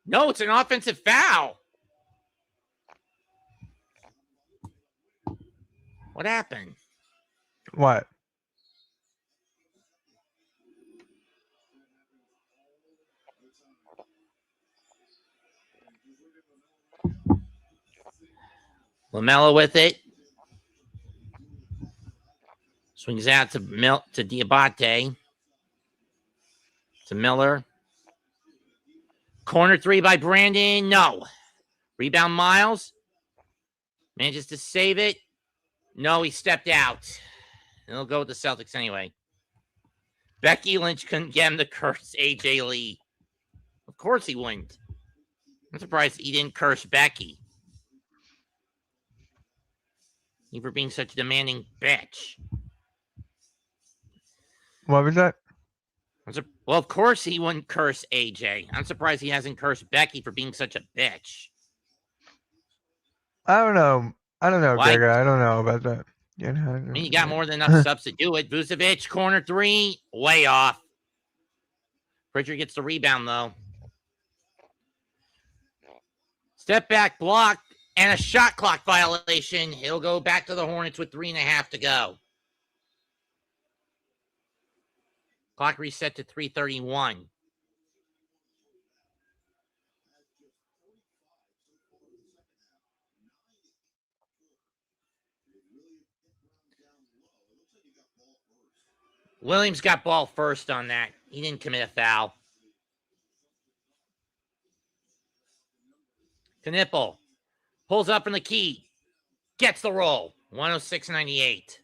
No, it's an offensive foul. What happened? What? LaMelo with it. Swings out to Diabate. To Miller. Corner 3 by Brandon. No. Rebound Miles. Manages to save it. No, he stepped out. He'll go with the Celtics anyway. Becky Lynch couldn't get him to curse AJ Lee. Of course he wouldn't. I'm surprised he didn't curse Becky. He for being such a demanding bitch. What was that? Well, of course he wouldn't curse AJ. I'm surprised he hasn't cursed Becky for being such a bitch. I don't know, Why? Gregor. I don't know about that. I mean, you got more than enough subs to do it. Vucevic, corner 3, way off. Pritchard gets the rebound, though. Step back block and a shot clock violation. He'll go back to the Hornets with 3.5 to go. Clock reset to 3:31. Williams got ball first on that. He didn't commit a foul. Knipple pulls up from the key. Gets the roll. 106.98.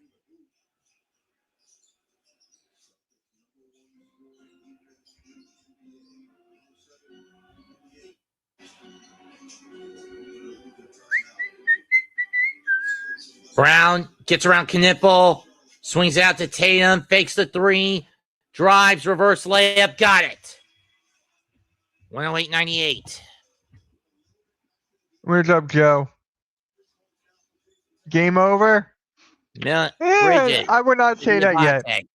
Brown gets around Knipple. Swings out to Tatum. Fakes the 3. Drives. Reverse layup. Got it. 108.98. Where's up, Joe? Game over? Bridges. I would not say that yet.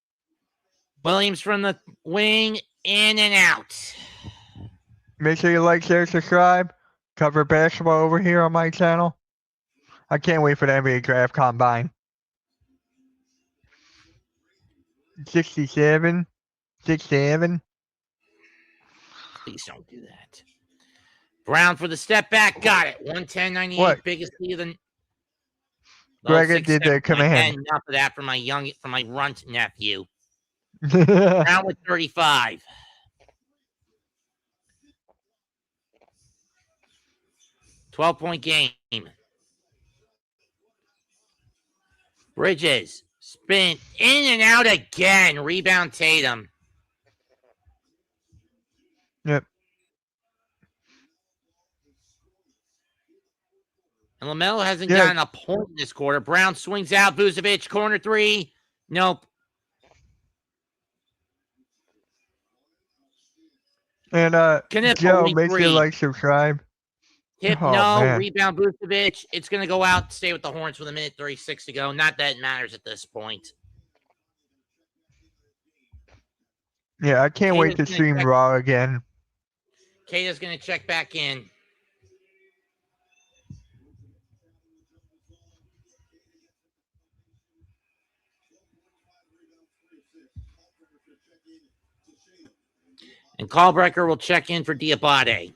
Williams from the wing. In and out. Make sure you like, share, subscribe. Cover basketball over here on my channel. I can't wait for the NBA Draft Combine. 67. 67. Please don't do that. Brown for the step back. Got it. 110.98. What? Biggest lead of the. Gregor did the command. Enough of that for my runt nephew. Brown with 35. $12-point game. Bridges. Spin. In and out again. Rebound Tatum. Yep. And LaMelo hasn't gotten a point in this quarter. Brown swings out. Vucevic, corner 3. Nope. And Joe, make sure you like, subscribe. Tip, no. Rebound Vucevic. It's going to go out. Stay with the Hornets with 1:36 to go. Not that it matters at this point. Yeah, I can't wait to stream Raw again. Kata's going to check back in. And Callbreaker will check in for Diabate.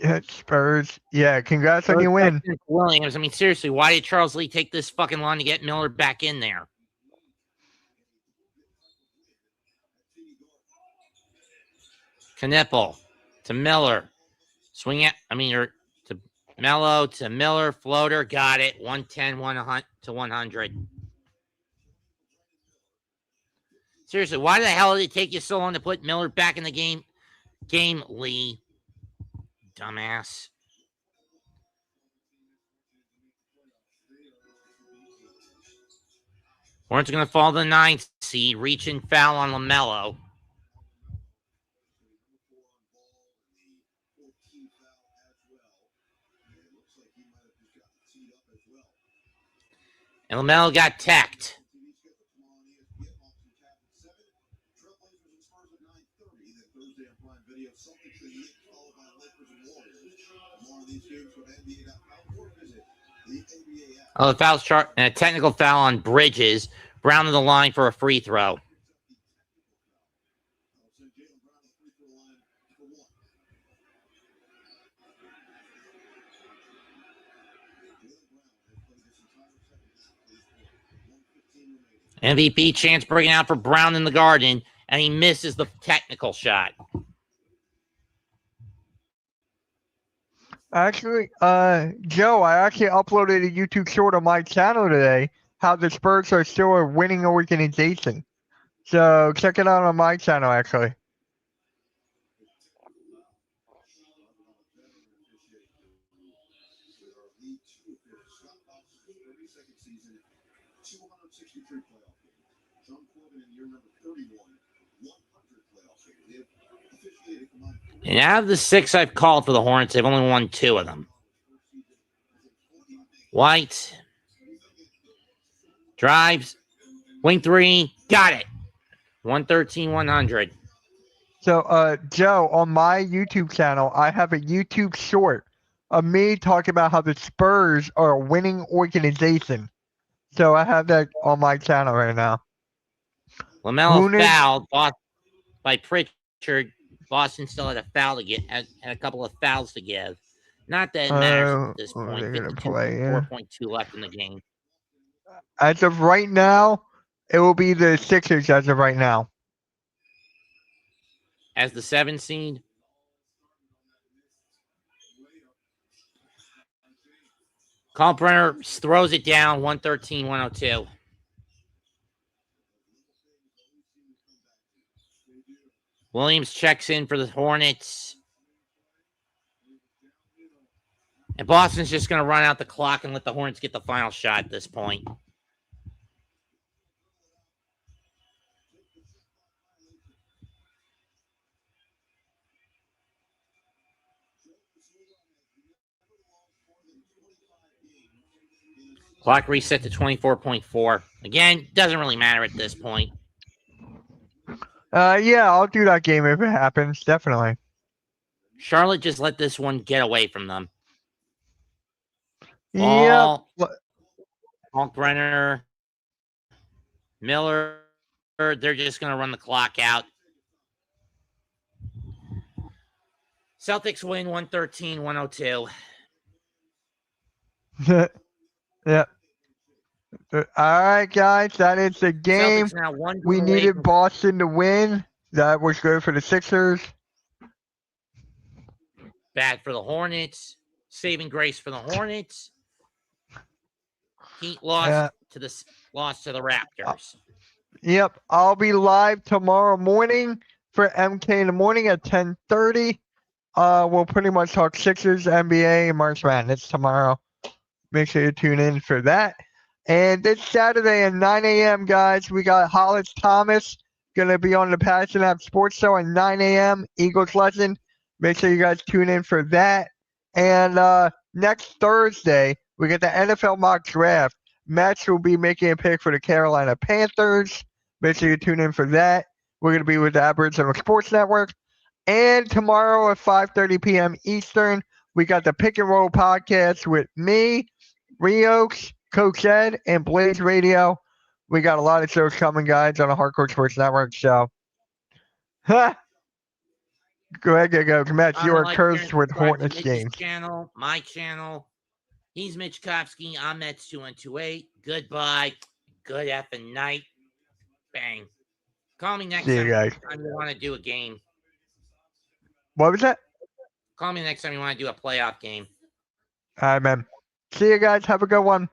Yeah, Spurs. Yeah, congrats on your win. Williams. I mean, seriously, why did Charles Lee take this fucking long to get Miller back in there? Knipple to Miller. Swing it. Or to Mello to Miller. Floater. Got it. 110 to 100. Seriously, why the hell did it take you so long to put Miller back in the game? Lee. Dumbass. Hornets going to fall to the 9th seed. Reaching foul on LaMelo. And LaMelo got teched. Oh, the foul's chart and a technical foul on Bridges. Brown to the line for a free throw. MVP chance breaking out for Brown in the Garden, and he misses the technical shot. Actually, Joe, I actually uploaded a YouTube short on my channel today, how the Spurs are still a winning organization. So check it out on my channel, actually. And out of the 6 I've called for the Hornets, they've only won 2 of them. White. Drives. Wing 3. Got it. 113-100. So, Joe, on my YouTube channel, I have a YouTube short of me talking about how the Spurs are a winning organization. So I have that on my channel right now. LaMelo fouled by Pritchard. Boston still had a foul to get, had a couple of fouls to give. Not that it matters at this point. 4.2 left in the game. As of right now, it will be the Sixers as of right now. As the 7 seed. Kalkbrenner throws it down, 113-102. Williams checks in for the Hornets. And Boston's just going to run out the clock and let the Hornets get the final shot at this point. Clock reset to 24.4. Again, doesn't really matter at this point. Yeah, I'll do that game if it happens, definitely. Charlotte just let this one get away from them. Yeah. Kalkbrenner, Miller, they're just going to run the clock out. Celtics win 113-102. Yeah. All right, guys, that is the game. We needed Boston to win. That was good for the Sixers. Bad for the Hornets. Saving grace for the Hornets. Heat lost to the Raptors. Yep, I'll be live tomorrow morning for MK in the morning at 10:30. We'll pretty much talk Sixers, NBA, and March Madness tomorrow. Make sure you tune in for that. And this Saturday at 9 a.m., guys, we got Hollis Thomas going to be on the Passion App Sports Show at 9 a.m., Eagles Legend. Make sure you guys tune in for that. And next Thursday, we get the NFL mock draft. Mitch will be making a pick for the Carolina Panthers. Make sure you tune in for that. We're going to be with the Aboriginal Sports Network. And tomorrow at 5:30 p.m. Eastern, we got the Pick and Roll podcast with me, Rios, Coach Ed, and Blaze Radio. We got a lot of shows coming, guys, on the Hardcore Sports Network. So Go ahead, go. Mitch, you are cursed with Hornets Mitch's games. Channel, my channel. He's Mitch Kofsky. I'm Mets 2128. Goodbye. Good effing night. Bang. Call me next See you guys. time you want to do a game. What was that? Call me next time you want to do a playoff game. All right, man. See you guys. Have a good one.